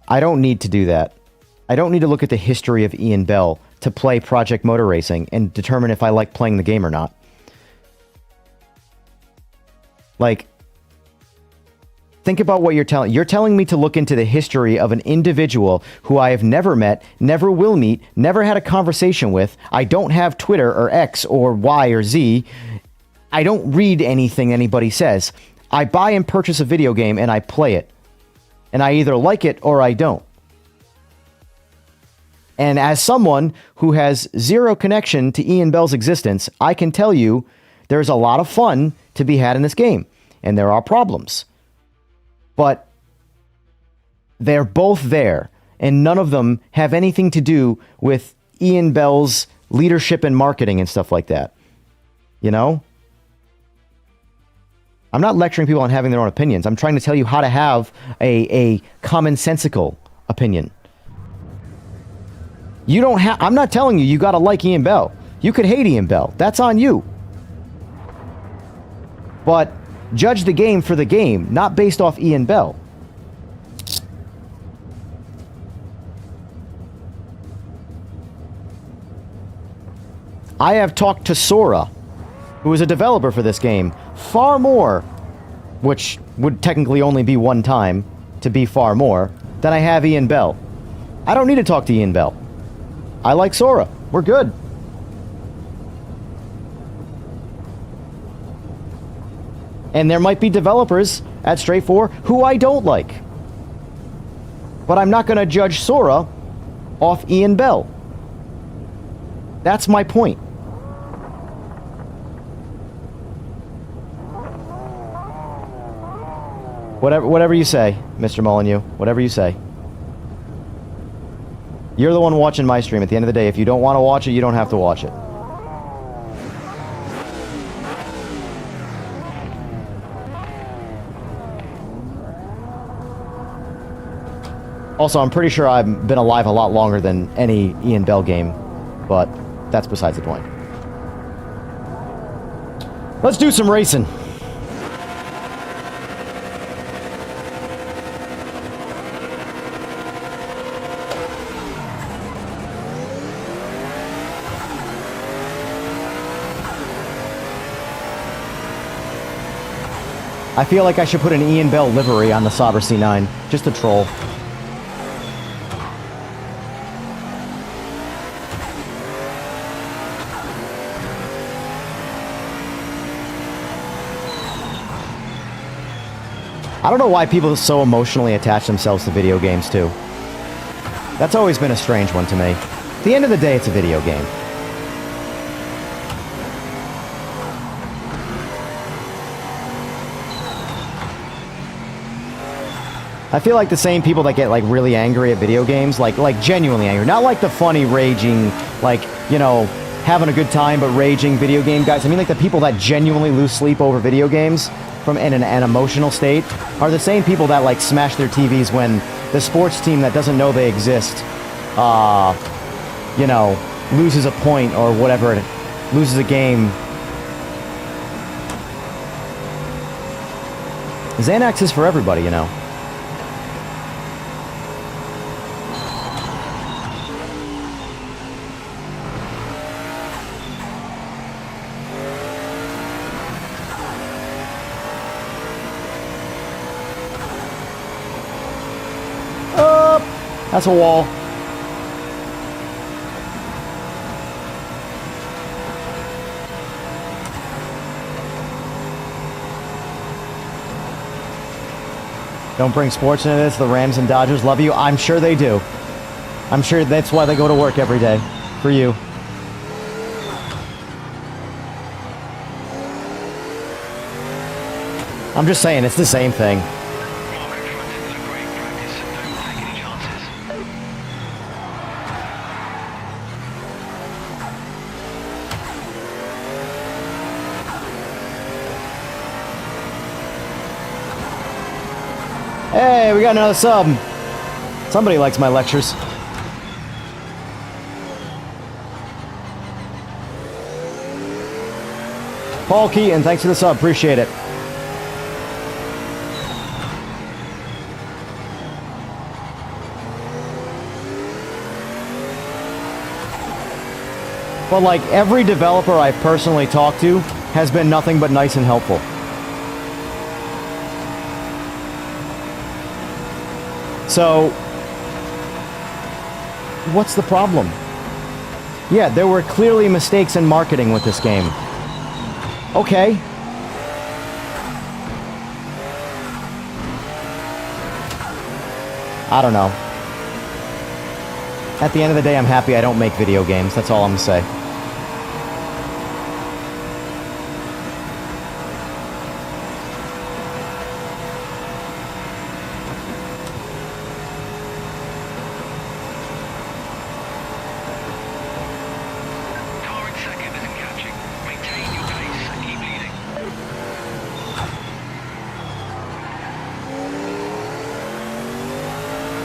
I don't need to do that. I don't need to look at the history of Ian Bell to play Project Motor Racing and determine if I like playing the game or not. Like, think about what you're telling. You're telling me to look into the history of an individual who I have never met, never will meet, never had a conversation with. I don't have Twitter or X or Y or Z. I don't read anything anybody says. I buy and purchase a video game and I play it. And I either like it or I don't. And as someone who has zero connection to Ian Bell's existence, I can tell you there's a lot of fun to be had in this game. And there are problems. But they're both there. And none of them have anything to do with Ian Bell's leadership and marketing and stuff like that. You know? I'm not lecturing people on having their own opinions. I'm trying to tell you how to have a commonsensical opinion. You don't have... I'm not telling you you gotta like Ian Bell. You could hate Ian Bell. That's on you. But judge the game for the game, not based off Ian Bell. I have talked to Sora, who is a developer for this game, far more, which would technically only be one time to be far more, than I have Ian Bell. I don't need to talk to Ian Bell. I like Sora. We're good. And there might be developers at Stray 4 who I don't like. But I'm not going to judge Sora off Ian Bell. That's my point. Whatever you say, Mr. Molyneux. Whatever you say. You're the one watching my stream. At the end of the day, if you don't want to watch it, you don't have to watch it. Also, I'm pretty sure I've been alive a lot longer than any Ian Bell game, but that's besides the point. Let's do some racing. I feel like I should put an Ian Bell livery on the Sauber C9, just to troll. I don't know why people so emotionally attach themselves to video games, too. That's always been a strange one to me. At the end of the day, it's a video game. I feel like the same people that get, like, really angry at video games, like genuinely angry. Not like the funny, raging, like, you know, having a good time but raging video game guys. I mean, like, the people that genuinely lose sleep over video games from in an emotional state are the same people that, like, smash their TVs when the sports team that doesn't know they exist, you know, loses a point or whatever, loses a game. Xanax is for everybody, you know. That's a wall. Don't bring sports into this. The Rams and Dodgers love you. I'm sure they do. I'm sure that's why they go to work every day. For you. I'm just saying, it's the same thing. Hey, we got another sub. Somebody likes my lectures. Paul Keaton, thanks for the sub. Appreciate it. But like every developer I've personally talked to has been nothing but nice and helpful. So, what's the problem? Yeah, there were clearly mistakes in marketing with this game. Okay. I don't know. At the end of the day, I'm happy I don't make video games. That's all I'm gonna say.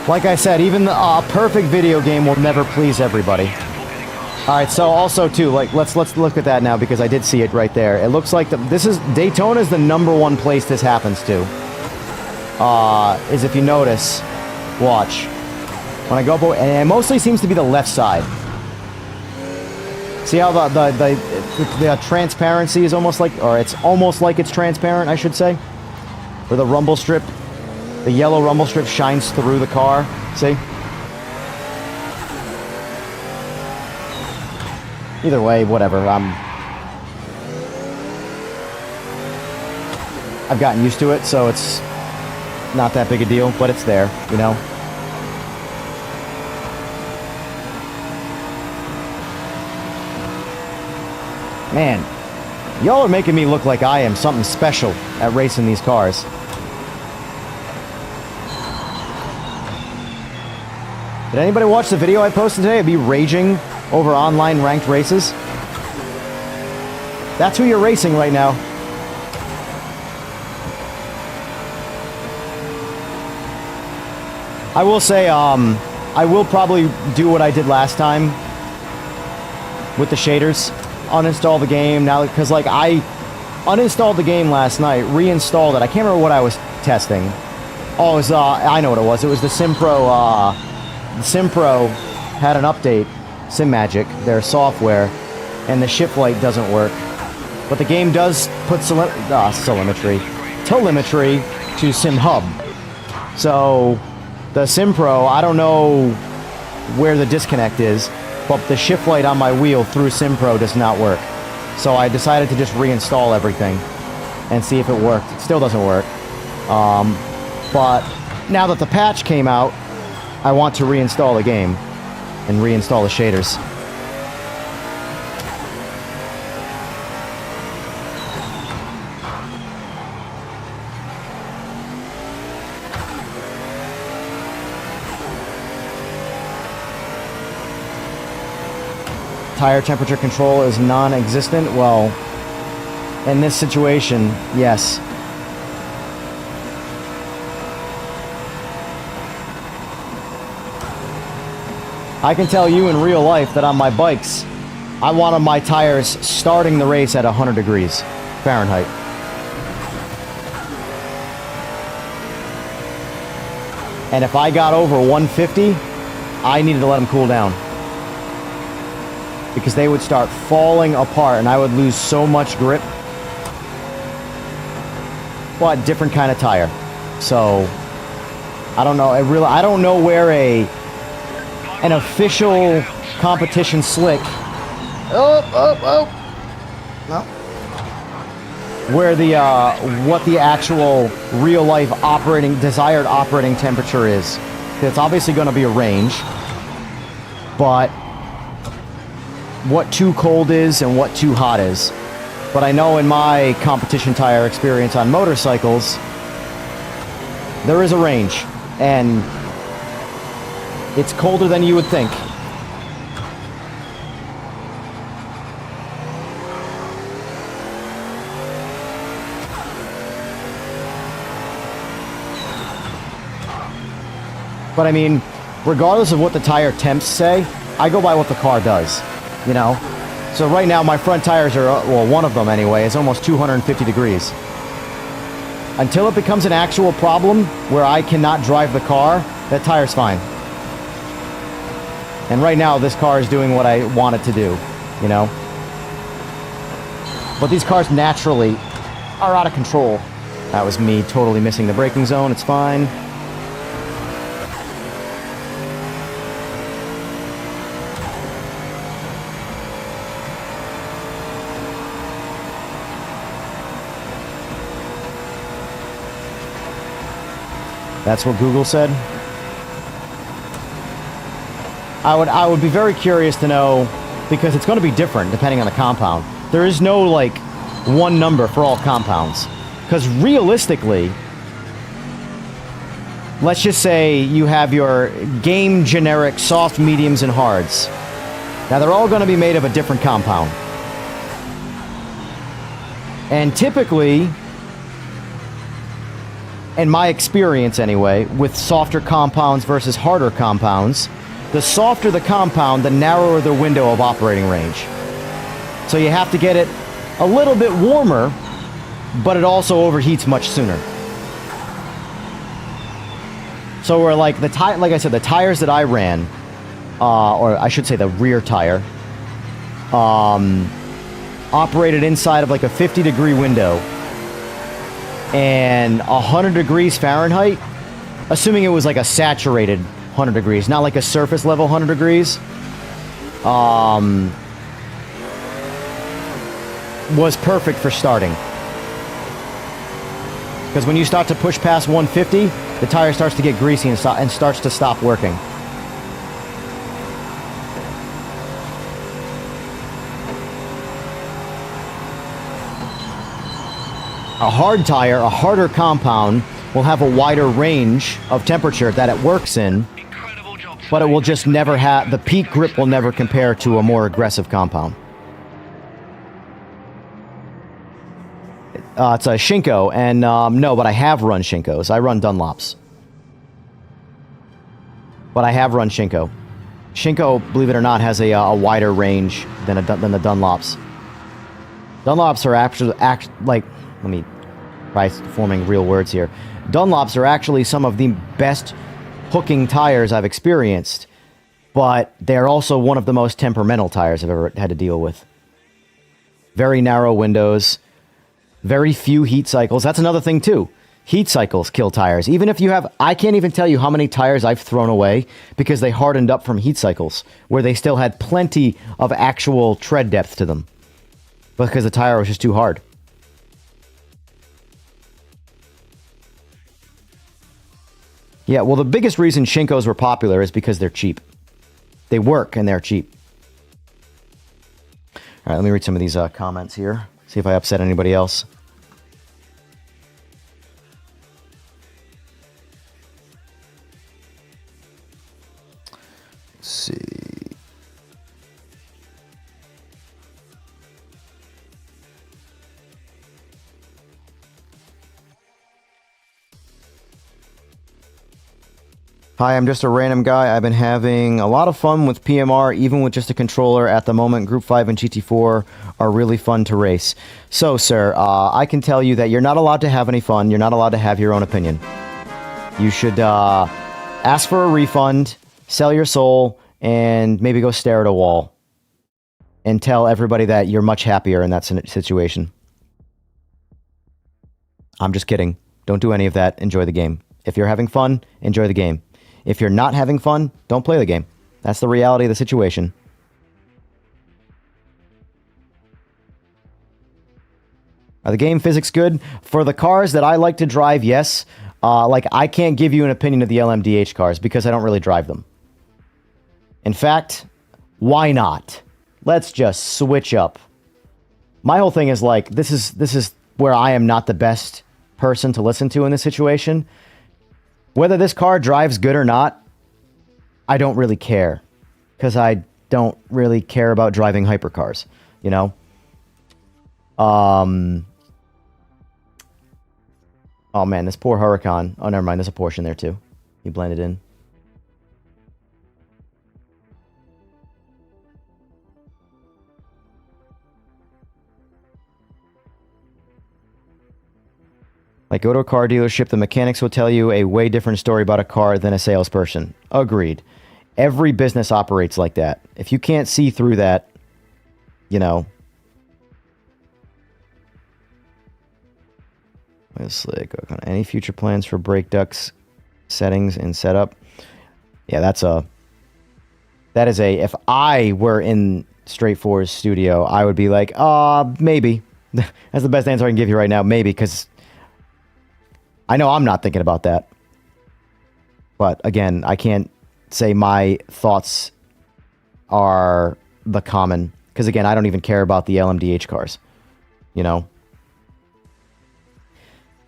Like I said, even a perfect video game will never please everybody. Alright, so also too, like, let's look at that now because I did see it right there. It looks like Daytona is the #1 place this happens to. Is if you notice, watch. When I go up, and it mostly seems to be the left side. See how the transparency is almost like, or it's almost like it's transparent, I should say? Where the rumble strip, the yellow rumble strip shines through the car, see? Either way, whatever, I've gotten used to it, so it's not that big a deal, but it's there, you know? Man, y'all are making me look like I am something special at racing these cars. Did anybody watch the video I posted today? I'd be raging over online ranked races. That's who you're racing right now. I will say, I will probably do what I did last time with the shaders. Uninstall the game now, because like I uninstalled the game last night, reinstalled it. I can't remember what I was testing. Oh, it was, I know what it was. It was the SimPro, the SimPro had an update, Simagic, their software, and the shift light doesn't work. But the game does put telemetry to SimHub. So the SimPro, I don't know where the disconnect is, but the shift light on my wheel through SimPro does not work. So I decided to just reinstall everything and see if it worked. It still doesn't work. But now that the patch came out, I want to reinstall the game and reinstall the shaders. Tire temperature control is non-existent. Well, in this situation, yes. I can tell you in real life that on my bikes, I wanted my tires starting the race at 100 degrees Fahrenheit. And if I got over 150, I needed to let them cool down. Because they would start falling apart and I would lose so much grip. But different kind of tire. So I don't know. I don't know where an official competition slick. No. Where the what the actual real life desired operating temperature is. It's obviously going to be a range, but what too cold is and what too hot is. But I know in my competition tire experience on motorcycles, there is a range, and it's colder than you would think. But I mean, regardless of what the tire temps say, I go by what the car does. You know? So right now my front tires are, well, one of them anyway, is almost 250 degrees. Until it becomes an actual problem where I cannot drive the car, that tire's fine. And right now this car is doing what I want it to do, you know? But these cars naturally are out of control. That was me totally missing the braking zone, it's fine. That's what Google said. I would be very curious to know, because it's going to be different depending on the compound. There is no, like, one number for all compounds. Because realistically, let's just say you have your game generic soft, mediums, and hards. Now, they're all going to be made of a different compound. And typically, in my experience anyway, with softer compounds versus harder compounds, the softer the compound, the narrower the window of operating range. So you have to get it a little bit warmer, but it also overheats much sooner. So we're like, like I said, the tires that I ran, or I should say the rear tire, operated inside of like a 50-degree window. And 100 degrees Fahrenheit, assuming it was like a saturated 100 degrees, not like a surface level 100 degrees, was perfect for starting. Because when you start to push past 150, the tire starts to get greasy and starts to stop working. A hard tire, a harder compound, will have a wider range of temperature that it works in, but it will just never have, the peak grip will never compare to a more aggressive compound. It's a Shinko, and no, but I have run Shinkos. I run Dunlops. But I have run Shinko. Shinko, believe it or not, has a wider range than the Dunlops. Dunlops are actually, like, let me try forming real words here. Dunlops are actually some of the best hooking tires I've experienced, but they're also one of the most temperamental tires I've ever had to deal with. Very narrow windows, very few heat cycles. That's another thing too. Heat cycles kill tires. Even if you have, I can't even tell you how many tires I've thrown away because they hardened up from heat cycles, where they still had plenty of actual tread depth to them, because the tire was just too hard. Yeah, well, the biggest reason Shinkos were popular is because they're cheap. They work and they're cheap. All right, let me read some of these comments here. See if I upset anybody else. Let's see. Hi, I'm just a random guy. I've been having a lot of fun with PMR, even with just a controller at the moment. Group 5 and GT4 are really fun to race. So, sir, I can tell you that you're not allowed to have any fun. You're not allowed to have your own opinion. You should ask for a refund, sell your soul, and maybe go stare at a wall. And tell everybody that you're much happier in that situation. I'm just kidding. Don't do any of that. Enjoy the game. If you're having fun, enjoy the game. If you're not having fun, don't play the game. That's the reality of the situation. Are the game physics good? For the cars that I like to drive, yes. Like, I can't give you an opinion of the LMDH cars because I don't really drive them. In fact, why not? Let's just switch up. My whole thing is like, this is where I am not the best person to listen to in this situation. Whether this car drives good or not, I don't really care. Because I don't really care about driving hypercars, you know? Oh man, this poor Huracan. Oh, never mind, there's a Porsche in there too. He blended in. Like, go to a car dealership, the mechanics will tell you a way different story about a car than a salesperson. Agreed. Every business operates like that. If you can't see through that, you know. Let's like, any future plans for brake ducts, settings, and setup? Yeah, that is a, if I were in Straightforward's studio, I would be like, maybe. That's the best answer I can give you right now, maybe, because I know I'm not thinking about that. But again, I can't say my thoughts are the common, because again, I don't even care about the LMDH cars, you know.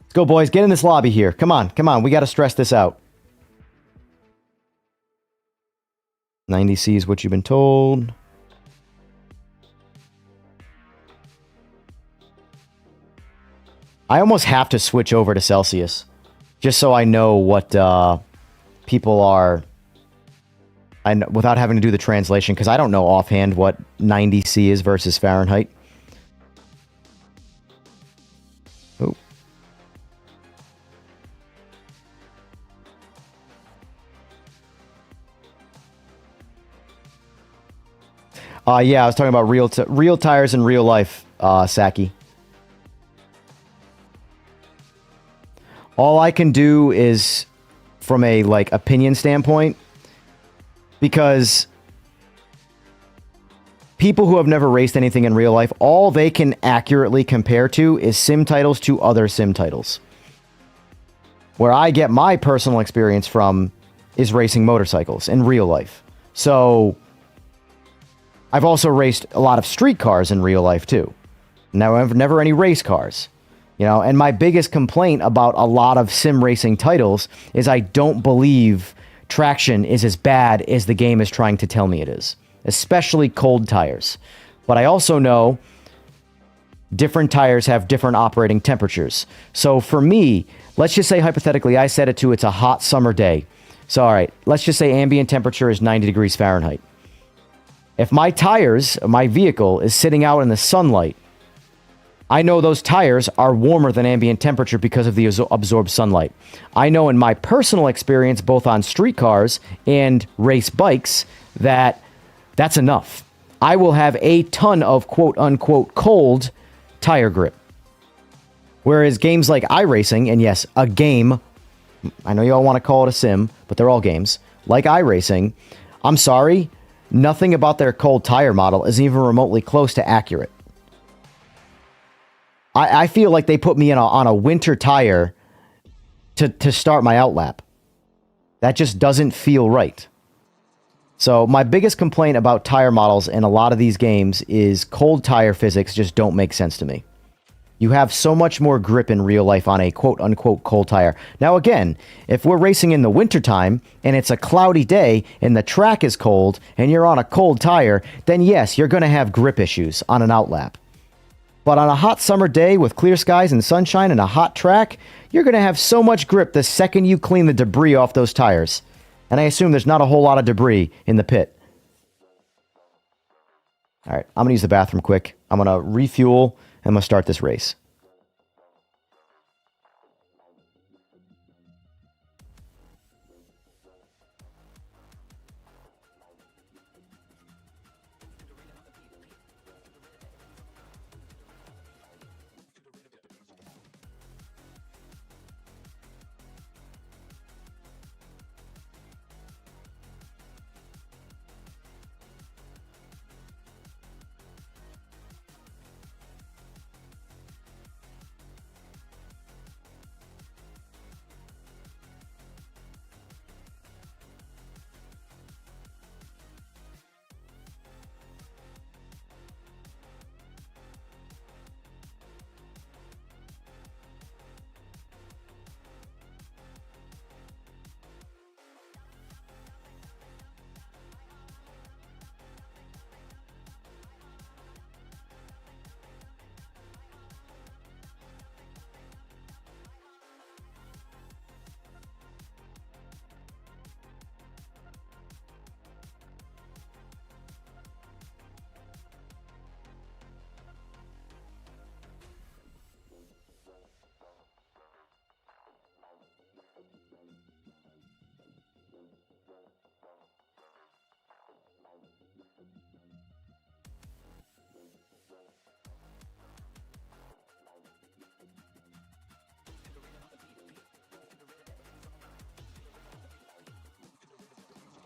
Let's go, boys. Get in this lobby here. Come on, come on. We got to stress this out. 90C is what you've been told. I almost have to switch over to Celsius just so I know what people are, without having to do the translation, because I don't know offhand what 90C is versus Fahrenheit. Oh. Yeah, I was talking about real tires in real life, Saki. All I can do is from a like opinion standpoint, because people who have never raced anything in real life, all they can accurately compare to is sim titles to other sim titles. Where I get my personal experience from is racing motorcycles in real life. So I've also raced a lot of street cars in real life too. Now, I've never any race cars. You know, and my biggest complaint about a lot of sim racing titles is I don't believe traction is as bad as the game is trying to tell me it is, especially cold tires. But I also know different tires have different operating temperatures. So for me, let's just say hypothetically I set it to it's a hot summer day. So all right, let's just say ambient temperature is 90 degrees Fahrenheit. If my tires, my vehicle is sitting out in the sunlight, I know those tires are warmer than ambient temperature because of the absorbed sunlight. I know in my personal experience, both on street cars and race bikes, that that's enough. I will have a ton of quote-unquote cold tire grip. Whereas games like iRacing, and yes, a game, I know you all want to call it a sim, but they're all games, like iRacing, I'm sorry, nothing about their cold tire model is even remotely close to accurate. I feel like they put me on a winter tire to start my outlap. That just doesn't feel right. So my biggest complaint about tire models in a lot of these games is cold tire physics just don't make sense to me. You have so much more grip in real life on a quote-unquote cold tire. Now again, if we're racing in the wintertime and it's a cloudy day and the track is cold and you're on a cold tire, then yes, you're going to have grip issues on an outlap. But on a hot summer day with clear skies and sunshine and a hot track, you're going to have so much grip the second you clean the debris off those tires. And I assume there's not a whole lot of debris in the pit. All right, I'm going to use the bathroom quick. I'm going to refuel and I'm going to start this race.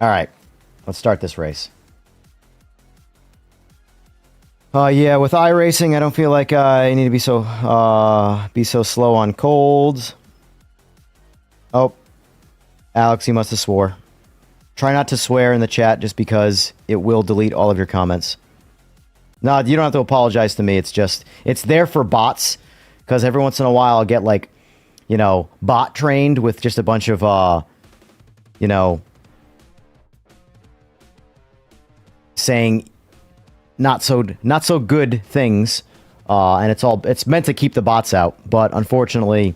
All right, let's start this race. Yeah, with iRacing, I don't feel like I need to be so slow on colds. Oh, Alex, you must have swore. Try not to swear in the chat just because it will delete all of your comments. No, you don't have to apologize to me. It's just, it's there for bots. Because every once in a while I'll get like, you know, bot trained with just a bunch of, you know, saying not so good things. And it's meant to keep the bots out. But unfortunately,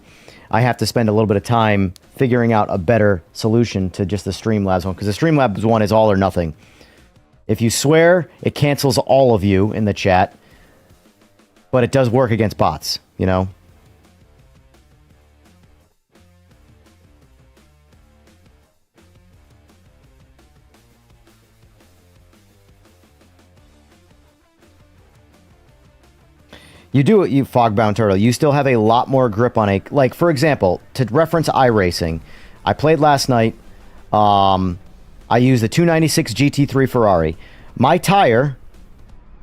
I have to spend a little bit of time figuring out a better solution to just the Streamlabs one, because the Streamlabs one is all or nothing. If you swear, it cancels all of you in the chat, but it does work against bots, you know? You Fogbound Turtle, you still have a lot more grip on a... Like, for example, to reference iRacing, I played last night. I used the 296 GT3 Ferrari. My tire,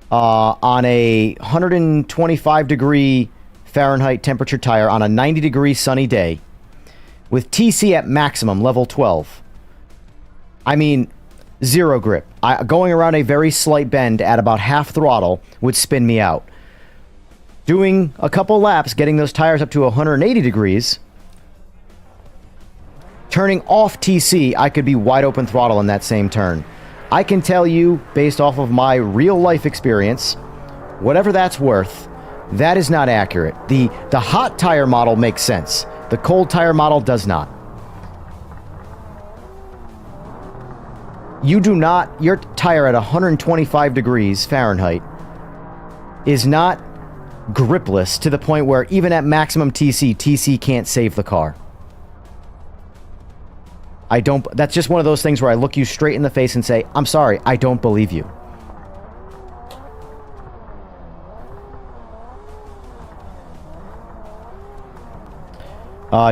on a 125-degree Fahrenheit temperature tire on a 90-degree sunny day, with TC at maximum, level 12. I mean, zero grip. Going around a very slight bend at about half throttle would spin me out. Doing a couple laps, getting those tires up to 180 degrees, turning off TC, I could be wide open throttle in that same turn. I can tell you, based off of my real life experience, whatever that's worth, that is not accurate. The hot tire model makes sense. The cold tire model does not. You do not, your tire at 125 degrees Fahrenheit is not gripless to the point where even at maximum TC can't save the car. That's just one of those things where I look you straight in the face and say, I'm sorry, I don't believe you.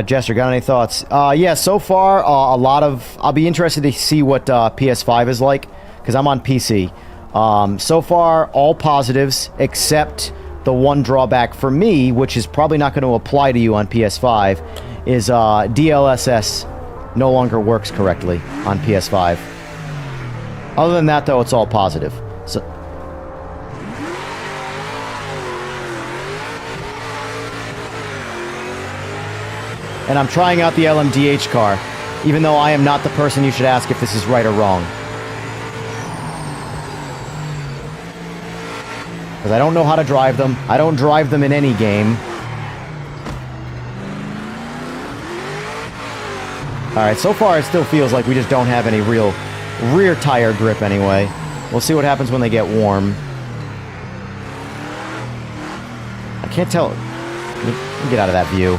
Jester, got any thoughts? Yeah, so far, I'll be interested to see what PS5 is like, because I'm on PC. So far, all positives, except the one drawback for me, which is probably not going to apply to you on PS5, is DLSS no longer works correctly on PS5. Other than that, though, it's all positive. So, and I'm trying out the LMDH car, even though I am not the person you should ask if this is right or wrong. Because I don't know how to drive them. I don't drive them in any game. Alright, so far it still feels like we just don't have any real rear tire grip anyway. We'll see what happens when they get warm. I can't tell. Let me get out of that view.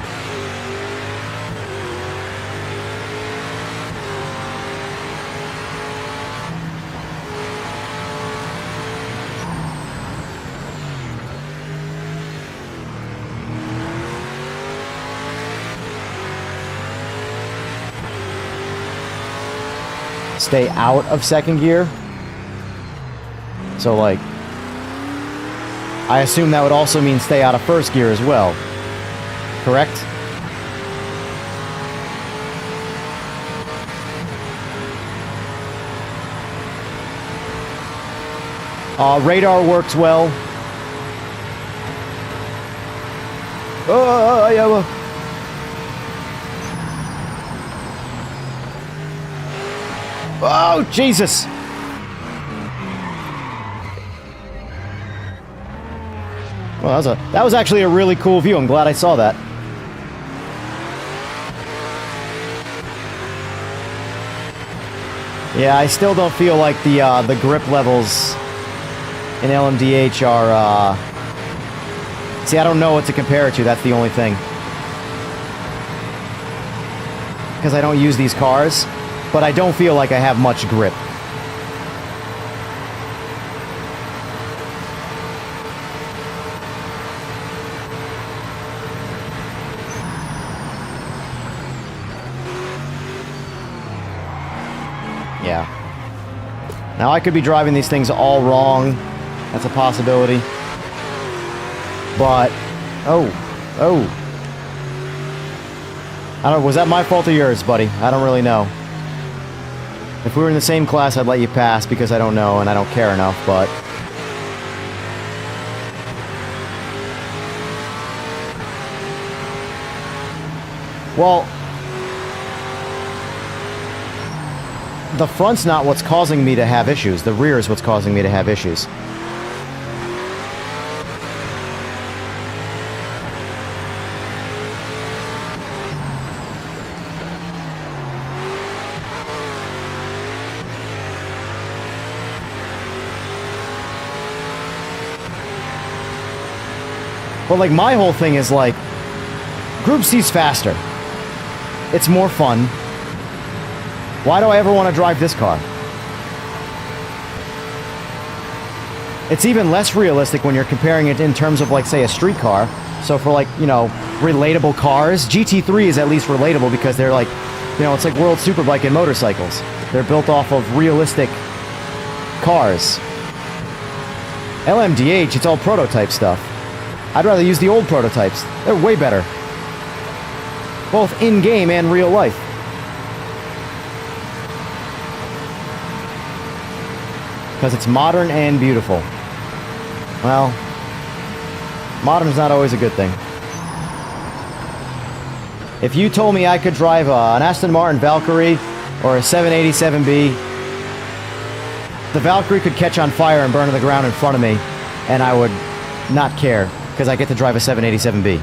Stay out of second gear. So, like, I assume that would also mean stay out of first gear as well. Correct? Radar works well. Oh, yeah, well. Oh, Jesus! Well, that was actually a really cool view. I'm glad I saw that. Yeah, I still don't feel like the grip levels in LMDH are... See, I don't know what to compare it to. That's the only thing. Because I don't use these cars. But I don't feel like I have much grip. Yeah. Now, I could be driving these things all wrong. That's a possibility. But, oh. I don't know, was that my fault or yours, buddy? I don't really know. If we were in the same class, I'd let you pass because I don't know and I don't care enough, but... Well... The front's not what's causing me to have issues. The rear is what's causing me to have issues. But, like, my whole thing is, like, Group C's faster. It's more fun. Why do I ever want to drive this car? It's even less realistic when you're comparing it in terms of, like, say, a street car. So for, like, you know, relatable cars, GT3 is at least relatable because they're, like, you know, it's like World Superbike and motorcycles. They're built off of realistic cars. LMDH, it's all prototype stuff. I'd rather use the old prototypes. They're way better. Both in-game and real life. Because it's modern and beautiful. Well, modern's not always a good thing. If you told me I could drive an Aston Martin Valkyrie or a 787B, the Valkyrie could catch on fire and burn to the ground in front of me, and I would not care, because I get to drive a 787B.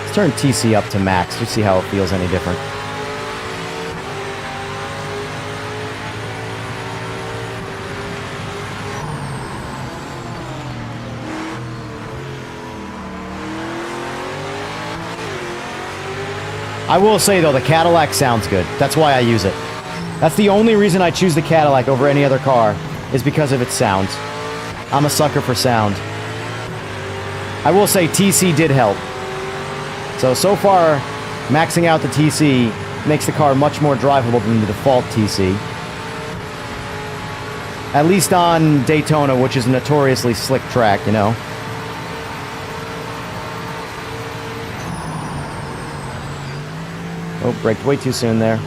Let's turn TC up to max to see how it feels any different. I will say, though, the Cadillac sounds good. That's why I use it. That's the only reason I choose the Cadillac over any other car, is because of its sound. I'm a sucker for sound. I will say TC did help. So far, maxing out the TC makes the car much more drivable than the default TC. At least on Daytona, which is a notoriously slick track, you know? Oh, braked way too soon there.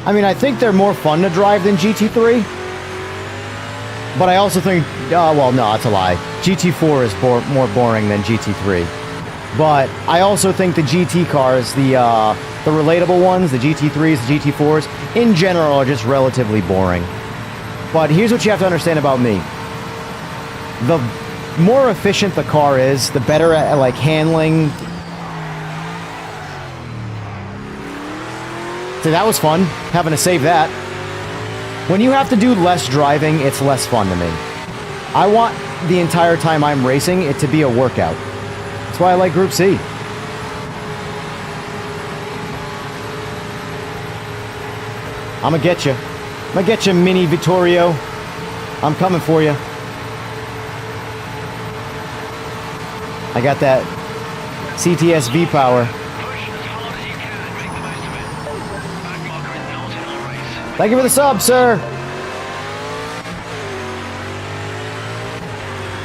I mean, I think they're more fun to drive than GT3. But I also think... well, no, that's a lie. GT4 is more boring than GT3. But I also think the GT cars, the relatable ones, the GT3s, the GT4s, in general are just relatively boring. But here's what you have to understand about me. The more efficient the car is, the better at, like, handling... So that was fun, having to save that. When you have to do less driving, it's less fun to me. I want the entire time I'm racing it to be a workout. That's why I like Group C. I'ma get you. I'ma get you, Mini Vittorio. I'm coming for you. I got that CTSV power. Thank you for the sub, sir.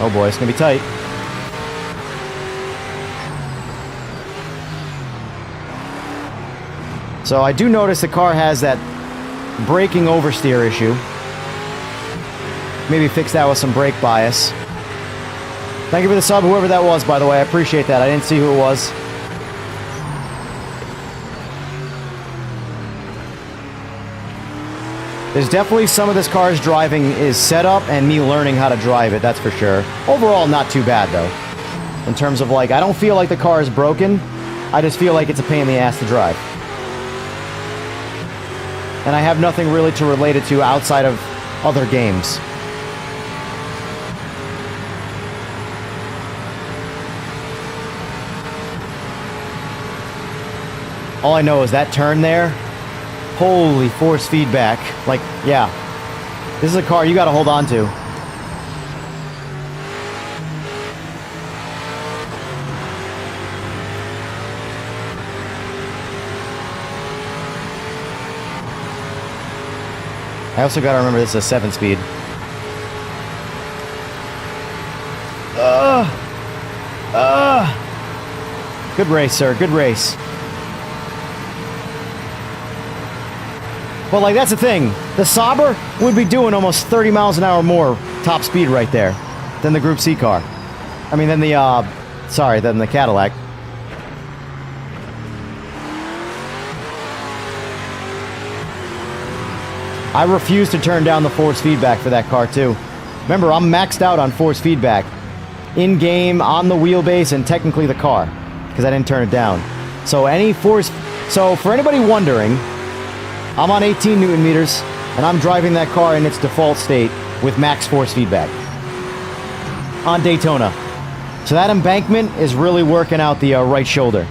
Oh boy, it's gonna be tight. So I do notice the car has that braking oversteer issue. Maybe fix that with some brake bias. Thank you for the sub, whoever that was, by the way. I appreciate that. I didn't see who it was. There's definitely some of this car's driving is set up and me learning how to drive it, that's for sure. Overall, not too bad, though. In terms of, like, I don't feel like the car is broken. I just feel like it's a pain in the ass to drive. And I have nothing really to relate it to outside of other games. All I know is that turn there, holy force feedback. Like, yeah, this is a car you gotta hold on to. I also gotta remember this is a 7-speed. Good race, sir, good race. But, like, that's the thing. The Sauber would be doing almost 30 miles an hour more top speed right there than the Group C car. I mean, than the, than the Cadillac. I refuse to turn down the force feedback for that car, too. Remember, I'm maxed out on force feedback. In-game, on the wheelbase, and technically the car. Because I didn't turn it down. So, any force... So, for anybody wondering... I'm on 18 Newton meters, and I'm driving that car in its default state with max force feedback on Daytona. So that embankment is really working out the right shoulder.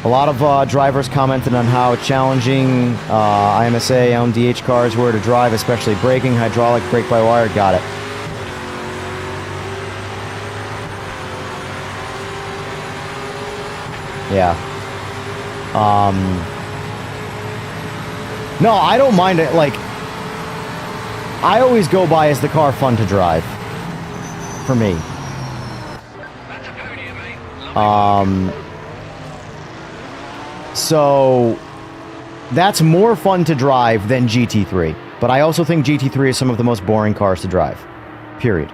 A lot of drivers commented on how challenging IMSA, LMDH cars were to drive, especially braking, hydraulic, brake-by-wire. Got it. Yeah. No, I don't mind it. Like, I always go by, is the car fun to drive? For me. So, that's more fun to drive than GT3. But I also think GT3 is some of the most boring cars to drive. Period.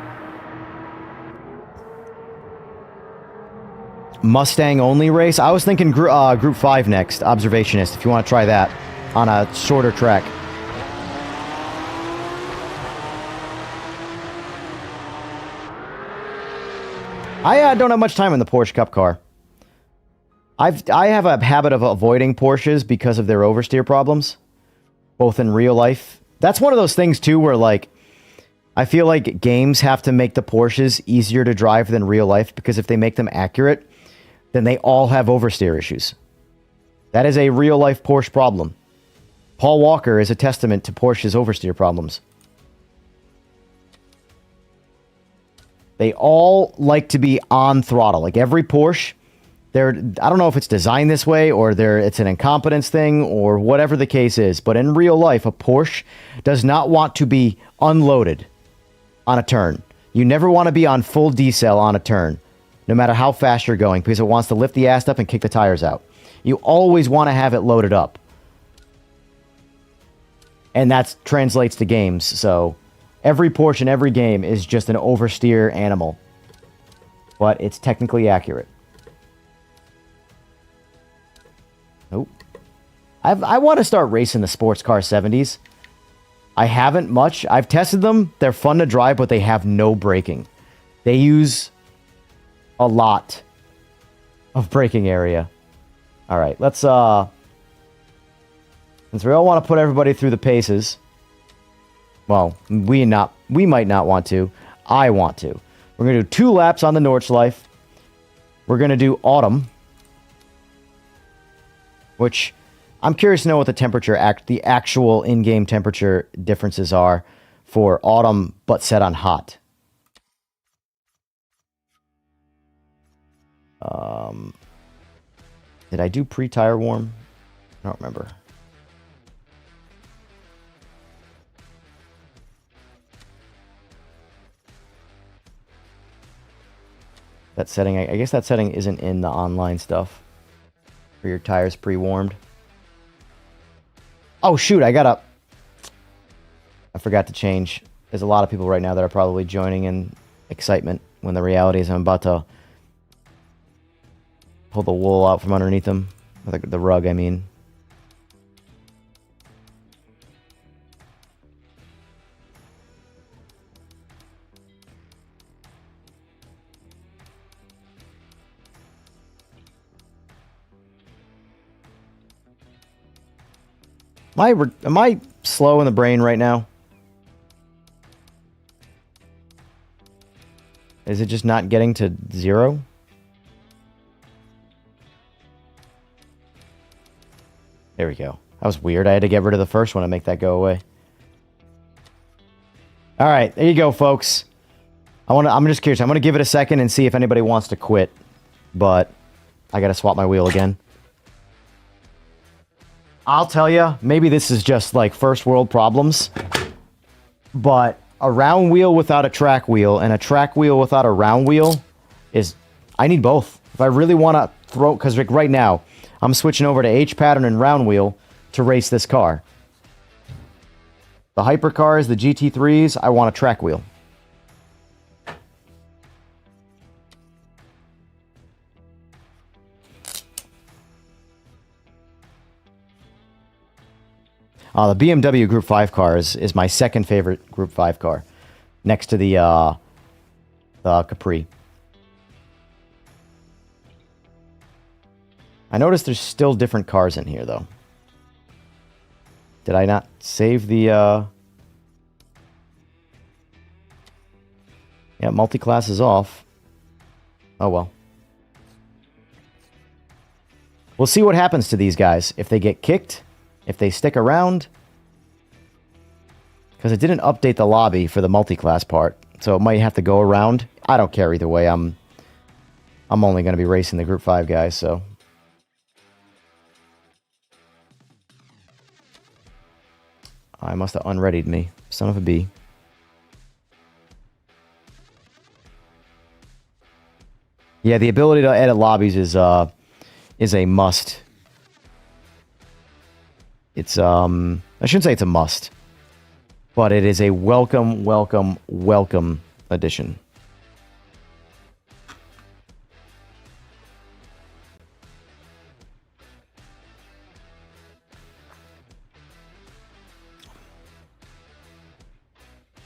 Mustang only race? I was thinking Group 5 next. Observationist, if you want to try that. On a shorter track. I don't have much time in the Porsche Cup car. I have a habit of avoiding Porsches because of their oversteer problems, both in real life. That's one of those things, too, where, like, I feel like games have to make the Porsches easier to drive than real life, because if they make them accurate, then they all have oversteer issues. That is a real-life Porsche problem. Paul Walker is a testament to Porsche's oversteer problems. They all like to be on throttle. Like, every Porsche... I don't know if it's designed this way or it's an incompetence thing or whatever the case is, but in real life, a Porsche does not want to be unloaded on a turn. You never want to be on full decel on a turn, no matter how fast you're going, because it wants to lift the ass up and kick the tires out. You always want to have it loaded up. And that translates to games, so every Porsche in every game is just an oversteer animal. But it's technically accurate. Nope. I want to start racing the sports car 70s. I haven't much. I've tested them. They're fun to drive, but they have no braking. They use a lot of braking area. All right, let's since we all want to put everybody through the paces. Well, we might not want to. I want to. We're going to do 2 laps on the Nordschleife. We're going to do Autumn, which I'm curious to know what the temperature, the actual in-game temperature differences are for Autumn, but set on hot. Did I do pre-tire warm? I don't remember. That setting, I guess that setting isn't in the online stuff. For your tires pre-warmed. Oh shoot, I forgot to change. There's a lot of people right now that are probably joining in excitement when the reality is I'm about to pull the wool out from underneath them. The rug, I mean. Am I slow in the brain right now? Is it just not getting to 0? There we go. That was weird. I had to get rid of the first one to make that go away. All right, there you go, folks. I'm just curious. I'm going to give it a second and see if anybody wants to quit. But I got to swap my wheel again. I'll tell you, maybe this is just like first world problems, but a round wheel without a track wheel and a track wheel without a round wheel I need both. If I really want to throw, because like right now, I'm switching over to H pattern and round wheel to race this car. The hypercars, the GT3s, I want a track wheel. The BMW Group 5 car is my second favorite Group 5 car, next to the Capri. I noticed there's still different cars in here, though. Did I not save the... Yeah, multiclass is off. Oh, well. We'll see what happens to these guys. If they get kicked... If they stick around, because it didn't update the lobby for the multi-class part, so it might have to go around. I don't care either way. I'm only going to be racing the Group 5 guys, so. I must have unreadied me. Son of a bee. Yeah, the ability to edit lobbies is a must. It's, I shouldn't say it's a must, but it is a welcome addition.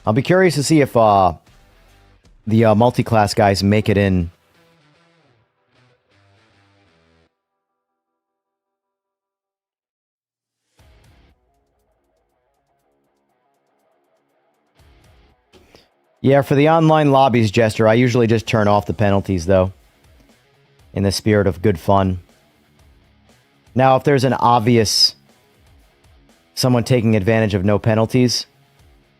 I'll be curious to see if, the, multi-class guys make it in. Yeah, for the online lobbies, Jester, I usually just turn off the penalties, though. In the spirit of good fun. Now, if there's an obvious... someone taking advantage of no penalties,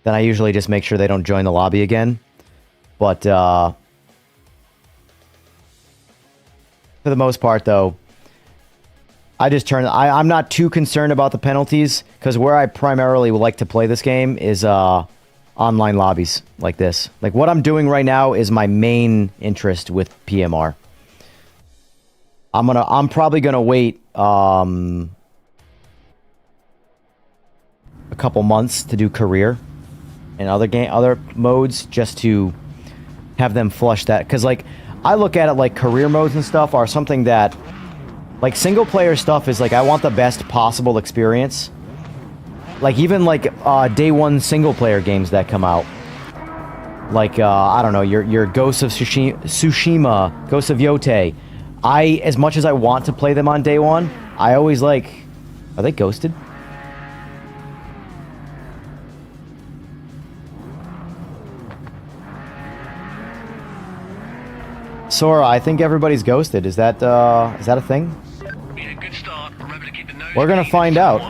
then I usually just make sure they don't join the lobby again. But, for the most part, though, I just turn... I'm not too concerned about the penalties, because where I primarily would like to play this game is, online lobbies like this. Like what I'm doing right now is my main interest with PMR. I'm probably gonna wait a couple months to do career and other modes just to have them flush that, because like I look at it like career modes and stuff are something that like single player stuff is like I want the best possible experience. Like, even, like, day one single-player games that come out. Like, I don't know, your Ghosts of Tsushima, Ghosts of Yote. As much as I want to play them on day one, I always, like... Are they ghosted? Sora, I think everybody's ghosted. Is that a thing? We're gonna find out.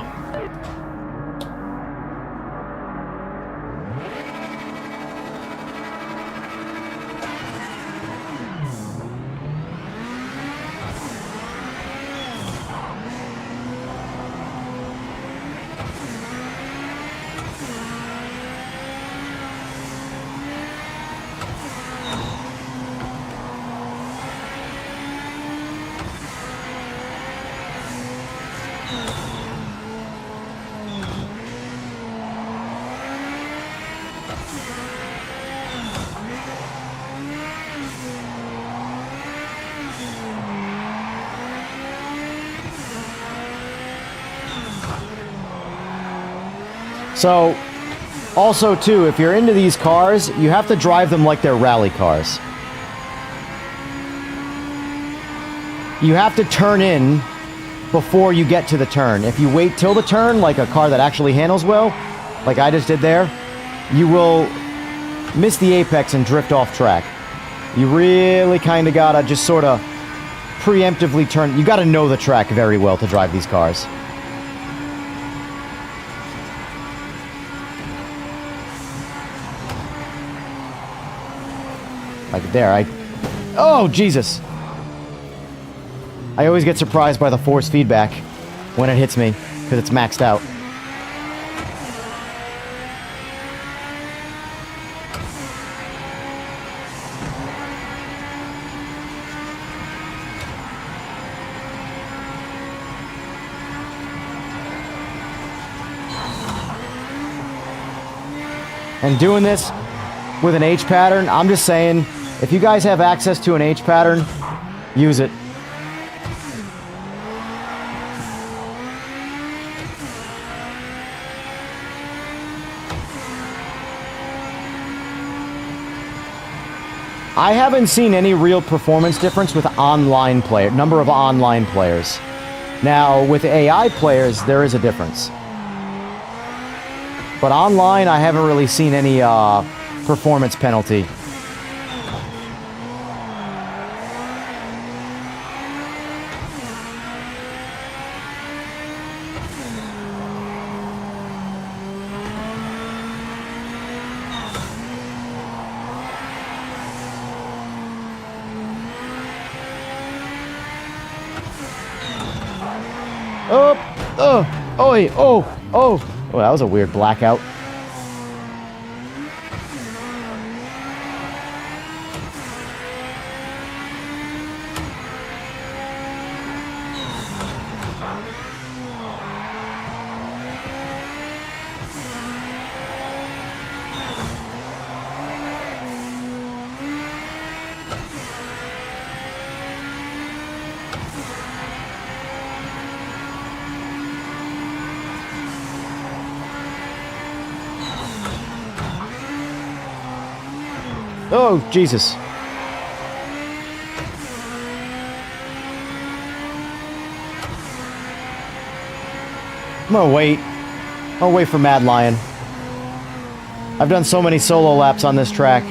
So, also too, if you're into these cars, you have to drive them like they're rally cars. You have to turn in before you get to the turn. If you wait till the turn, like a car that actually handles well, like I just did there, you will miss the apex and drift off track. You really kind of gotta just sort of preemptively turn. You gotta know the track very well to drive these cars. Like there, oh, Jesus! I always get surprised by the force feedback when it hits me, because it's maxed out. And doing this with an H pattern, I'm just saying, if you guys have access to an H pattern, use it. I haven't seen any real performance difference with number of online players. Now, with AI players, there is a difference. But online, I haven't really seen any performance penalty. Oh, that was a weird blackout. Oh, Jesus. I'm gonna wait. I'll wait for Mad Lion. I've done so many solo laps on this track.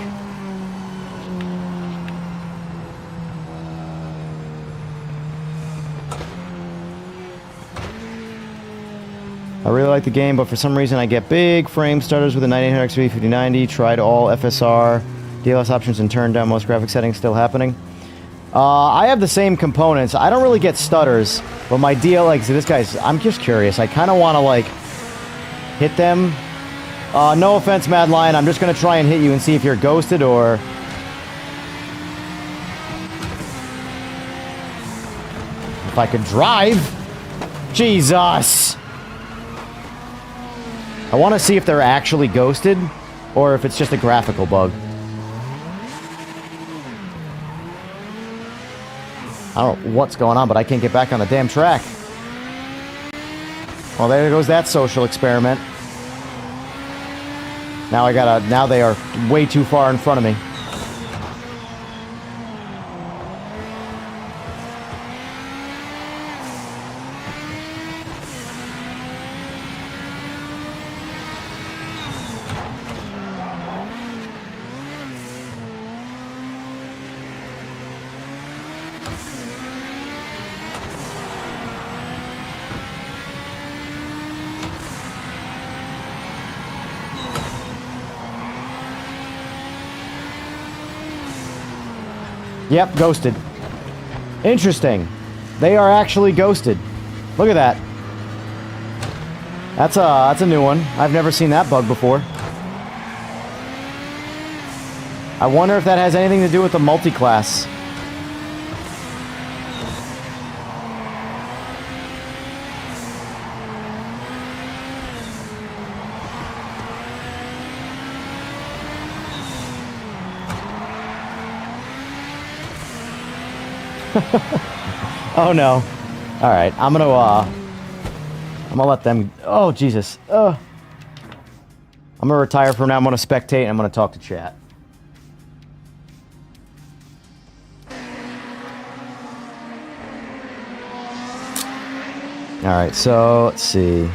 I really like the game, but for some reason I get big frame stutters with the 9800XV 5090. Tried all FSR, DLS options, and turned down most graphic settings. Still happening. I have the same components. I don't really get stutters, but my DLX, this guy's, I'm just curious. I kind of want to, like, hit them. No offense, Mad Lion. I'm just going to try and hit you and see if you're ghosted or... if I could drive. Jesus. I want to see if they're actually ghosted or if it's just a graphical bug. I don't know what's going on, but I can't get back on the damn track. Well, there goes that social experiment. Now they are way too far in front of me. Yep, ghosted. Interesting. They are actually ghosted. Look at that. That's a new one. I've never seen that bug before. I wonder if that has anything to do with the multiclass. Oh no. Alright, I'm gonna let them... Oh, Jesus. I'm gonna retire from now. I'm gonna spectate and I'm gonna talk to chat. Alright, so let's see.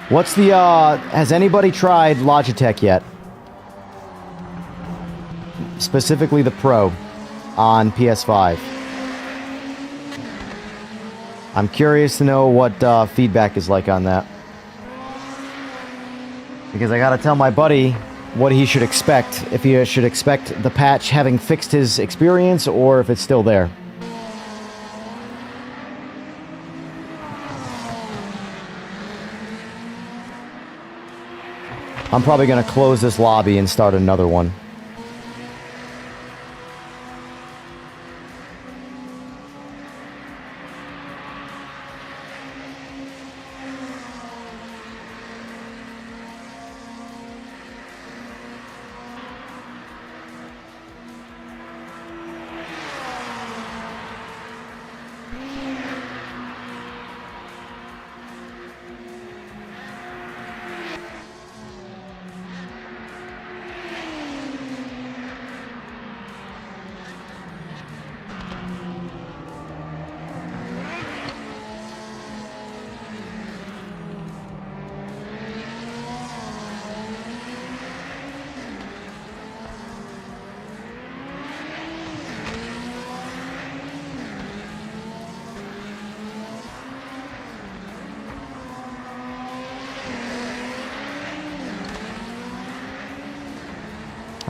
What's the, has anybody tried Logitech yet? Specifically the Pro on PS5. I'm curious to know what feedback is like on that. Because I gotta tell my buddy what he should expect. If he should expect the patch having fixed his experience or if it's still there. I'm probably going to close this lobby and start another one.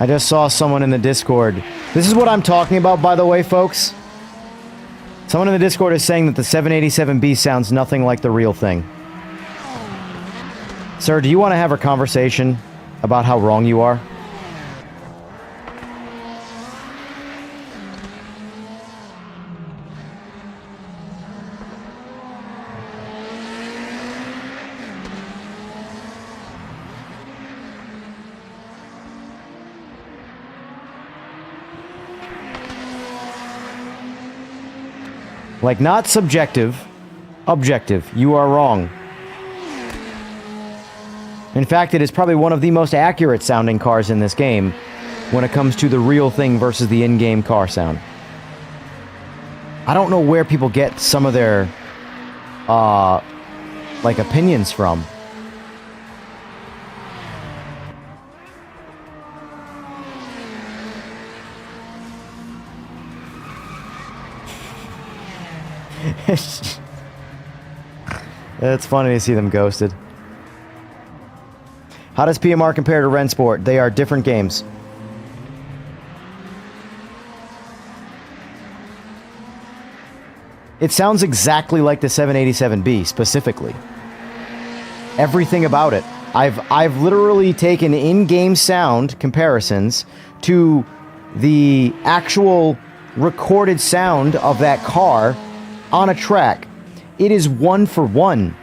I just saw someone in the Discord. This is what I'm talking about, by the way, folks. Someone in the Discord is saying that the 787B sounds nothing like the real thing. Sir, do you want to have a conversation about how wrong you are? Like, not subjective, objective. You are wrong. In fact, it is probably one of the most accurate sounding cars in this game when it comes to the real thing versus the in-game car sound. I don't know where people get some of their, like, opinions from. It's funny to see them ghosted. How does PMR compare to Rensport? They are different games. It sounds exactly like the 787B, specifically. Everything about it. I've literally taken in-game sound comparisons to the actual recorded sound of that car on a track. It is 1 for 1.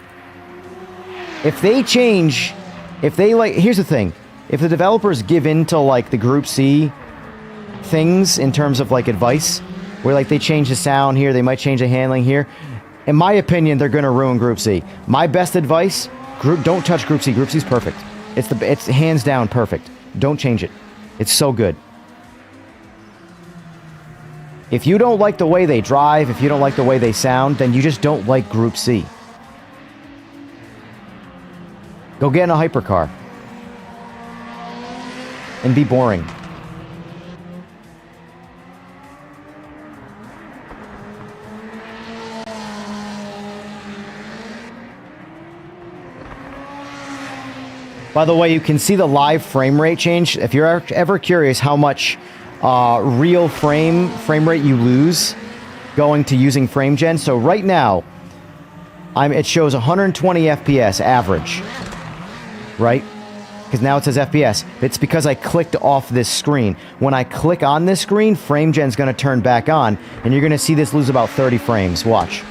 If they change, if they like, here's the thing. If the developers give in to like the Group C things in terms of like advice, where like they change the sound here, they might change the handling here. In my opinion, they're gonna ruin Group C. My best advice, don't touch Group C. Group C's perfect. It's hands down perfect. Don't change it. It's so good. If you don't like the way they drive, if you don't like the way they sound, then you just don't like Group C. Go get in a hypercar. And be boring. By the way, you can see the live frame rate change. If you're ever curious how much real frame rate you lose going to using FrameGen. So right now, It shows 120 FPS average, right? Because now it says FPS. It's because I clicked off this screen. When I click on this screen, FrameGen's going to turn back on, and you're going to see this lose about 30 frames. Watch.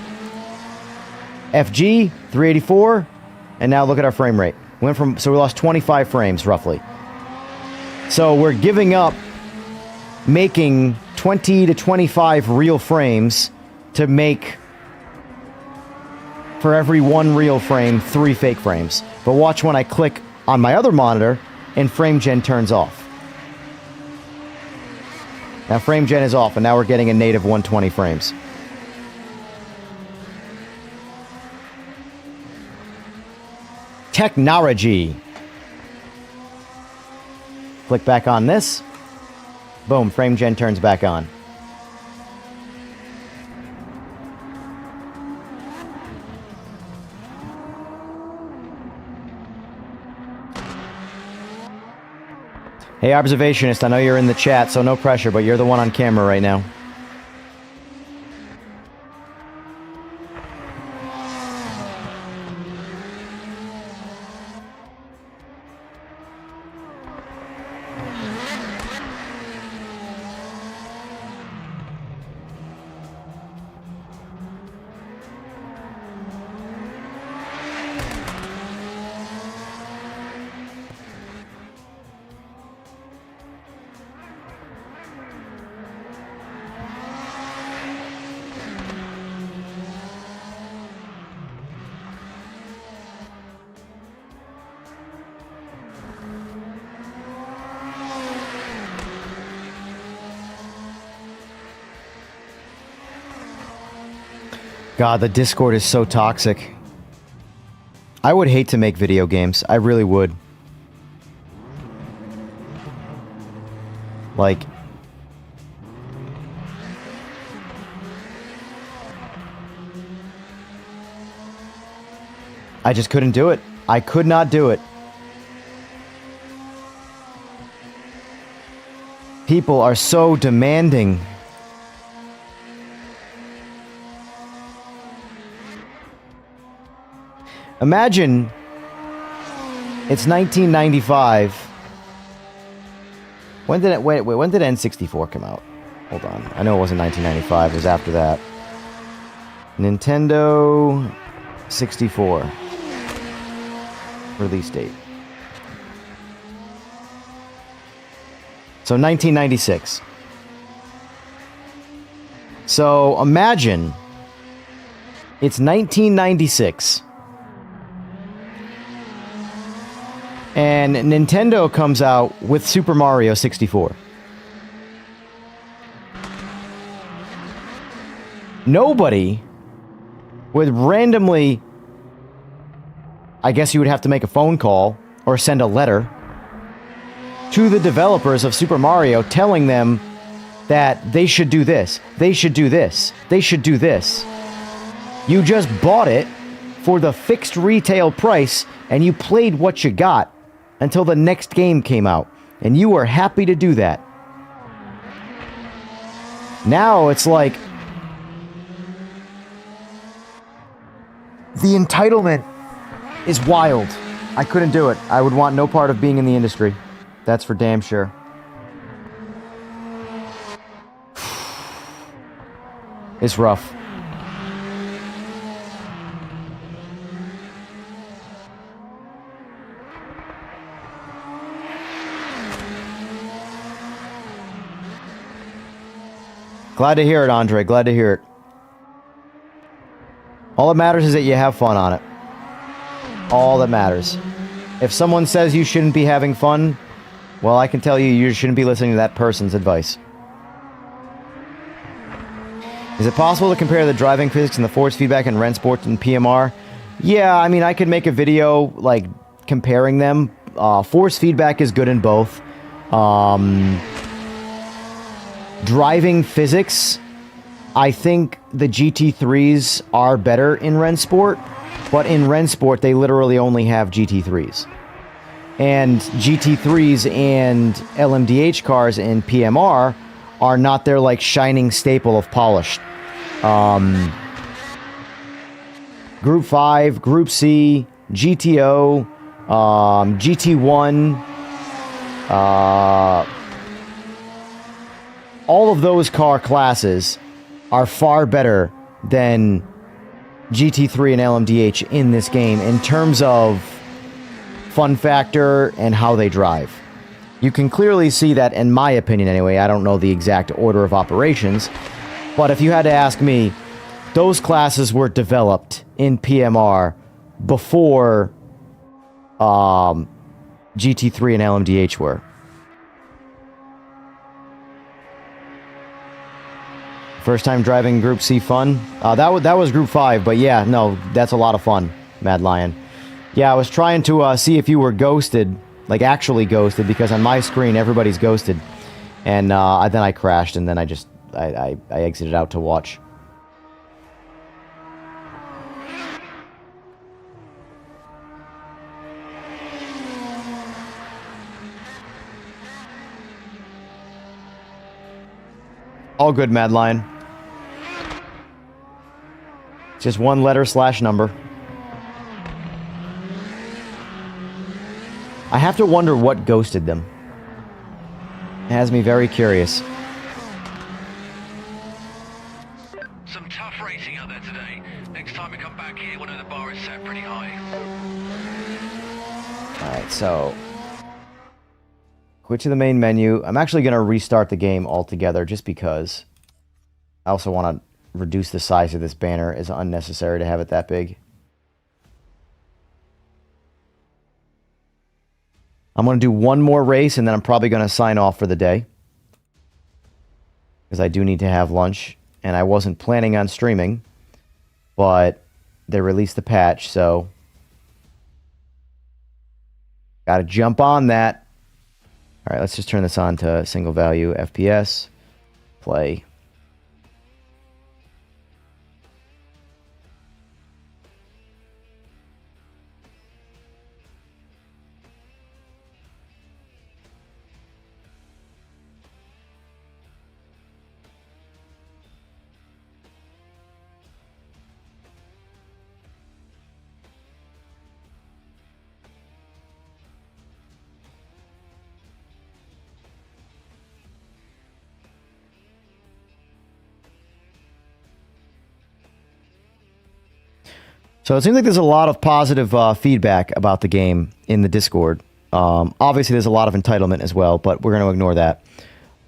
FG, 384, and now look at our frame rate. So we lost 25 frames, roughly. So we're giving up making 20 to 25 real frames to make, for every one real frame, 3 fake frames. But watch when I click on my other monitor, and FrameGen turns off. Now FrameGen is off, and now we're getting a native 120 frames. Technology. Click back on this. Boom, FrameGen turns back on. Hey, Observationist, I know you're in the chat, so no pressure, but you're the one on camera right now. God, the Discord is so toxic. I would hate to make video games. I really would. Like... I just couldn't do it. I could not do it. People are so demanding. Imagine it's 1995. When did N64 come out? Hold on. I know it wasn't 1995. It was after that. Nintendo 64. Release date. So 1996. So imagine it's 1996. And Nintendo comes out with Super Mario 64. Nobody would randomly... I guess you would have to make a phone call or send a letter to the developers of Super Mario telling them that they should do this, they should do this, they should do this. You just bought it for the fixed retail price and you played what you got until the next game came out, and you were happy to do that. Now it's like the entitlement is wild. I couldn't do it. I would want no part of being in the industry. That's for damn sure. It's rough. Glad to hear it, Andre. Glad to hear it. All that matters is that you have fun on it. All that matters. If someone says you shouldn't be having fun, well, I can tell you, you shouldn't be listening to that person's advice. Is it possible to compare the driving physics and the force feedback in Rennsport and PMR? Yeah, I mean, I could make a video, like, comparing them. Force feedback is good in both. Driving physics, I think the GT3s are better in Rennsport, but in Rennsport, they literally only have GT3s. And GT3s and LMDH cars in PMR are not their, like, shining staple of polished. Group 5, Group C, GTO, GT1, all of those car classes are far better than GT3 and LMDH in this game in terms of fun factor and how they drive. You can clearly see that, in my opinion anyway. I don't know the exact order of operations, but if you had to ask me, those classes were developed in PMR before GT3 and LMDH were. First time driving Group C fun? That was Group 5, but yeah, no, that's a lot of fun, Mad Lion. Yeah, I was trying to see if you were ghosted, like actually ghosted, because on my screen everybody's ghosted. And then I crashed, and then I exited out to watch. All good, Mad Lion. Just one letter / number. I have to wonder what ghosted them. It has me very curious. Some tough racing out there today. Next time we come back here, one of the bar is set pretty high. Alright, so quit to the main menu. I'm actually going to restart the game altogether just because I also want to reduce the size of this banner. It's unnecessary to have it that big. I'm going to do one more race, and then I'm probably going to sign off for the day. Because I do need to have lunch, and I wasn't planning on streaming, but they released the patch, so got to jump on that. All right, let's just turn this on to single value FPS. Play. So it seems like there's a lot of positive feedback about the game in the Discord. Obviously, there's a lot of entitlement as well, but we're going to ignore that.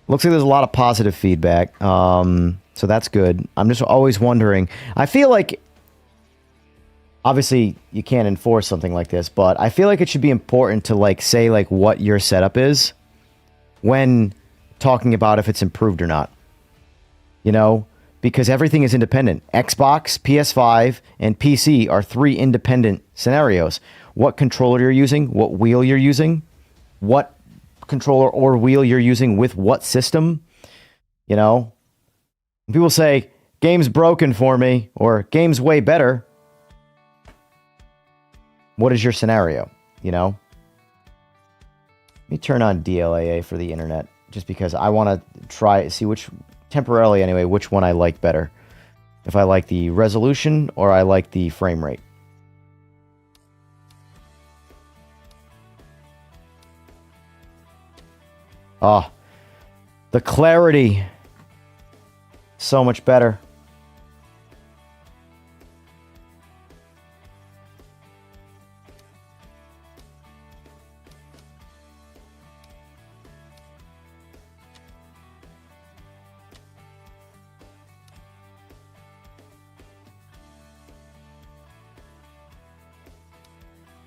Looks like there's a lot of positive feedback, so that's good. I'm just always wondering. I feel like, obviously, you can't enforce something like this, but I feel like it should be important to like say like what your setup is when talking about if it's improved or not. You know? Because everything is independent. Xbox, PS5, and PC are 3 independent scenarios. What controller you're using, what wheel you're using, what controller or wheel you're using with what system. You know? When people say, game's broken for me, or game's way better, what is your scenario? You know? Let me turn on DLAA for the internet, just because I want to try, see which... temporarily anyway, which one I like better. If I like the resolution or I like the frame rate. Oh, the clarity. So much better.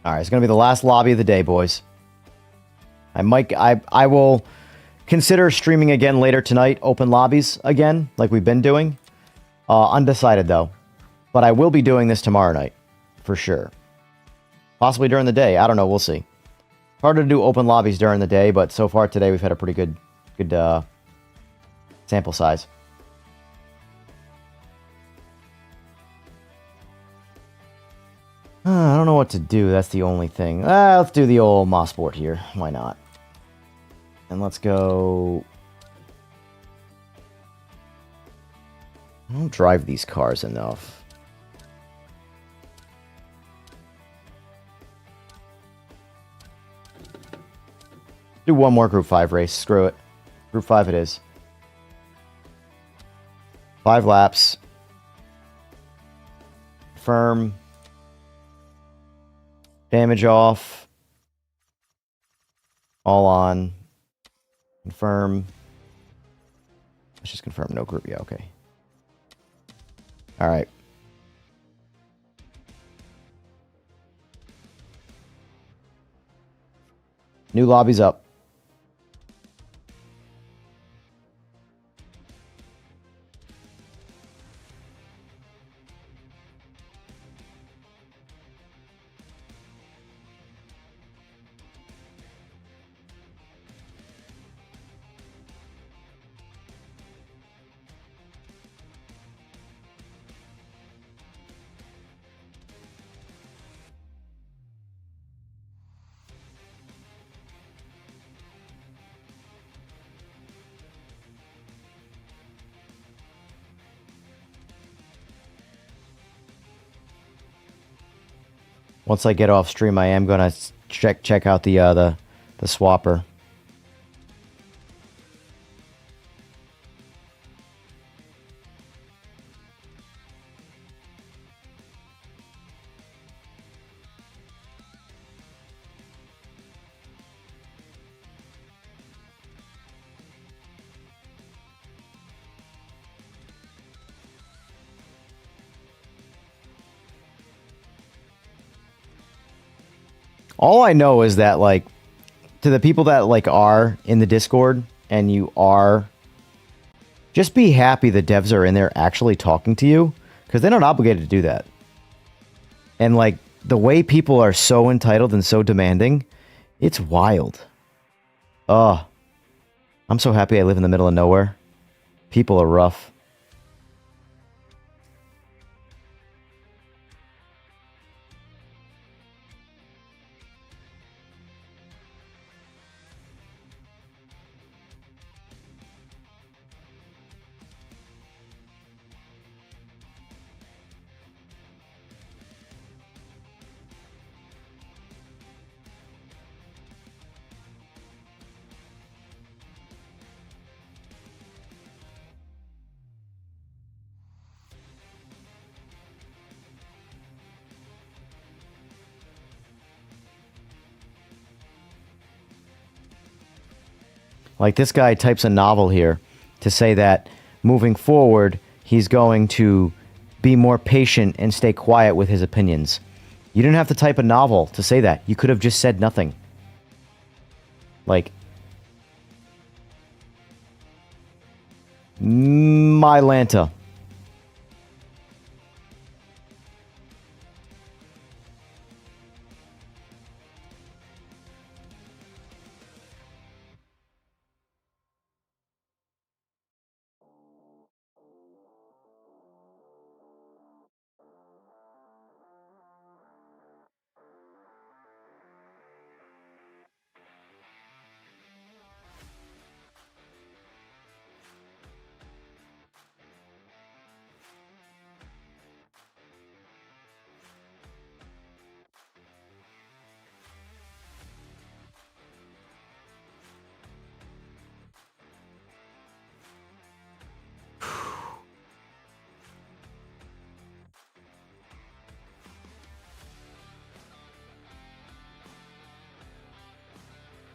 All right, it's going to be the last lobby of the day, boys. I will consider streaming again later tonight, open lobbies again, like we've been doing. Undecided, though. But I will be doing this tomorrow night, for sure. Possibly during the day. I don't know. We'll see. Harder to do open lobbies during the day, but so far today we've had a pretty good sample size. I don't know what to do. That's the only thing. Let's do the old Mosport here. Why not? And let's go... I don't drive these cars enough. Do one more Group 5 race. Screw it. Group 5 it is. 5 laps. Firm. Damage off. All on. Confirm. Let's just confirm no group. Yeah, okay. All right. New lobby's up. Once I get off stream, I am gonna check out the swapper. All I know is that, like, to the people that, like, are in the Discord and you are, just be happy the devs are in there actually talking to you, because they're not obligated to do that. And, like, the way people are so entitled and so demanding, it's wild. Oh, I'm so happy I live in the middle of nowhere. People are rough. Like, this guy types a novel here to say that moving forward, he's going to be more patient and stay quiet with his opinions. You didn't have to type a novel to say that. You could have just said nothing. Like, Mylanta.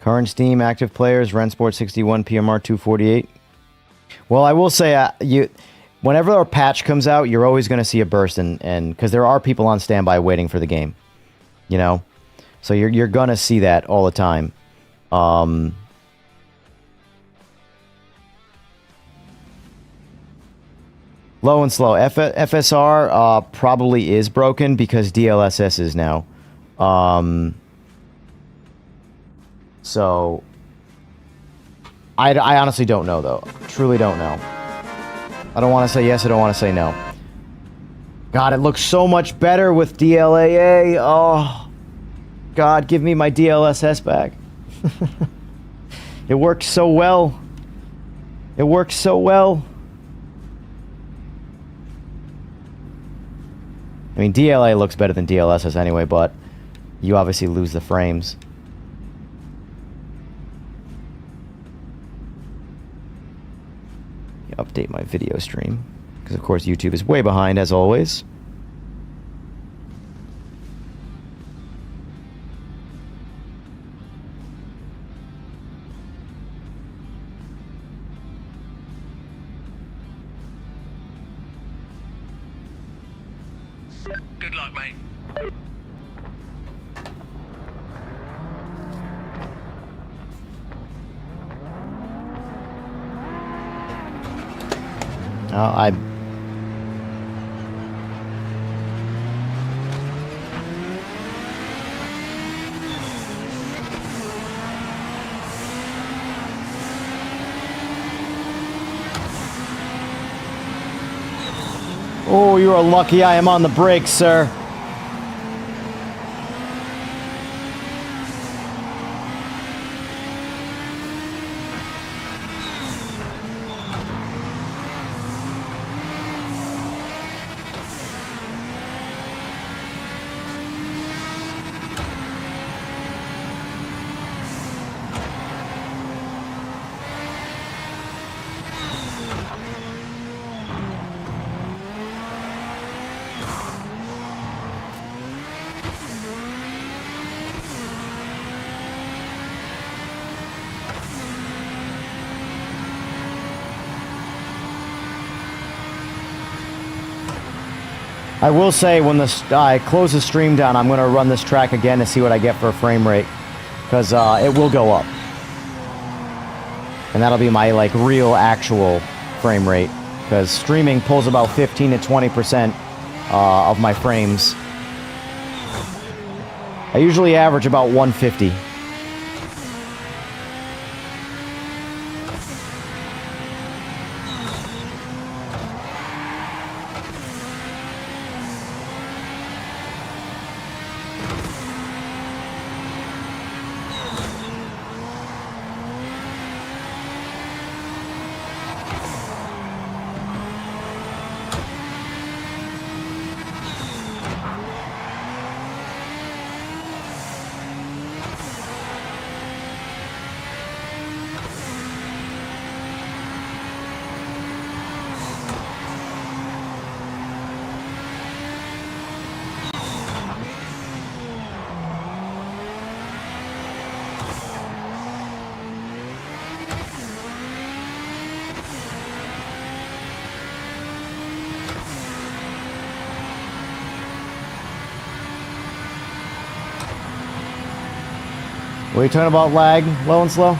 Current Steam active players: Rensport 61, PMR 248. Well, I will say, whenever a patch comes out, you're always going to see a burst, and because there are people on standby waiting for the game, you know, so you're going to see that all the time. Low and slow. FSR probably is broken because DLSS is now. So, I honestly don't know, though. Truly don't know. I don't want to say yes, I don't want to say no. God, it looks so much better with DLAA. Oh, God, give me my DLSS back. It works so well. It works so well. I mean, DLA looks better than DLSS anyway, but you obviously lose the frames. Update my video stream, because of course YouTube is way behind as always. Good luck, mate. I Oh, you are lucky I am on the brakes, sir. I will say when I close the stream down, I'm going to run this track again to see what I get for a frame rate, because it will go up, and that'll be my like real actual frame rate, because streaming pulls about 15 to 20% of my frames. I usually average about 150. What are you talking about, lag, low and slow?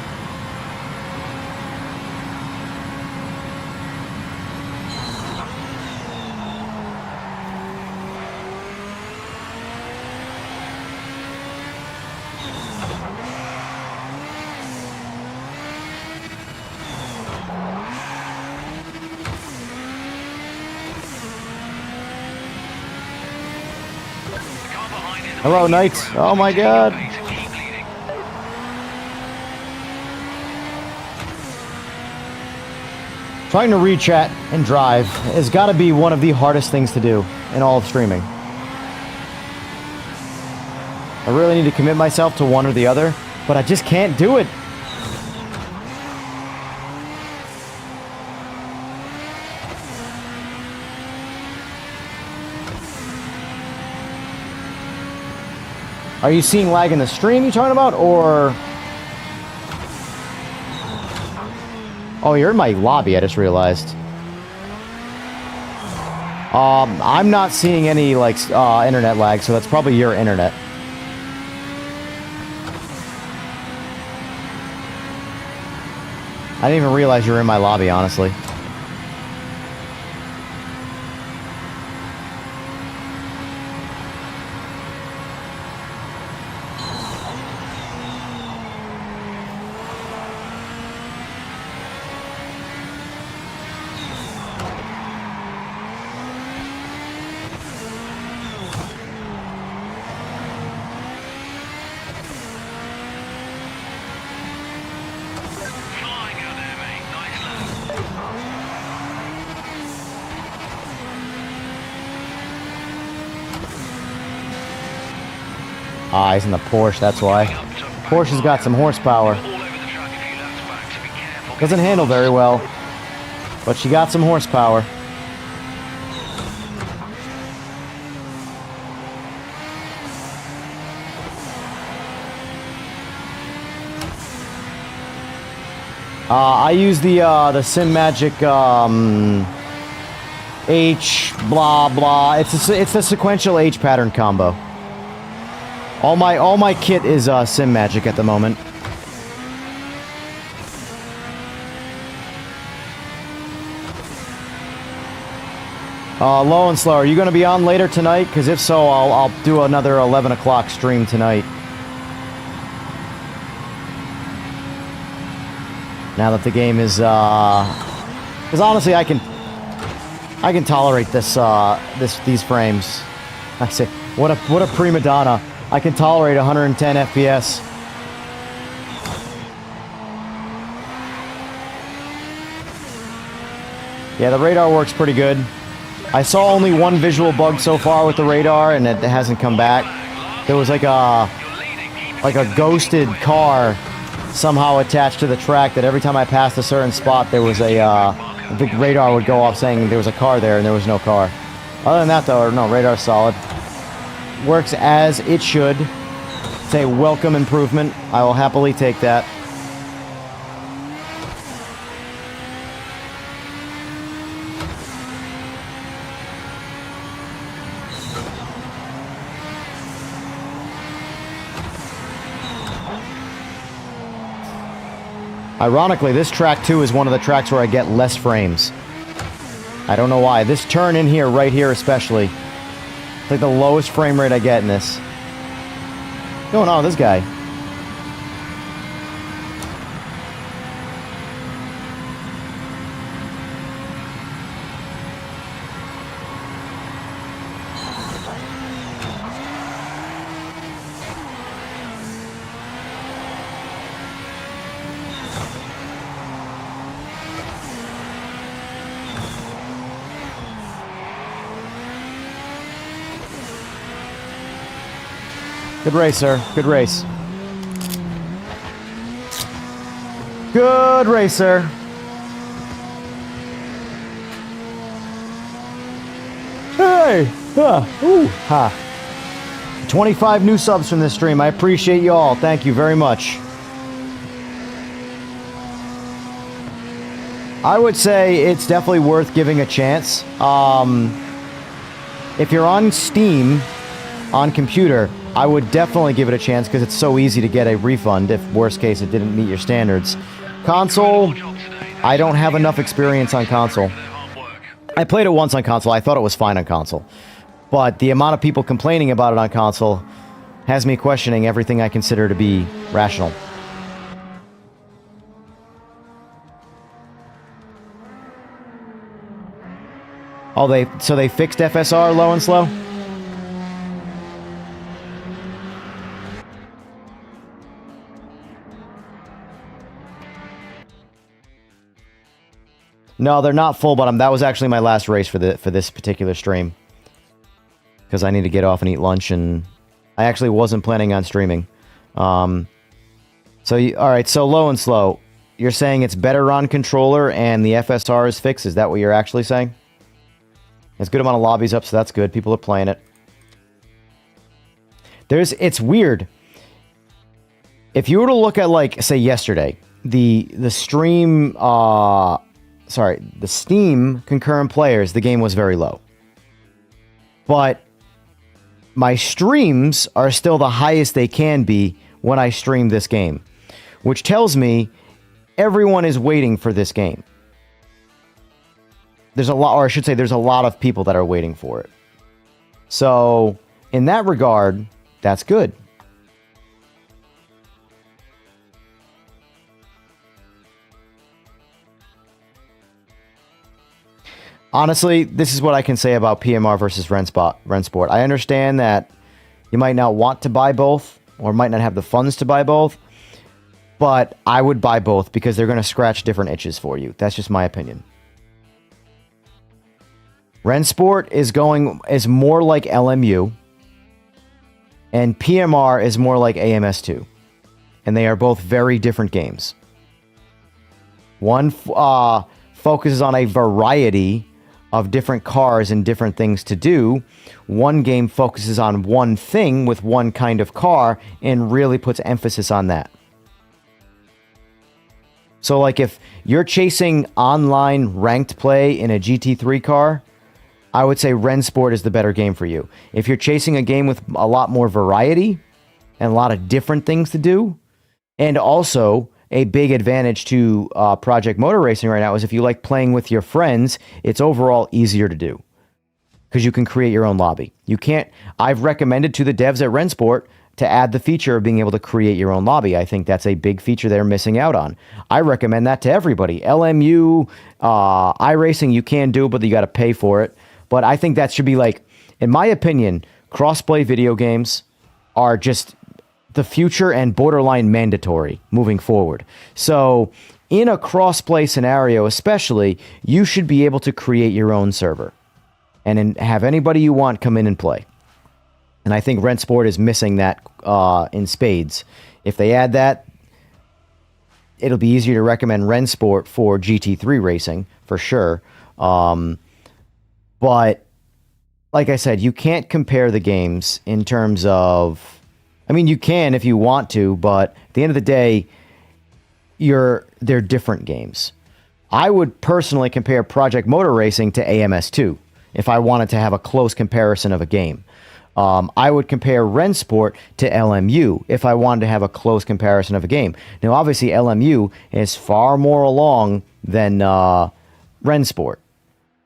Hello, Knight. Oh my god. Trying to read chat and drive has got to be one of the hardest things to do in all of streaming. I really need to commit myself to one or the other, but I just can't do it. Are you seeing lag in the stream you talking about, or... Oh, you're in my lobby, I just realized. I'm not seeing any, like, internet lag, so that's probably your internet. I didn't even realize you were in my lobby, honestly. Ah, he's in the Porsche, that's why. Porsche's got some horsepower. Doesn't handle very well. But she got some horsepower. I use the Simagic H blah blah. It's the sequential H pattern combo. All my kit is Simagic at the moment. Low and slow. Are you going to be on later tonight? Because if so, I'll do another 11 o'clock stream tonight. Now that the game is, because honestly, I can tolerate this, these frames. I say, what a prima donna. I can tolerate 110 FPS. Yeah, the radar works pretty good. I saw only one visual bug so far with the radar, and it hasn't come back. There was like a ghosted car somehow attached to the track that every time I passed a certain spot, there was the radar would go off saying there was a car there, and there was no car. Other than that, though, no, radar's solid. Works as it should. It's a welcome improvement. I will happily take that. Ironically, this track, too, is one of the tracks where I get less frames. I don't know why. This turn in here, right here especially, it's like the lowest frame rate I get in this. What's going on with this guy? Good race, sir. Good race. Good race, sir. Hey! Ooh! Ha! 25 new subs from this stream. I appreciate you all. Thank you very much. I would say it's definitely worth giving a chance. If you're on Steam, on computer, I would definitely give it a chance because it's so easy to get a refund if, worst case, it didn't meet your standards. Console, I don't have enough experience on console. I played it once on console. I thought it was fine on console. But the amount of people complaining about it on console has me questioning everything I consider to be rational. Oh, so they fixed FSR low and slow? No, they're not full, but that was actually my last race for this particular stream. Because I need to get off and eat lunch, and I actually wasn't planning on streaming. Alright, so low and slow. You're saying it's better on controller and the FSR is fixed? Is that what you're actually saying? There's a good amount of lobbies up, so that's good. People are playing it. It's weird. If you were to look at, like, say, yesterday, the stream, the Steam concurrent players, the game was very low. But my streams are still the highest they can be when I stream this game, which tells me everyone is waiting for this game. There's a lot, or I should say, there's a lot of people that are waiting for it. So, in that regard, that's good. Honestly, this is what I can say about PMR versus Rensport. I understand that you might not want to buy both, or might not have the funds to buy both, but I would buy both because they're going to scratch different itches for you. That's just my opinion. Rensport is more like LMU, and PMR is more like AMS2, and they are both very different games. One focuses on a variety of different cars and different things to do. One game focuses on one thing with one kind of car and really puts emphasis on that. So like if you're chasing online ranked play in a GT3 car, I would say Rennsport is the better game for you. If you're chasing a game with a lot more variety and a lot of different things to do, and also a big advantage to Project Motor Racing right now is if you like playing with your friends, it's overall easier to do because you can create your own lobby. You can't. I've recommended to the devs at Rennsport to add the feature of being able to create your own lobby. I think that's a big feature they're missing out on. I recommend that to everybody. LMU, iRacing, you can do, but you got to pay for it. But I think that should be like, in my opinion, crossplay video games are just the future and borderline mandatory moving forward. So in a crossplay scenario, especially, you should be able to create your own server and have anybody you want come in and play. And I think Rennsport is missing that in spades. If they add that, it'll be easier to recommend Rennsport for GT3 racing, for sure. But, like I said, you can't compare the games in terms of... I mean, you can if you want to, but at the end of the day, they're different games. I would personally compare Project Motor Racing to AMS2 if I wanted to have a close comparison of a game. I would compare Rennsport to LMU if I wanted to have a close comparison of a game. Now, obviously, LMU is far more along than Rennsport,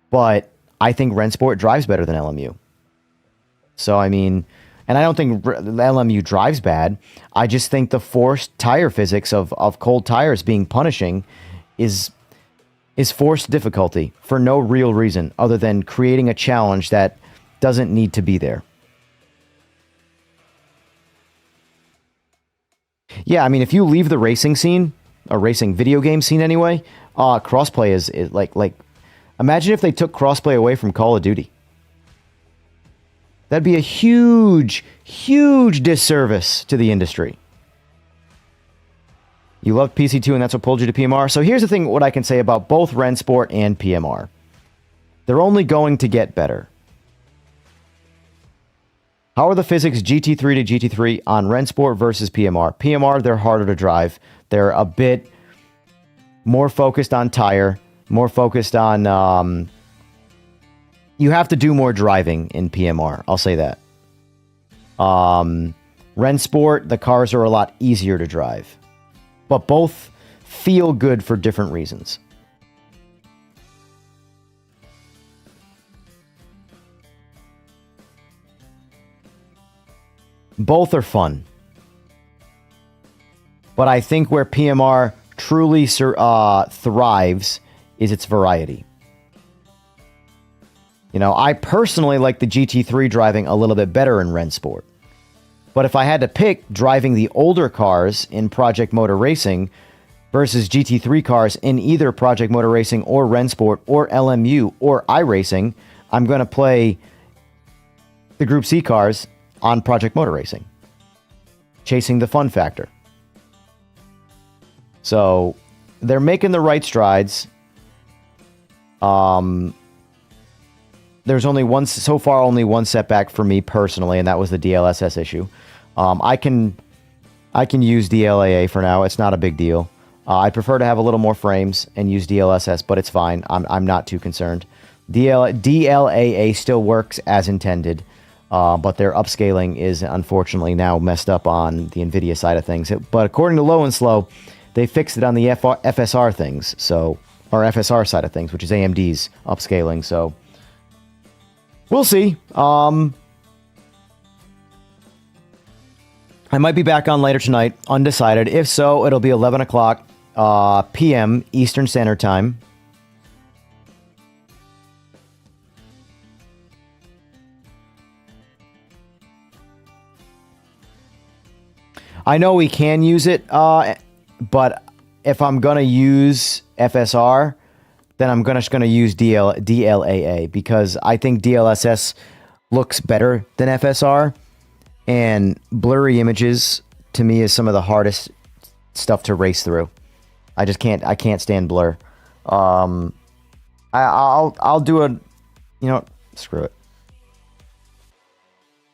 but I think Rennsport drives better than LMU. So, I mean, and I don't think LMU drives bad. I just think the forced tire physics of cold tires being punishing is forced difficulty for no real reason other than creating a challenge that doesn't need to be there. Yeah, I mean, if you leave the racing scene, a racing video game scene anyway, crossplay is like, imagine if they took crossplay away from Call of Duty. That'd be a huge, huge disservice to the industry. You loved PC2 and that's what pulled you to PMR. So here's the thing, what I can say about both Rennsport and PMR. They're only going to get better. How are the physics GT3 to GT3 on Rennsport versus PMR? PMR, they're harder to drive. They're a bit more focused on tire, more focused on... you have to do more driving in PMR. I'll say that. Rennsport, the cars are a lot easier to drive. But both feel good for different reasons. Both are fun. But I think where PMR truly thrives is its variety. You know, I personally like the GT3 driving a little bit better in Rennsport. But if I had to pick driving the older cars in Project Motor Racing versus GT3 cars in either Project Motor Racing or Rennsport or LMU or iRacing, I'm going to play the Group C cars on Project Motor Racing, chasing the fun factor. So they're making the right strides. There's only one setback for me personally, and that was the DLSS issue. I can use DLAA for now. It's not a big deal. I prefer to have a little more frames and use DLSS, but it's fine. I'm not too concerned. DLAA still works as intended. But their upscaling is unfortunately now messed up on the NVIDIA side of things. But according to Low and Slow, they fixed it on the FSR things, or FSR side of things, which is AMD's upscaling. So we'll see. I might be back on later tonight, undecided. If so, it'll be 11 o'clock p.m. Eastern Standard Time. I know we can use it, but if I'm going to use FSR, then I'm just going to use DLAA because I think DLSS looks better than FSR, and blurry images to me is some of the hardest stuff to race through. I can't stand blur. I'll do a, screw it.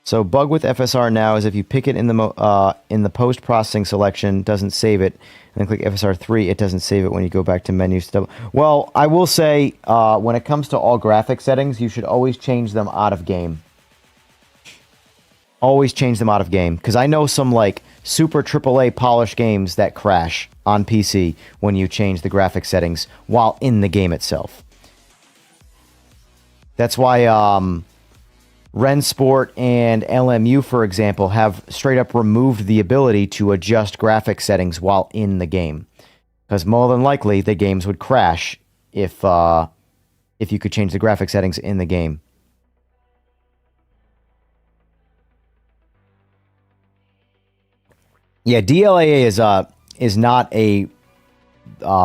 So bug with FSR now is if you pick it in the post processing selection, doesn't save it, and then click FSR3, it doesn't save it when you go back to menu stuff. Well, I will say when it comes to all graphic settings, you should always change them out of game. Always change them out of game, because I know some like super AAA polished games that crash on PC when you change the graphic settings while in the game itself. That's why Rensport and LMU, for example, have straight up removed the ability to adjust graphic settings while in the game, because more than likely the games would crash if you could change the graphic settings in the game. Yeah, DLAA is not a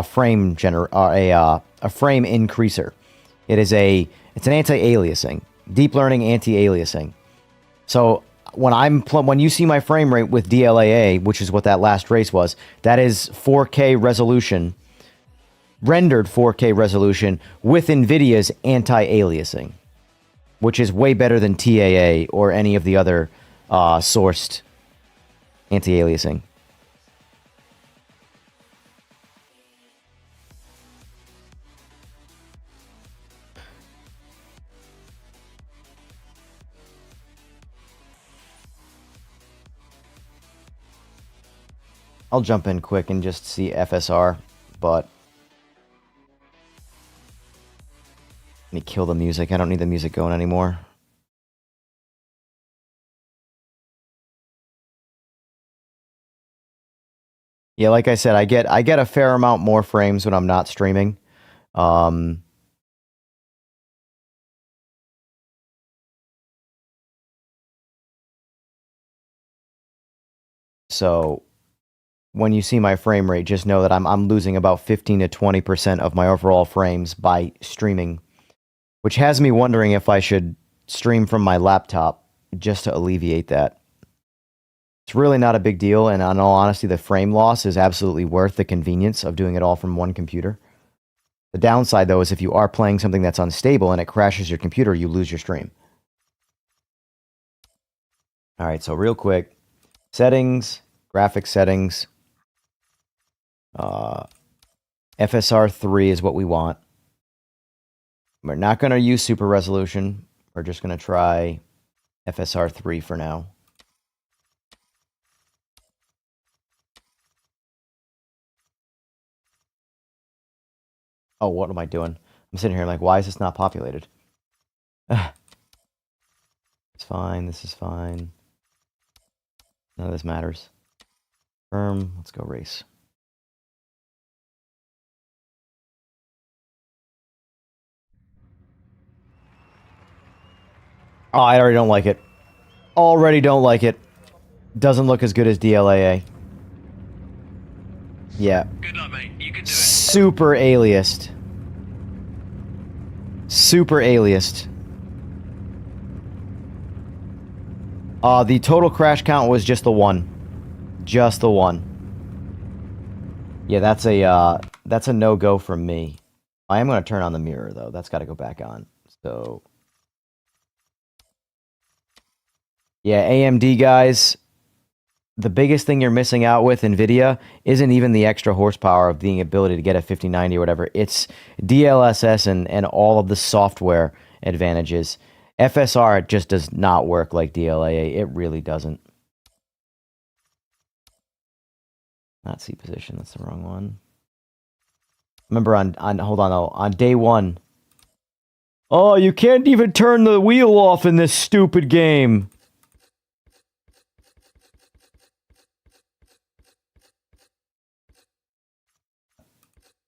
frame frame increaser. It's an anti-aliasing, deep learning anti-aliasing. So when you see my frame rate with DLAA, which is what that last race was, that is 4K resolution, rendered 4K resolution with NVIDIA's anti-aliasing, which is way better than TAA or any of the other sourced anti-aliasing. I'll jump in quick and just see FSR, but let me kill the music. I don't need the music going anymore. Yeah, like I said, I get a fair amount more frames when I'm not streaming. So when you see my frame rate, just know that I'm losing about 15 to 20% of my overall frames by streaming, which has me wondering if I should stream from my laptop just to alleviate that. It's really not a big deal, and in all honesty, the frame loss is absolutely worth the convenience of doing it all from one computer. The downside, though, is if you are playing something that's unstable and it crashes your computer, you lose your stream. All right, so real quick, settings, graphics settings, FSR3 is what we want. We're not going to use super resolution. We're just going to try FSR3 for now. Oh, what am I doing? I'm sitting here like, why is this not populated? It's fine. This is fine. None of this matters. Firm. Let's go race. Oh, I already don't like it. Already don't like it. Doesn't look as good as DLAA. Yeah. Good luck, mate. You can do it. Super aliased. Super aliased. The total crash count was just the one. Just the one. Yeah, that's a no-go from me. I am going to turn on the mirror, though. That's got to go back on. So... yeah, AMD guys, the biggest thing you're missing out with NVIDIA isn't even the extra horsepower of the ability to get a 5090 or whatever. It's DLSS and all of the software advantages. FSR just does not work like DLAA. It really doesn't. Not C position, that's the wrong one. Remember on day one. Oh, you can't even turn the wheel off in this stupid game.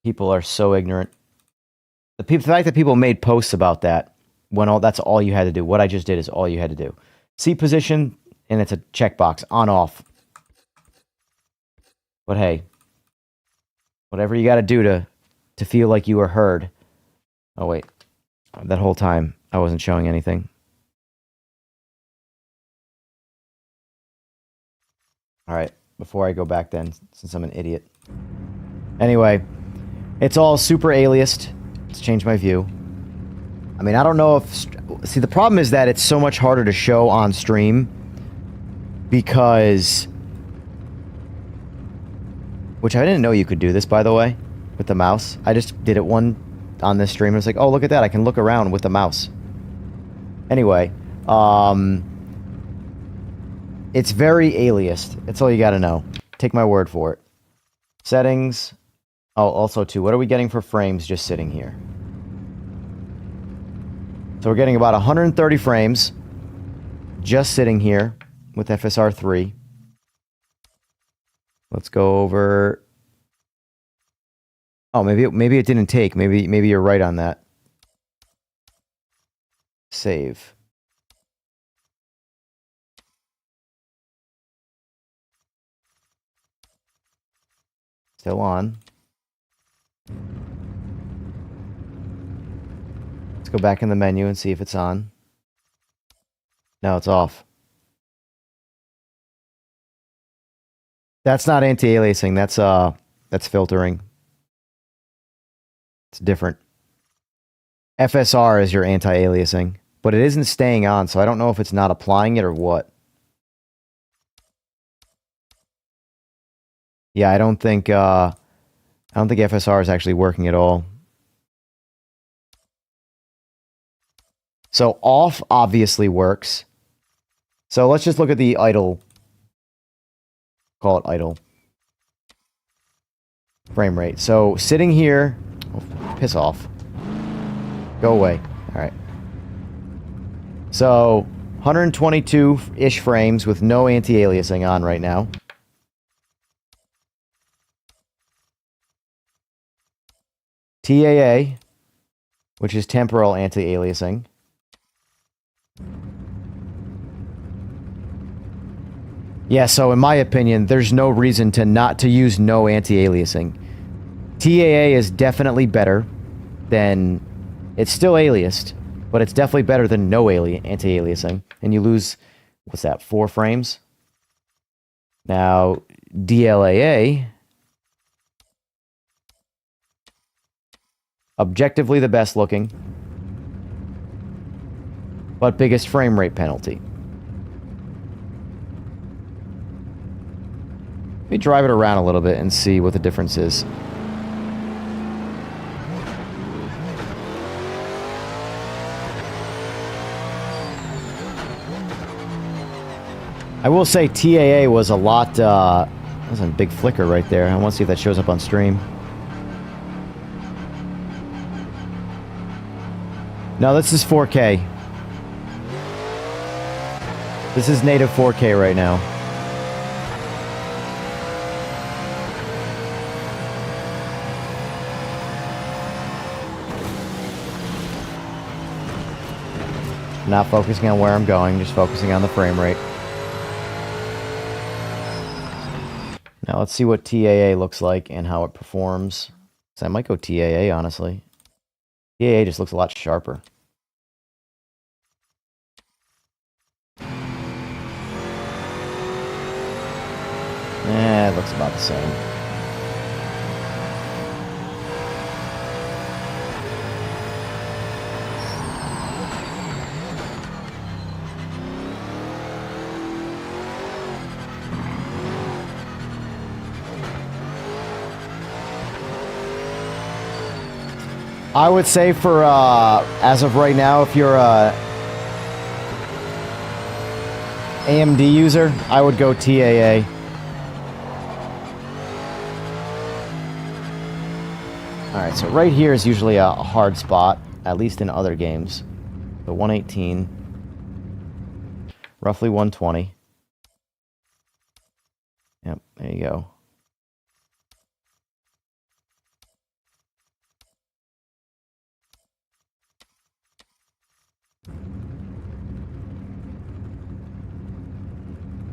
People are so ignorant. The fact that people made posts about that, when that's all you had to do. What I just did is all you had to do. Seat position, and it's a checkbox, on, off. But hey, whatever you got to do to feel like you were heard. Oh wait, that whole time I wasn't showing anything. All right, before I go back then, since I'm an idiot. Anyway. It's all super aliased. It's change my view. I mean, I don't know if... See, the problem is that it's so much harder to show on stream because... Which I didn't know you could do this, by the way, with the mouse. I just did it on this stream. I was like, oh, look at that. I can look around with the mouse. Anyway, it's very aliased. That's all you gotta know. Take my word for it. Settings. Oh, also, too, what are we getting for frames just sitting here? So we're getting about 130 frames just sitting here with FSR 3. Let's go over... Oh, maybe it didn't take. Maybe you're right on that. Save. Still on. Let's go back in the menu and see if it's on. No, it's off. That's not anti-aliasing. That's filtering. It's different. FSR is your anti-aliasing, but it isn't staying on, so I don't know if it's not applying it or what. Yeah, I don't think FSR is actually working at all. So off obviously works. So let's just look at the idle. Call it idle. Frame rate. So sitting here, oh, piss off. Go away. All right. So 122-ish frames with no anti-aliasing on right now. TAA, which is temporal anti-aliasing. Yeah, so in my opinion, there's no reason to not to use no anti-aliasing. TAA is definitely better than... It's still aliased, but it's definitely better than no anti-aliasing. And you lose, what's that, 4 frames? Now, DLAA... Objectively the best looking, but biggest frame rate penalty. Let me drive it around a little bit and see what the difference is. I will say TAA was a lot, that was a big flicker right there. I want to see if that shows up on stream. No, this is 4K. This is native 4K right now. Not focusing on where I'm going, just focusing on the frame rate. Now let's see what TAA looks like and how it performs. So I might go TAA, honestly. TAA just looks a lot sharper. It looks about the same. I would say for, as of right now, if you're a AMD user, I would go TAA. Alright, so right here is usually a hard spot, at least in other games. So 118, roughly 120. Yep, there you go.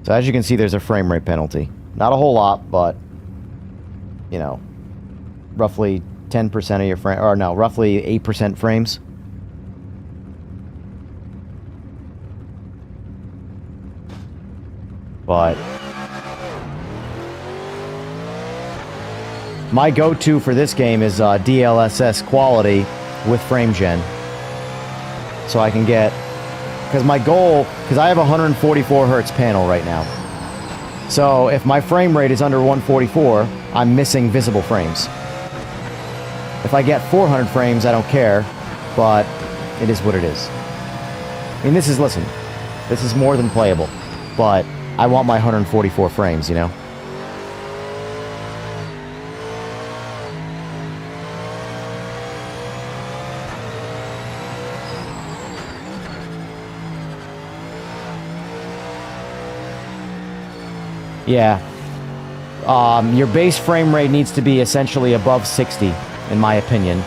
So as you can see, there's a frame rate penalty. Not a whole lot, but, you know, roughly 10% of your frame, or no, roughly 8% frames. But my go-to for this game is DLSS quality, with frame gen. So I can get, because my goal, because I have a 144 hertz panel right now. So if my frame rate is under 144, I'm missing visible frames. If I get 400 frames, I don't care, but it is what it is. I mean, listen, this is more than playable, but I want my 144 frames, you know? Yeah. Your base frame rate needs to be essentially above 60, in my opinion,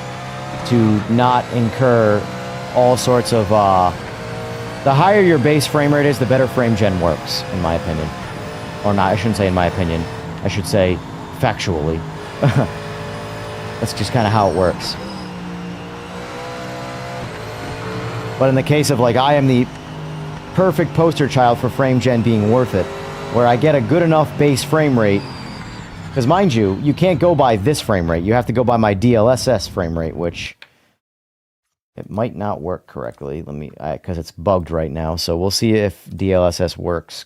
to not incur all sorts of, the higher your base frame rate is, the better frame gen works, in my opinion. Or not, I shouldn't say in my opinion. I should say factually. That's just kind of how it works. But in the case of, like, I am the perfect poster child for frame gen being worth it, where I get a good enough base frame rate. Because mind you, you can't go by this frame rate. You have to go by my DLSS frame rate, which it might not work correctly. Because it's bugged right now. So we'll see if DLSS works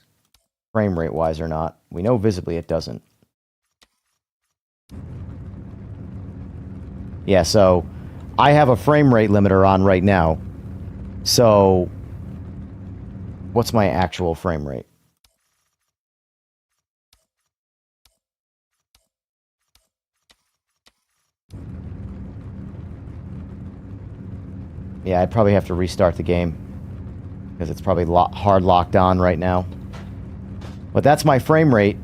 frame rate wise or not. We know visibly it doesn't. Yeah, so I have a frame rate limiter on right now. So what's my actual frame rate? Yeah, I'd probably have to restart the game, because it's probably hard locked on right now. But that's my frame rate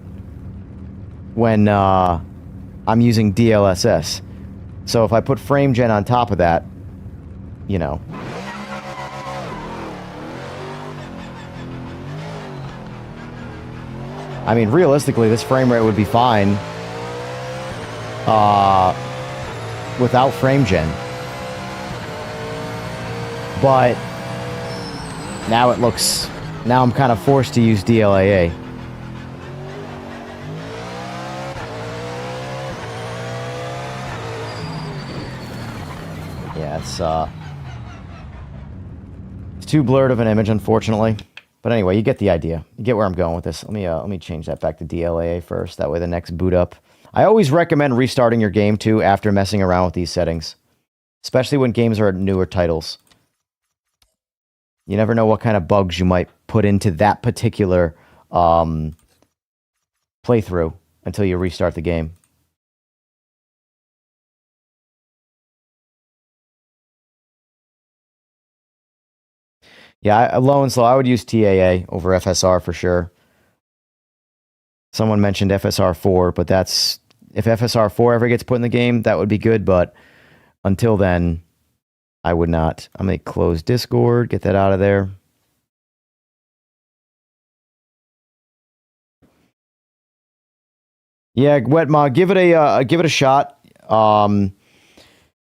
when I'm using DLSS. So if I put frame gen on top of that, you know. I mean, realistically, this frame rate would be fine without frame gen. But now now I'm kind of forced to use DLAA. Yeah, it's too blurred of an image, unfortunately. But anyway, you get the idea. You get where I'm going with this. Let me change that back to DLAA first. That way the next boot up. I always recommend restarting your game too after messing around with these settings, especially when games are newer titles. You never know what kind of bugs you might put into that particular playthrough until you restart the game. Yeah, low and slow, I would use TAA over FSR for sure. Someone mentioned FSR4, but that's... If FSR4 ever gets put in the game, that would be good, but until then, I would not. I'm going to close Discord, get that out of there. Yeah, Wetma, give it a shot.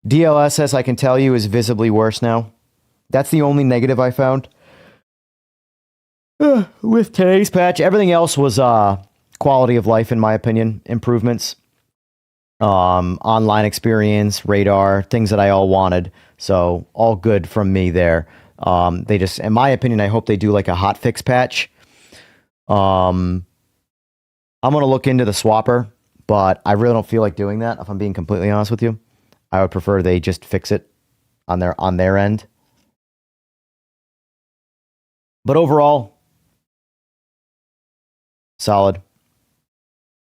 DLSS, I can tell you, is visibly worse now. That's the only negative I found with today's patch. Everything else was quality of life, in my opinion, improvements. Online experience, radar, things that I all wanted. So all good from me there. They just, in my opinion, I hope they do like a hotfix patch. I'm going to look into the swapper, but I really don't feel like doing that, if I'm being completely honest with you. I would prefer they just fix it on their end. But overall, solid.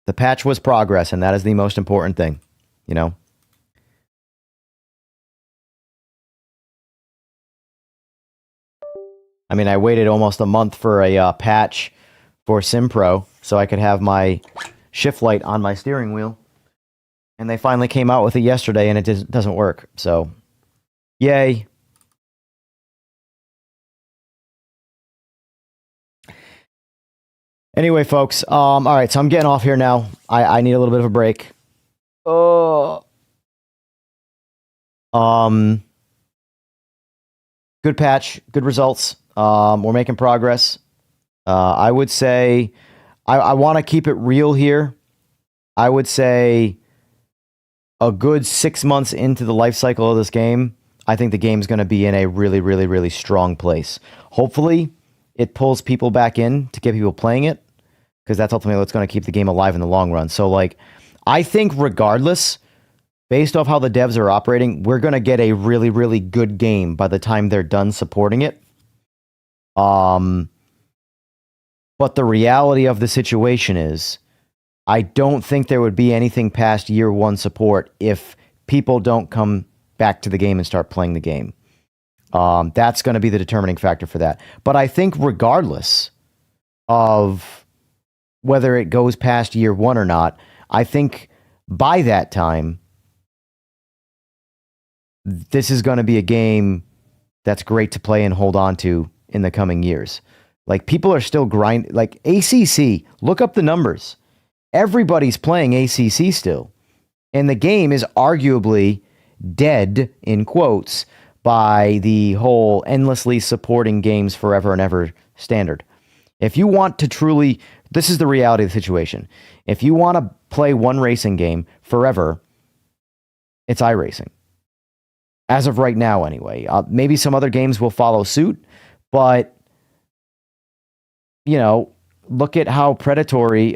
The patch was progress, and that is the most important thing, you know? I mean, I waited almost a month for a patch for SimPro so I could have my shift light on my steering wheel. And they finally came out with it yesterday, and it doesn't work. So, yay. Anyway, folks, all right, so I'm getting off here now. I need a little bit of a break. Good patch, good results. We're making progress. I would say I want to keep it real here. I would say a good 6 months into the life cycle of this game, I think the game's going to be in a really, really, really strong place. Hopefully, it pulls people back in to get people playing it, because that's ultimately what's going to keep the game alive in the long run. So, like, I think regardless, based off how the devs are operating, we're going to get a really, really good game by the time they're done supporting it. But the reality of the situation is, I don't think there would be anything past year one support if people don't come back to the game and start playing the game. That's going to be the determining factor for that. But I think regardless of whether it goes past year one or not, I think by that time, this is going to be a game that's great to play and hold on to in the coming years. Like, people are still grinding. Like, ACC, look up the numbers. Everybody's playing ACC still. And the game is arguably dead, in quotes, by the whole endlessly supporting games forever and ever standard. If you want to truly, this is the reality of the situation. If you want to play one racing game forever, it's iRacing. As of right now, anyway. Maybe some other games will follow suit, but, you know, look at how predatory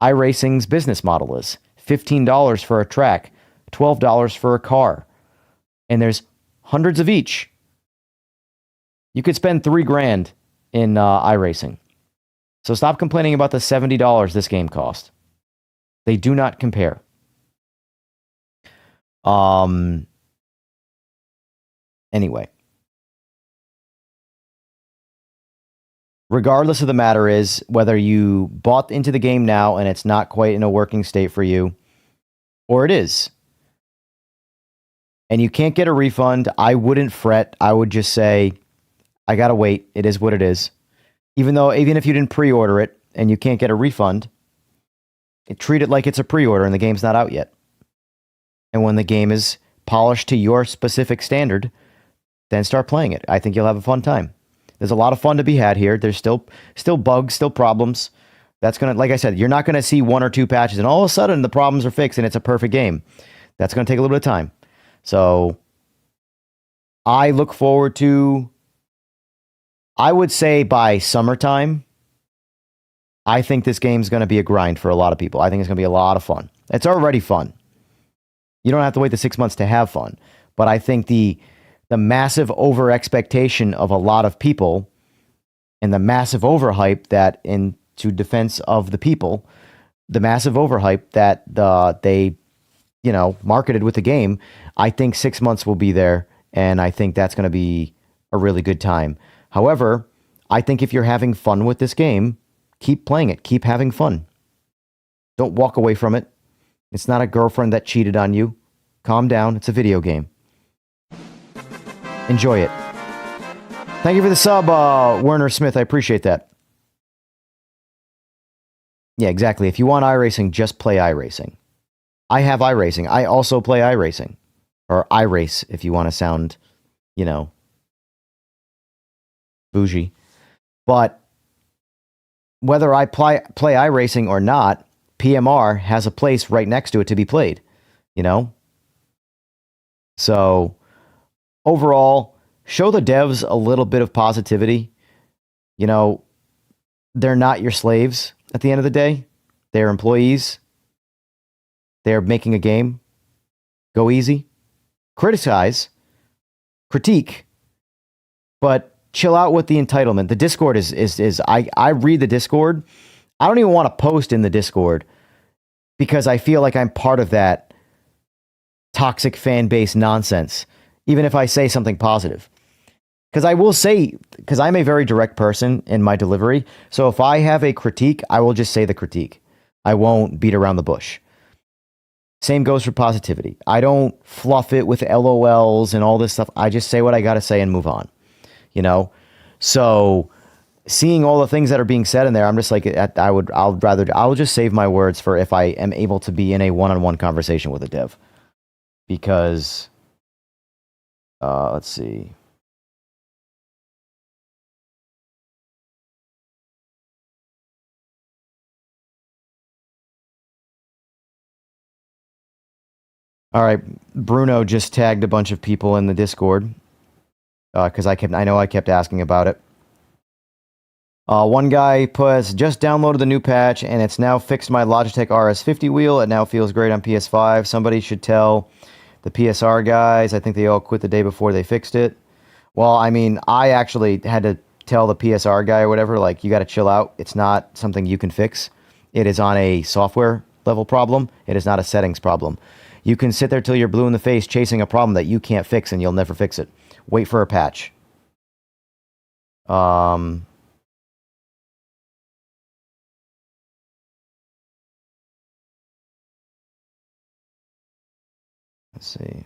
iRacing's business model is. $15 for a track, $12 for a car, and there's hundreds of each. You could spend $3,000 in iRacing. So stop complaining about the $70 this game cost. They do not compare. Anyway. Regardless of the matter is whether you bought into the game now and it's not quite in a working state for you, or it is, and you can't get a refund, I wouldn't fret. I would just say, I gotta wait. It is what it is. Even if you didn't pre-order it and you can't get a refund, treat it like it's a pre-order and the game's not out yet. And when the game is polished to your specific standard, then start playing it. I think you'll have a fun time. There's a lot of fun to be had here. There's still bugs, still problems. That's going to, like I said, you're not going to see one or two patches and all of a sudden the problems are fixed and it's a perfect game. That's going to take a little bit of time. So I look forward to, I would say by summertime, I think this game's going to be a grind for a lot of people. I think it's going to be a lot of fun. It's already fun. You don't have to wait the 6 months to have fun. But I think the massive over expectation of a lot of people and the massive overhype that, into defense of the people, the massive overhype that they, marketed with the game, I think 6 months will be there, and I think that's going to be a really good time. However, I think if you're having fun with this game, keep playing it, keep having fun. Don't walk away from it. It's not a girlfriend that cheated on you. Calm down, it's a video game. Enjoy it. Thank you for the sub, Werner Smith. I appreciate that. Yeah, exactly. If you want iRacing, just play iRacing. I have iRacing. I also play iRacing. Or iRace, if you want to sound, bougie. But whether I play iRacing or not, PMR has a place right next to it to be played. So overall, show the devs a little bit of positivity. They're not your slaves at the end of the day. They're employees. They're making a game. Go easy. Criticize. Critique. But chill out with the entitlement. The Discord is I read the Discord. I don't even want to post in the Discord because I feel like I'm part of that toxic fan base nonsense, even if I say something positive. Because I will say, because I'm a very direct person in my delivery, so if I have a critique, I will just say the critique. I won't beat around the bush. Same goes for positivity. I don't fluff it with LOLs and all this stuff. I just say what I got to say and move on. So seeing all the things that are being said in there, I'm just like, I'll just save my words for if I am able to be in a one-on-one conversation with a dev. Because, let's see. All right, Bruno just tagged a bunch of people in the Discord because I know I kept asking about it. One guy just downloaded the new patch and it's now fixed my Logitech RS50 wheel. It now feels great on PS5. Somebody should tell the PSR guys. I think they all quit the day before they fixed it. Well, I mean, I actually had to tell the PSR guy or whatever, like, you got to chill out. It's not something you can fix. It is on a software level problem. It is not a settings problem. You can sit there till you're blue in the face chasing a problem that you can't fix and you'll never fix it. Wait for a patch. Let's see.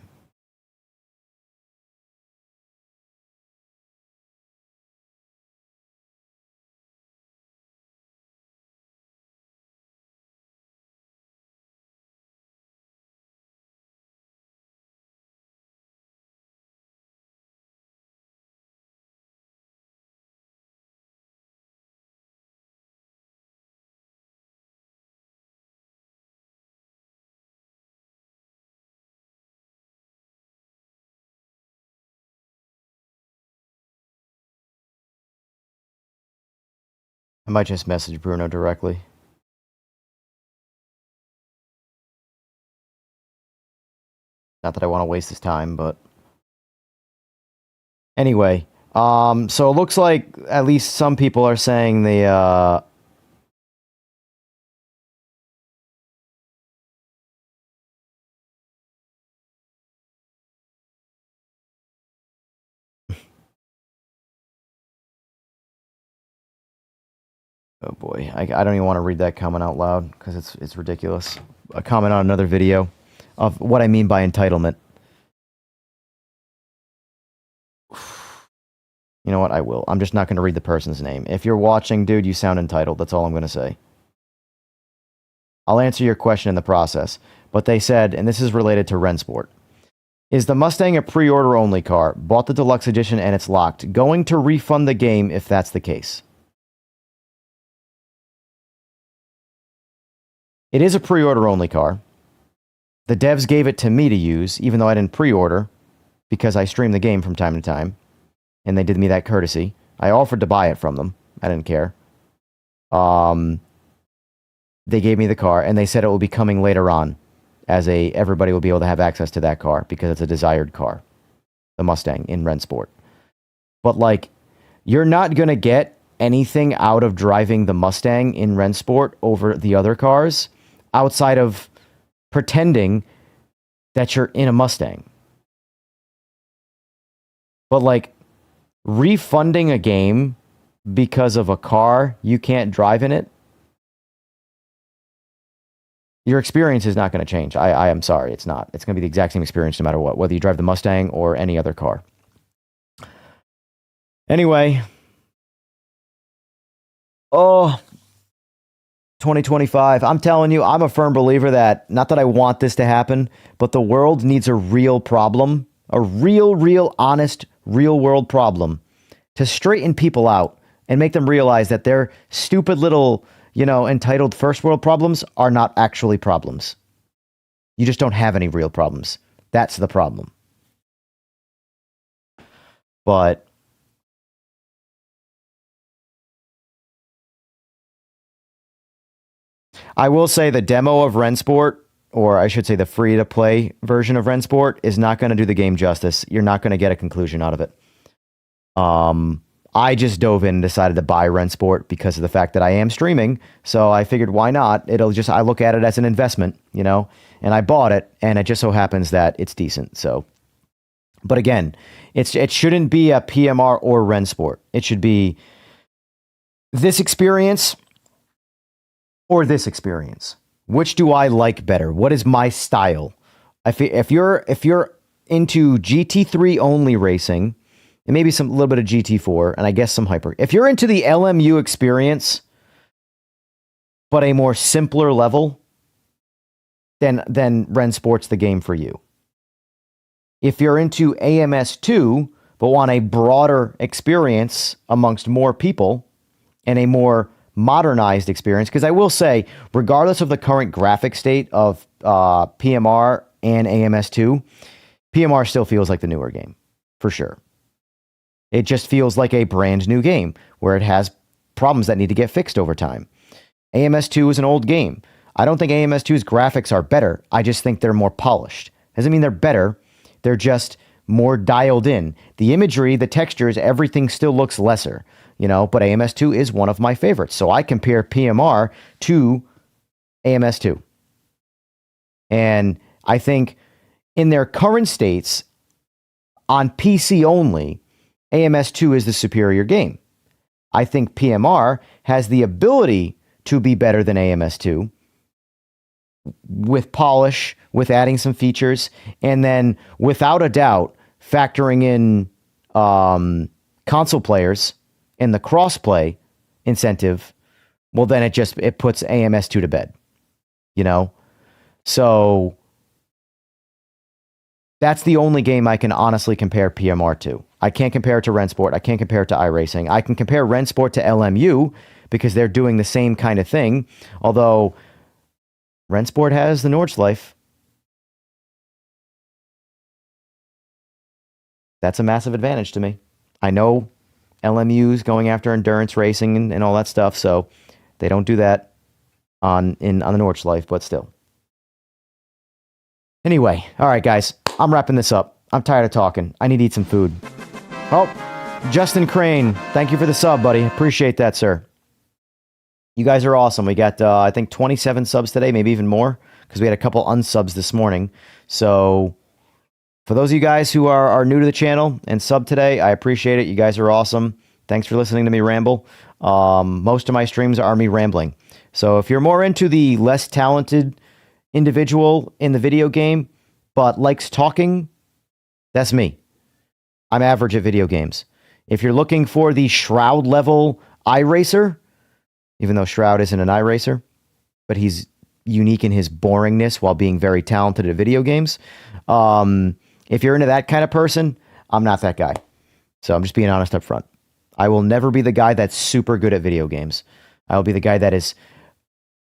I might just message Bruno directly. Not that I want to waste his time, but anyway, so it looks like at least some people are saying the oh boy, I don't even want to read that comment out loud because it's ridiculous. A comment on another video of what I mean by entitlement. You know what? I will. I'm just not going to read the person's name. If you're watching, dude, you sound entitled. That's all I'm going to say. I'll answer your question in the process. But they said, and this is related to Rensport, is the Mustang a pre-order only car? Bought the deluxe edition and it's locked. Going to refund the game if that's the case. It is a pre-order only car. The devs gave it to me to use, even though I didn't pre-order, because I stream the game from time to time. And they did me that courtesy. I offered to buy it from them. I didn't care. They gave me the car, and they said it will be coming later on, as everybody will be able to have access to that car because it's a desired car, the Mustang in Rensport. But like, you're not gonna get anything out of driving the Mustang in Rensport over the other cars outside of pretending that you're in a Mustang. But like, refunding a game because of a car you can't drive in it, your experience is not going to change. I am sorry, it's not. It's going to be the exact same experience no matter what, whether you drive the Mustang or any other car. Anyway, 2025. I'm telling you, I'm a firm believer that, not that I want this to happen, but the world needs a real problem, a real, honest, real world problem to straighten people out and make them realize that their stupid little, entitled first world problems are not actually problems. You just don't have any real problems. That's the problem. But I will say the demo of Rensport, or I should say the free-to-play version of Rensport, is not going to do the game justice. You're not going to get a conclusion out of it. I just dove in and decided to buy Rensport because of the fact that I am streaming, so I figured why not? I look at it as an investment, and I bought it, and it just so happens that it's decent, so. But again, it shouldn't be a PMR or Rensport. It should be this experience or this experience. Which do I like better? What is my style? If you're into GT3 only racing, and maybe a little bit of GT4, and I guess some hyper. If you're into the LMU experience, but a more simpler level, then Rensport's the game for you. If you're into AMS2, but want a broader experience amongst more people, and a more modernized experience, because I will say, regardless of the current graphic state of PMR and AMS2, PMR still feels like the newer game, for sure. It just feels like a brand new game where it has problems that need to get fixed over time. AMS2 is an old game. I don't think AMS2's graphics are better. I just think they're more polished. Doesn't mean they're better. They're just more dialed in. The imagery, the textures, everything still looks lesser, you know, but AMS2 is one of my favorites. So I compare PMR to AMS2. And I think in their current states, on PC only, AMS2 is the superior game. I think PMR has the ability to be better than AMS2 with polish, with adding some features, and then without a doubt, factoring in console players and the crossplay incentive, well, then it puts AMS2 to bed, you know? So that's the only game I can honestly compare PMR to. I can't compare it to Rensport. I can't compare it to iRacing. I can compare Rensport to LMU because they're doing the same kind of thing, although Rensport has the Nordschleife. That's a massive advantage to me. I know LMU's going after endurance racing and all that stuff, so they don't do that on the Nordschleife, but still. Anyway, all right, guys, I'm wrapping this up. I'm tired of talking. I need to eat some food. Oh, Justin Crane, thank you for the sub, buddy. Appreciate that, sir. You guys are awesome. We got, I think, 27 subs today, maybe even more, because we had a couple unsubs this morning. So for those of you guys who are new to the channel and sub today, I appreciate it. You guys are awesome. Thanks for listening to me ramble. Most of my streams are me rambling. So if you're more into the less talented individual in the video game, but likes talking, that's me. I'm average at video games. If you're looking for the Shroud level iRacer, even though Shroud isn't an iRacer, but he's unique in his boringness while being very talented at video games. If you're into that kind of person, I'm not that guy. So I'm just being honest up front. I will never be the guy that's super good at video games. I will be the guy that is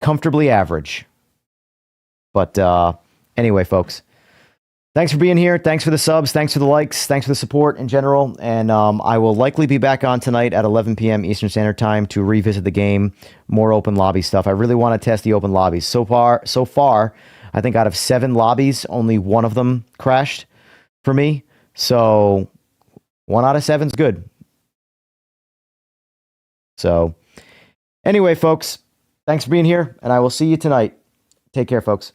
comfortably average. But anyway, folks, thanks for being here. Thanks for the subs. Thanks for the likes. Thanks for the support in general. And I will likely be back on tonight at 11 p.m. Eastern Standard Time to revisit the game, more open lobby stuff. I really want to test the open lobbies. So far, I think out of 7 lobbies, only one of them crashed for me. So 1 out of 7 is good. So anyway, folks, thanks for being here, and I will see you tonight. Take care, folks.